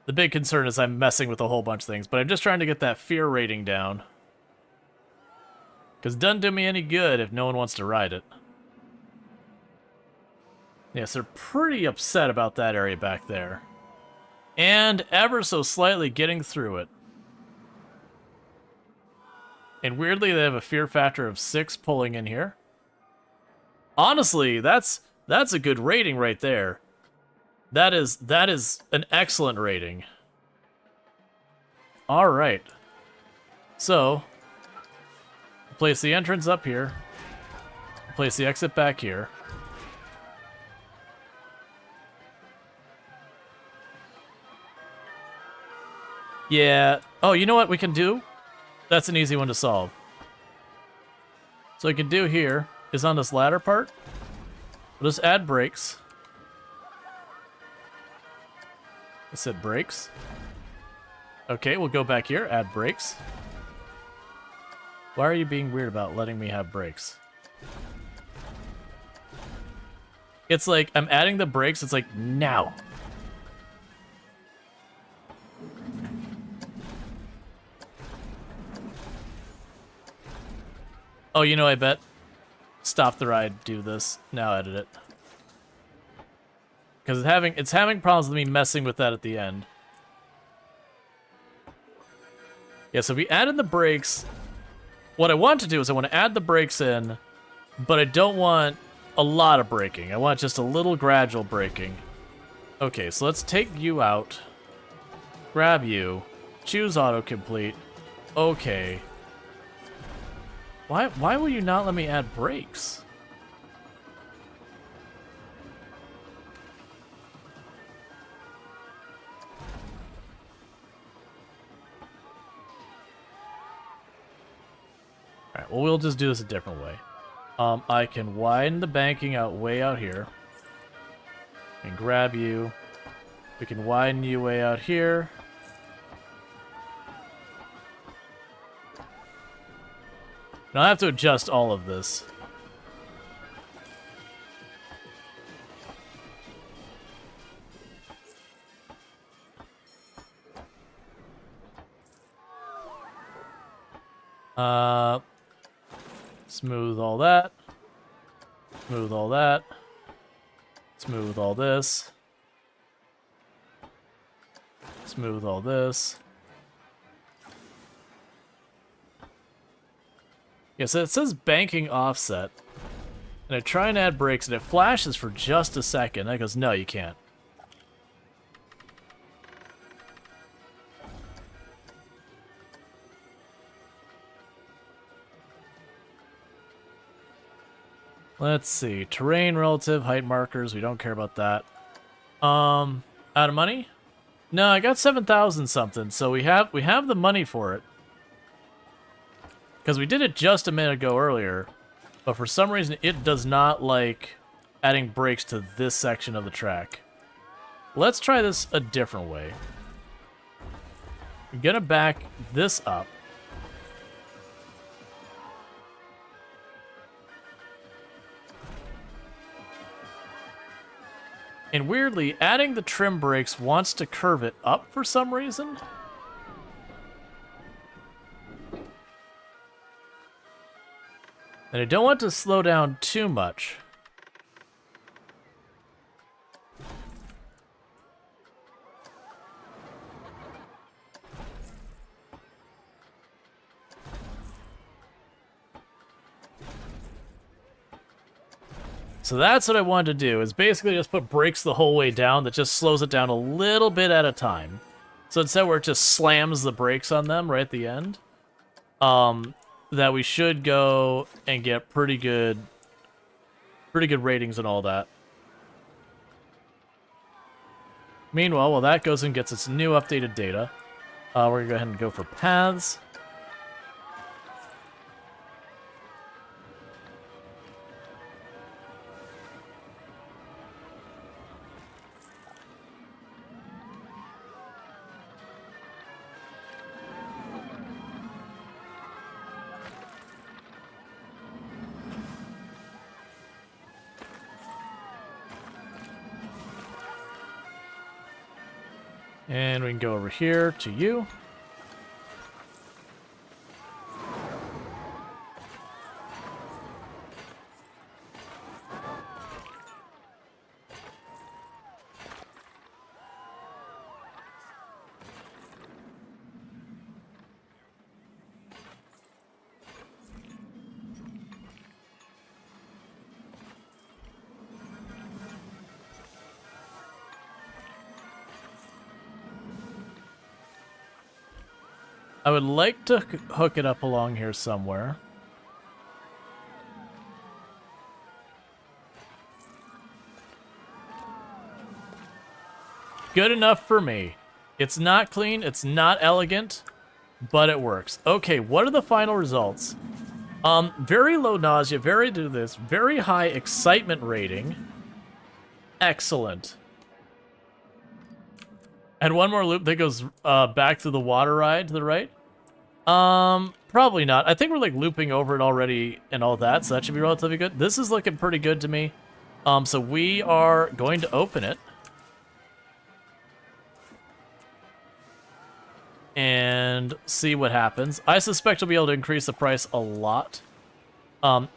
The big concern is I'm messing with a whole bunch of things, but I'm just trying to get that fear rating down. Because it doesn't do me any good if no one wants to ride it. Yes, they're pretty upset about that area back there. And ever so slightly getting through it. And weirdly, they have a fear factor of 6 pulling in here. Honestly, that's a good rating right there. That is an excellent rating. All right. So, place the entrance up here. Place the exit back here. Yeah. Oh, you know what we can do? That's an easy one to solve. So what we can do here is on this ladder part, we'll just add brakes. I said brakes. Okay, we'll go back here, add brakes. Why are you being weird about letting me have brakes? It's like, I'm adding the brakes, it's like, now. Oh, you know, I bet. Stop the ride, do this. Now edit it. Because it's having problems with me messing with that at the end. Yeah, so we added the brakes. What I want to do is I want to add the brakes in, but I don't want a lot of braking. I want just a little gradual braking. Okay, so let's take you out. Grab you. Choose autocomplete. Okay. Why will you not let me add brakes? well, we'll just do this a different way. I can widen the banking out way out here. And grab you. We can widen you way out here. Now I have to adjust all of this. Smooth all that. Smooth all that. Smooth all this. Smooth all this. Yeah, so it says banking offset. And I try and add brakes, and it flashes for just a second. And it goes, no, you can't. Let's see. Terrain relative, height markers. We don't care about that. Out of money? No, I got 7,000 something, so we have the money for it. Because we did it just a minute ago earlier, but for some reason it does not like adding brakes to this section of the track. Let's try this a different way. I'm gonna back this up. And weirdly, adding the trim brakes wants to curve it up for some reason. And I don't want to slow down too much. So that's what I wanted to do, is basically just put brakes the whole way down that just slows it down a little bit at a time. So instead where it just slams the brakes on them right at the end, that we should go and get pretty good ratings and all that. Meanwhile, while that goes and gets its new updated data, we're gonna go ahead and go for paths. And we can go over here to you. I would like to hook it up along here somewhere. Good enough for me. It's not clean, it's not elegant, but it works. Okay, what are the final results? Very low nausea, very high excitement rating. Excellent. And one more loop that goes back to the water ride to the right. Probably not. I think we're like looping over it already and all that, so that should be relatively good. This is looking pretty good to me. So we are going to open it. And see what happens. I suspect we'll be able to increase the price a lot.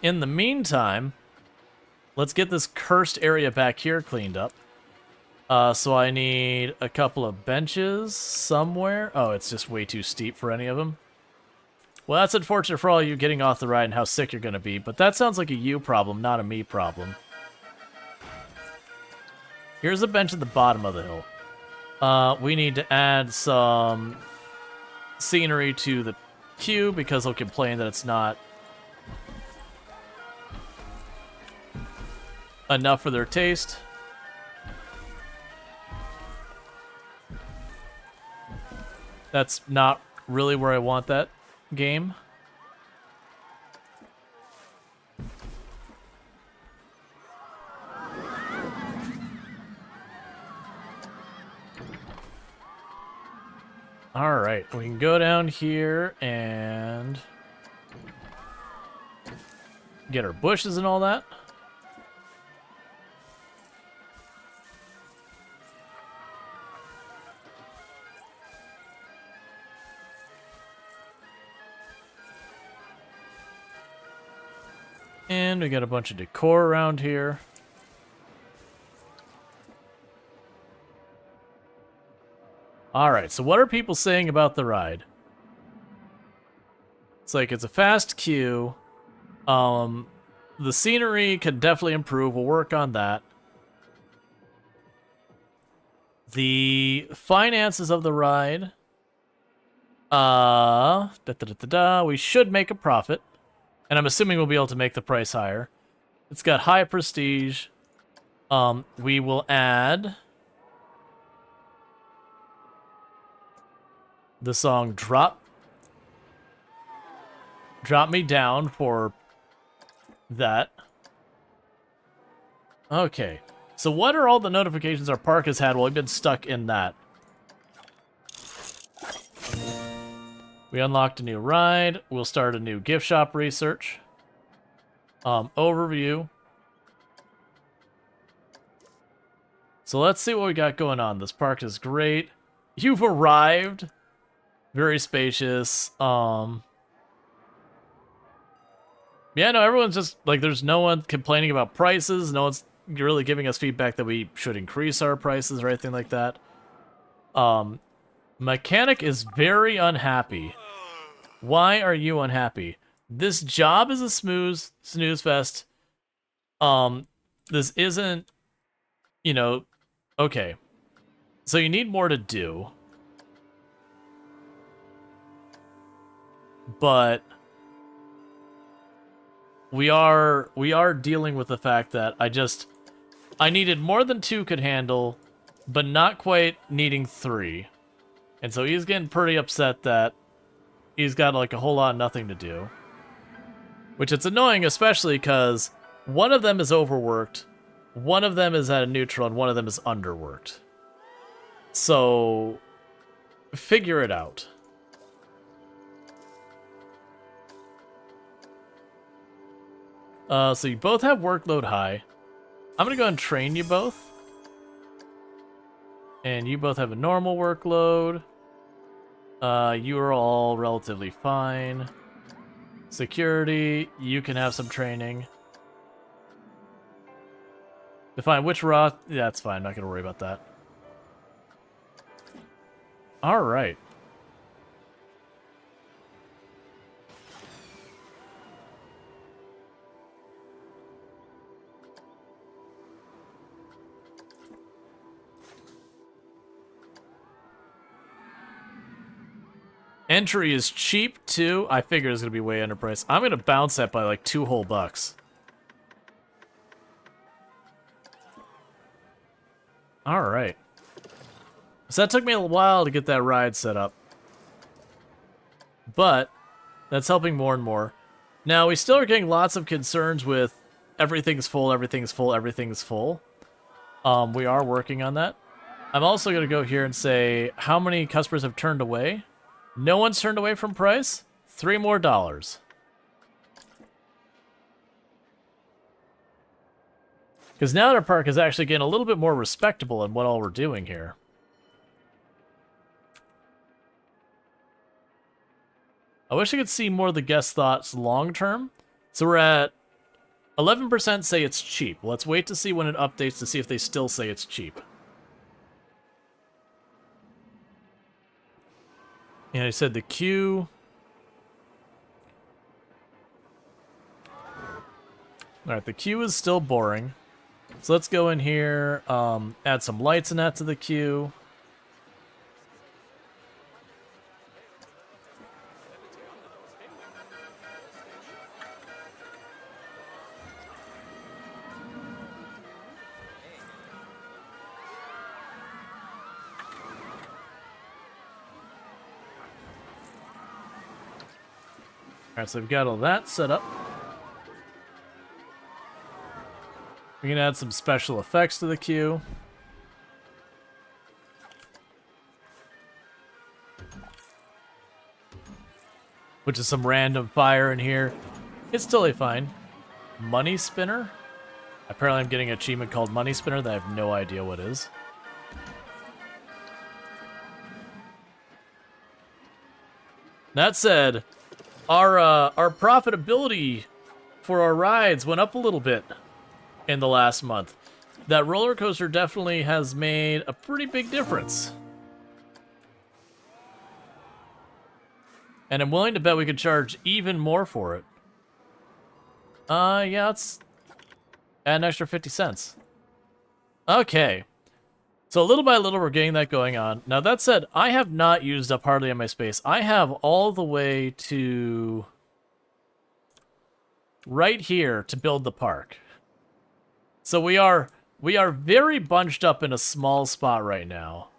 In the meantime, let's get this cursed area back here cleaned up. So I need a couple of benches somewhere. Oh, it's just way too steep for any of them. Well, that's unfortunate for all you getting off the ride and how sick you're going to be, but that sounds like a you problem, not a me problem. Here's a bench at the bottom of the hill. We need to add some scenery to the queue because they'll complain that it's not enough for their taste. That's not really where I want that game. All right, we can go down here and get our bushes and all that. And we got a bunch of decor around here. Alright, so what are people saying about the ride? It's like, it's a fast queue. The scenery could definitely improve. We'll work on that. The finances of the ride. We should make a profit. And I'm assuming we'll be able to make the price higher. It's got high prestige. We will add the song Drop Me Down for that. Okay. So what are all the notifications our park has had while we've been stuck in that? We unlocked a new ride. We'll start a new gift shop research. Overview. So let's see what we got going on. This park is great. You've arrived. Very spacious. Yeah, no, everyone's just, like, there's no one complaining about prices. No one's really giving us feedback that we should increase our prices or anything like that. Mechanic is very unhappy. Why are you unhappy? This job is a snooze fest. This isn't, you know, okay. So you need more to do. But we are dealing with the fact that I needed more than 2 could handle, but not quite needing 3. And so he's getting pretty upset that he's got like a whole lot of nothing to do. Which it's annoying, especially because one of them is overworked, one of them is at a neutral, and one of them is underworked. So figure it out. So you both have workload high. I'm gonna go and train you both. And you both have a normal workload. You are all relatively fine. Security, you can have some training. Define which route. Yeah, that's fine. Not gonna worry about that. Alright. Entry is cheap, too. I figured it's going to be way underpriced. I'm going to bounce that by like $2 whole. Alright. So that took me a while to get that ride set up. But that's helping more and more. Now, we still are getting lots of concerns with everything's full, everything's full, everything's full. We are working on that. I'm also going to go here and say how many customers have turned away. No one's turned away from price. $3 more. Because now our park is actually getting a little bit more respectable in what all we're doing here. I wish I could see more of the guest thoughts long term. So we're at 11% say it's cheap. Let's wait to see when it updates to see if they still say it's cheap. And I said the queue. Alright, the queue is still boring. So let's go in here, add some lights and that to the queue. Alright, so we've got all that set up. We can add some special effects to the queue. which is some random fire in here. It's totally fine. Money Spinner? Apparently I'm getting an achievement called Money Spinner that I have no idea what is. That said, our profitability for our rides went up a little bit in the last month. That roller coaster definitely has made a pretty big difference. And I'm willing to bet we could charge even more for it. Yeah, let's add an extra 50 cents. Okay. So little by little, we're getting that going on. Now, that said, I have not used up hardly of my space. I have all the way to right here to build the park. So we are very bunched up in a small spot right now.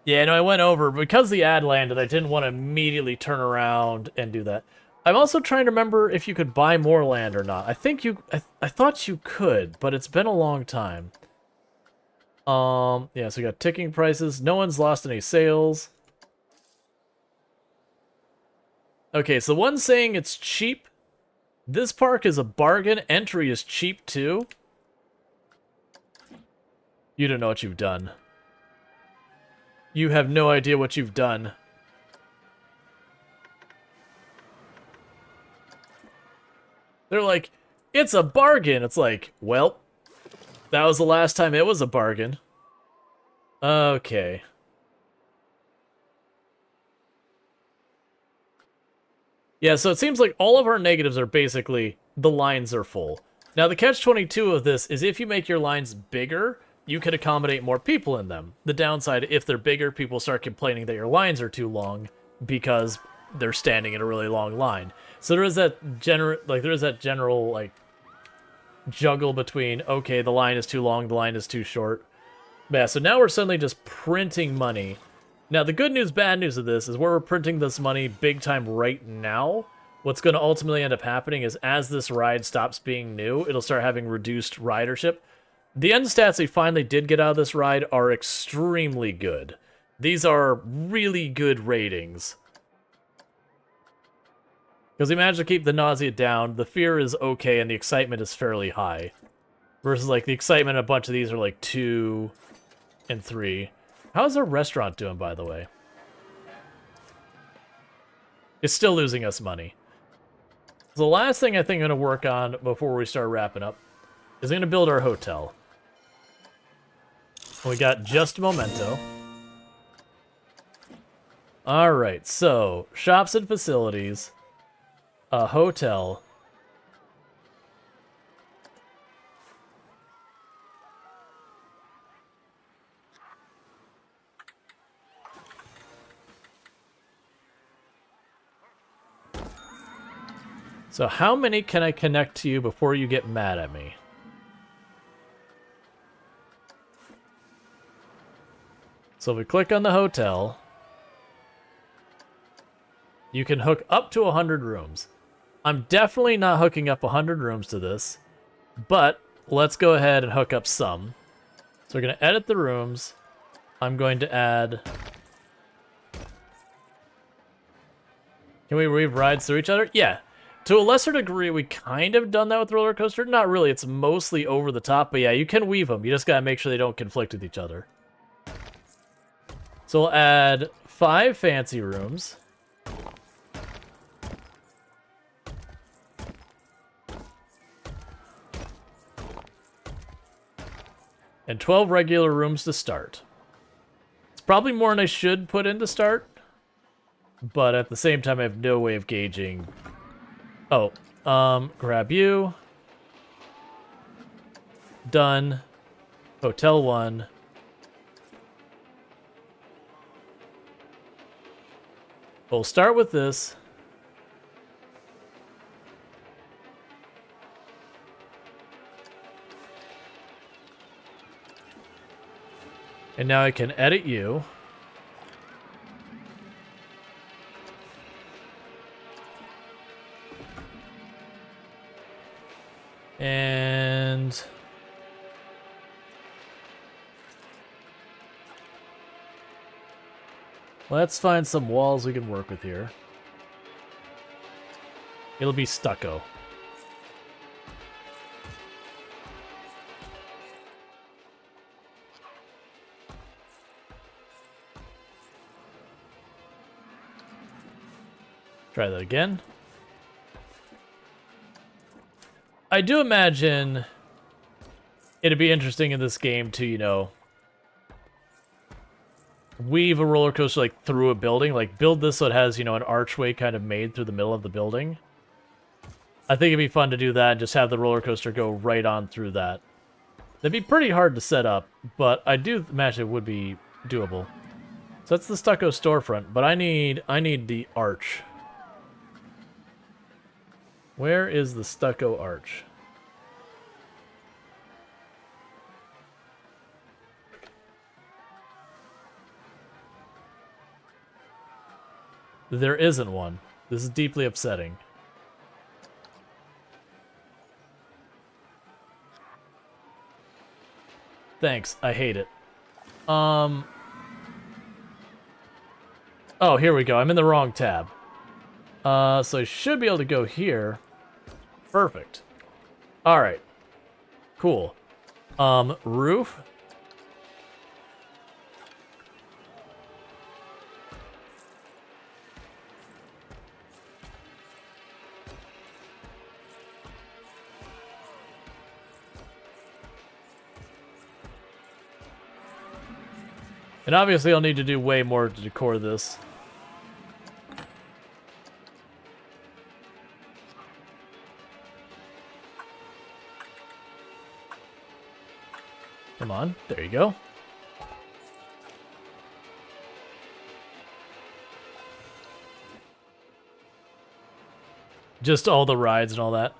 Yeah, no, I went over. Because the ad landed, I didn't want to immediately turn around and do that. I'm also trying to remember if you could buy more land or not. I think you... I thought you could, but it's been a long time. Yeah, so we got ticking prices. No one's lost any sales. Okay, so one saying it's cheap. This park is a bargain. Entry is cheap, too. You don't know what you've done. You have no idea what you've done. They're like, it's a bargain. It's like, well, that was the last time it was a bargain. Okay. Yeah, so it seems like all of our negatives are basically the lines are full. Now, the catch-22 of this is if you make your lines bigger, you can accommodate more people in them. The downside, if they're bigger, people start complaining that your lines are too long because they're standing in a really long line. So there is that general juggle between, okay, the line is too long, the line is too short. But yeah, so now we're suddenly just printing money. Now, the good news, bad news of this is where we're printing this money big time right now. What's going to ultimately end up happening is as this ride stops being new, it'll start having reduced ridership. The end stats we finally did get out of this ride are extremely good. These are really good ratings. Because we managed to keep the nausea down, the fear is okay, and the excitement is fairly high. Versus, like, the excitement, a bunch of these are, like, 2 and 3. How's our restaurant doing, by the way? It's still losing us money. So the last thing I think I'm going to work on before we start wrapping up is I'm going to build our hotel. We got just Memento. Alright, so, shops and facilities. A hotel. So how many can I connect to you before you get mad at me? So if we click on the hotel, you can hook up to 100 rooms. I'm definitely not hooking up 100 rooms to this, but let's go ahead and hook up some. So we're going to edit the rooms. I'm going to add... Can we weave rides through each other? Yeah. To a lesser degree, we kind of done that with Roller Coaster. Not really. It's mostly over the top, but yeah, you can weave them. You just got to make sure they don't conflict with each other. So we'll add 5 fancy rooms. And 12 regular rooms to start. It's probably more than I should put in to start. But at the same time, I have no way of gauging. Oh, grab you. Done. Hotel 1. We'll start with this. And now I can edit you. And let's find some walls we can work with here. It'll be stucco. Try that again. I do imagine it'd be interesting in this game to, you know, weave a roller coaster like through a building, like build this so it has, you know, an archway kind of made through the middle of the building. I think it'd be fun to do that and just have the roller coaster go right on through that. That'd be pretty hard to set up, but I do imagine it would be doable. So that's the stucco storefront, but I need the arch. Where is the stucco arch? There isn't one. This is deeply upsetting. Thanks, I hate it. Oh, here we go. I'm in the wrong tab. So I should be able to go here. Perfect. Alright. Cool. Roof. And obviously I'll need to do way more to decor this. Come on, there you go. Just all the rides and all that.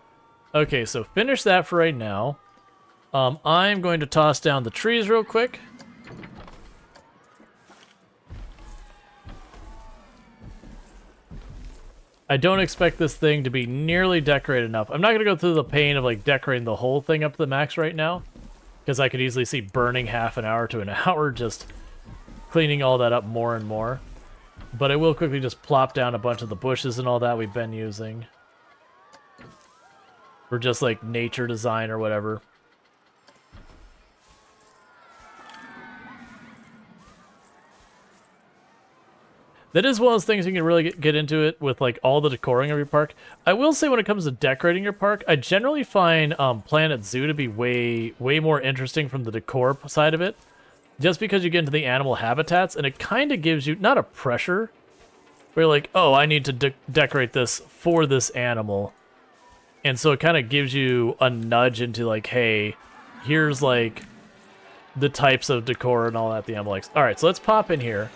Okay, so finish that for right now. I'm going to toss down the trees real quick. I don't expect this thing to be nearly decorated enough. I'm not going to go through the pain of like decorating the whole thing up to the max right now, because I could easily see burning half an hour to an hour just cleaning all that up more and more. But I will quickly just plop down a bunch of the bushes and all that we've been using. For just like nature design or whatever. That is one of those things you can really get into it with, like, all the decoring of your park. I will say when it comes to decorating your park, I generally find Planet Zoo to be way more interesting from the decor side of it. Just because you get into the animal habitats, and it kind of gives you, not a pressure, where you're like, oh, I need to decorate this for this animal. And so it kind of gives you a nudge into, like, hey, here's, like, the types of decor and all that the animal likes. All right, so let's pop in here.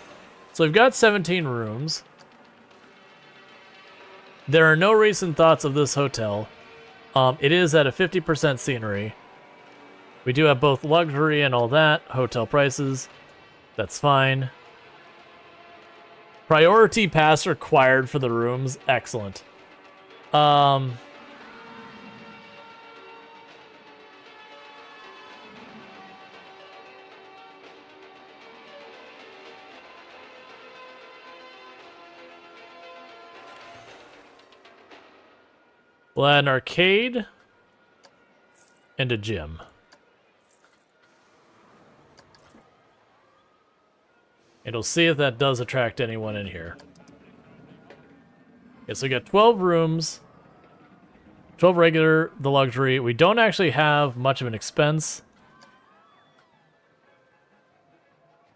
So we've got 17 rooms. There are no recent thoughts of this hotel. It is at a 50% scenery. We do have both luxury and all that. Hotel prices. That's fine. Priority pass required for the rooms. Excellent. We'll add an arcade and a gym. And we'll see if that does attract anyone in here. Okay, so we got 12 rooms, 12 regular, the luxury. We don't actually have much of an expense.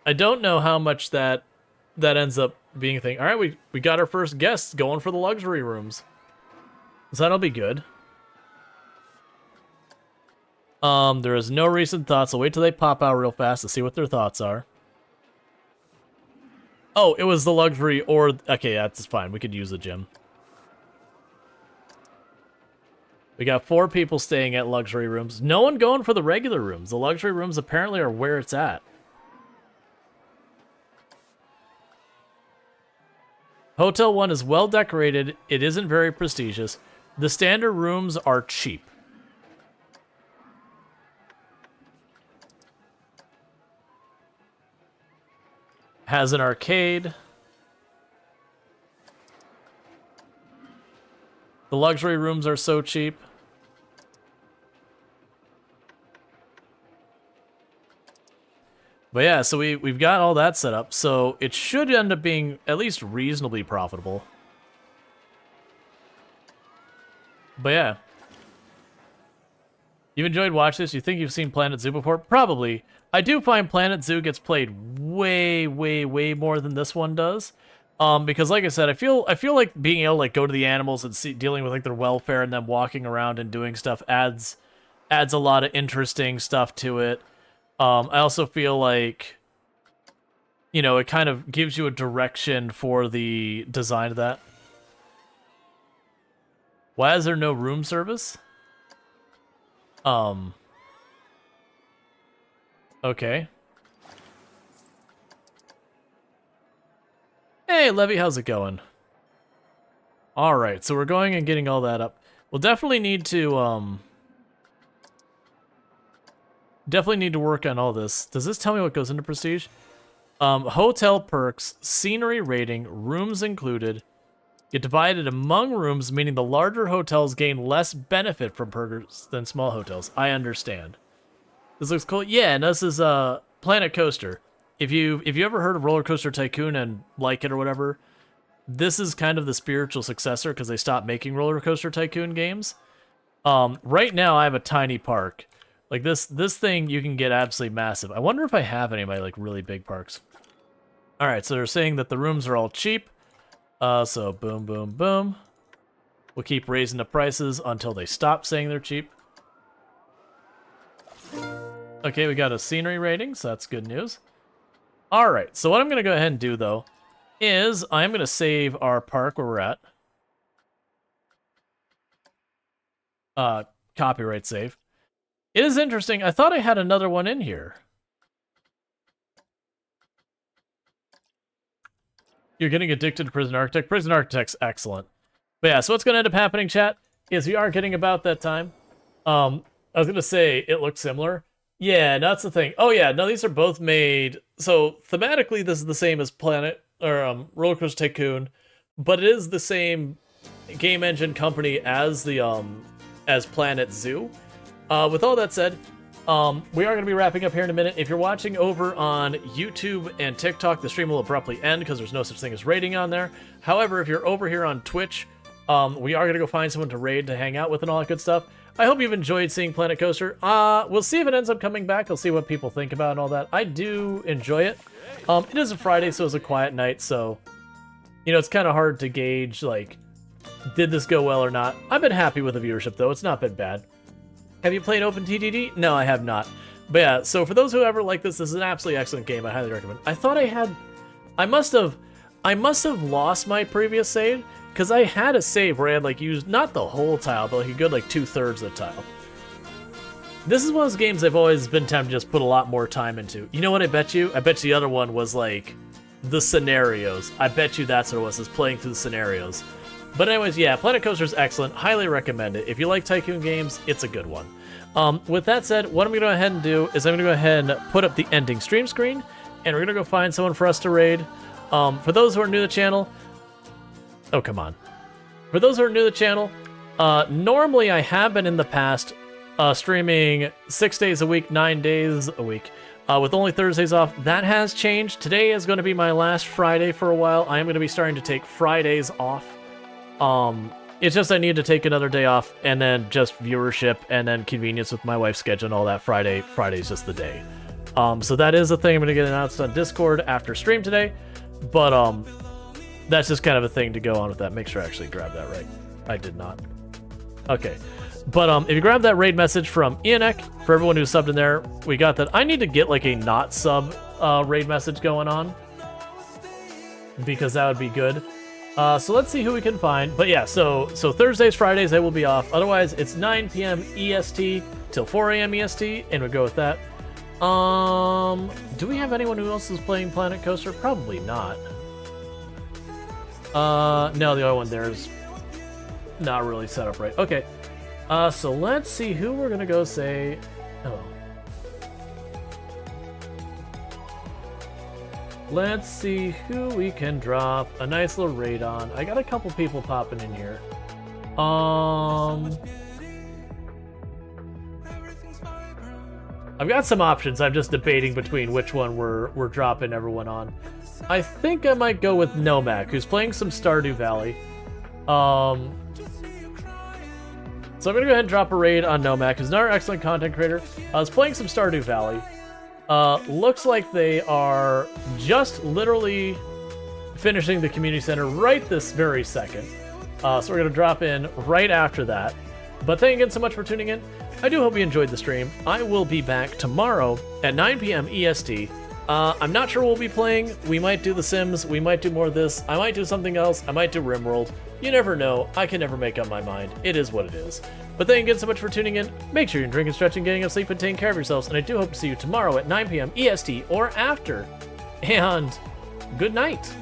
I don't know how much that ends up being a thing. All right, we got our first guests going for the luxury rooms. So that'll be good. There is no recent thoughts. I'll wait till they pop out real fast to see what their thoughts are. Oh, it was the luxury or... Okay, that's fine. We could use the gym. We got 4 people staying at luxury rooms. No one going for the regular rooms. The luxury rooms apparently are where it's at. Hotel 1 is well decorated. It isn't very prestigious. The standard rooms are cheap. Has an arcade. The luxury rooms are so cheap. But yeah, so we've got all that set up, so it should end up being at least reasonably profitable. But yeah. You've enjoyed watching this? You think you've seen Planet Zoo before? Probably. I do find Planet Zoo gets played way, way, way more than this one does. Because like I said, I feel like being able to like go to the animals and dealing with like their welfare and them walking around and doing stuff adds a lot of interesting stuff to it. I also feel like, you know, it kind of gives you a direction for the design of that. Why is there no room service? Okay. Hey, Levy, how's it going? Alright, so we're going and getting all that up. We'll definitely need to, work on all this. Does this tell me what goes into Prestige? Hotel perks, scenery rating, rooms included. Get divided among rooms, meaning the larger hotels gain less benefit from perks than small hotels. I understand. This looks cool. Yeah, and this is Planet Coaster. If you ever heard of Roller Coaster Tycoon and like it or whatever, this is kind of the spiritual successor because they stopped making Roller Coaster Tycoon games. Right now I have a tiny park. Like this thing you can get absolutely massive. I wonder if I have any of my like really big parks. All right, so they're saying that the rooms are all cheap. So boom, boom, boom. We'll keep raising the prices until they stop saying they're cheap. Okay, we got a scenery rating, so that's good news. All right, so what I'm going to go ahead and do, though, is I'm going to save our park where we're at. Copyright save. It is interesting. I thought I had another one in here. You're getting addicted to Prison Architect. Prison Architect's excellent. But yeah, so what's going to end up happening, chat, is we are getting about that time. I was going to say it looks similar. Yeah, that's the thing. Oh yeah, no, these are both made. So thematically, this is the same as Roller Coaster Tycoon, but it is the same game engine company as the as Planet Zoo. With all that said, we are going to be wrapping up here in a minute. If you're watching over on YouTube and TikTok, the stream will abruptly end because there's no such thing as raiding on there. However, if you're over here on Twitch, we are going to go find someone to raid to hang out with and all that good stuff. I hope you've enjoyed seeing Planet Coaster. We'll see if it ends up coming back. I'll see what people think about and all that. I do enjoy it. It is a Friday, so it's a quiet night, so, you know, it's kind of hard to gauge, like, did this go well or not? I've been happy with the viewership, though. It's not been bad. Have you played OpenTTD? No, I have not. But yeah, so for those who ever like this is an absolutely excellent game. I highly recommend. I thought I had... I must have lost my previous save, because I had a save where I had, like, used, not the whole tile, but, like, a good, like, 2/3 of the tile. This is one of those games I've always been tempted to just put a lot more time into. You know what I bet you? I bet you the other one was, like, the scenarios. I bet you that's what it was, is playing through the scenarios. But anyways, yeah, Planet Coaster is excellent. Highly recommend it. If you like Tycoon games, it's a good one. With that said, what I'm going to go ahead and do is I'm going to go ahead and put up the ending stream screen, and we're going to go find someone for us to raid. For those who are new to the channel... Oh, come on. For those who are new to the channel, normally I have been in the past streaming 6 days a week, 9 days a week, with only Thursdays off. That has changed. Today is going to be my last Friday for a while. I am going to be starting to take Fridays off. It's just I need to take another day off, and then just viewership, and then convenience with my wife's schedule and all that. Friday's just the day. So that is a thing I'm going to get announced on Discord after stream today, but that's just kind of a thing to go on with that. Make sure I actually grab that right. I did not. Okay. But if you grab that raid message from Ianek, for everyone who's subbed in there, we got that. I need to get like a not sub raid message going on, because that would be good. So let's see who we can find. But yeah, so Thursdays, Fridays, they will be off. Otherwise, it's 9 p.m. EST till 4 a.m. EST, and we'll go with that. Do we have anyone who else is playing Planet Coaster? Probably not. No, the other one there is not really set up right. Okay. So let's see who we're gonna go say. Oh. Let's see who we can drop a nice little raid on. I got a couple people popping in here. I've got some options. I'm just debating between which one we're dropping everyone on. I think I might go with NAUGH, who's playing some Stardew Valley. So I'm gonna go ahead and drop a raid on NAUGH, who's another excellent content creator. Is playing some Stardew Valley. Looks like they are just literally finishing the community center right this very second. So we're gonna drop in right after that. But thank you again so much for tuning in. I do hope you enjoyed the stream. I will be back tomorrow at 9 p.m. EST. I'm not sure what we'll be playing. We might do The Sims. We might do more of this. I might do something else. I might do RimWorld. You never know. I can never make up my mind. It is what it is. But thank you again so much for tuning in. Make sure you're drinking, stretching, getting enough sleep, and taking care of yourselves. And I do hope to see you tomorrow at 9 p.m. EST or after. And good night.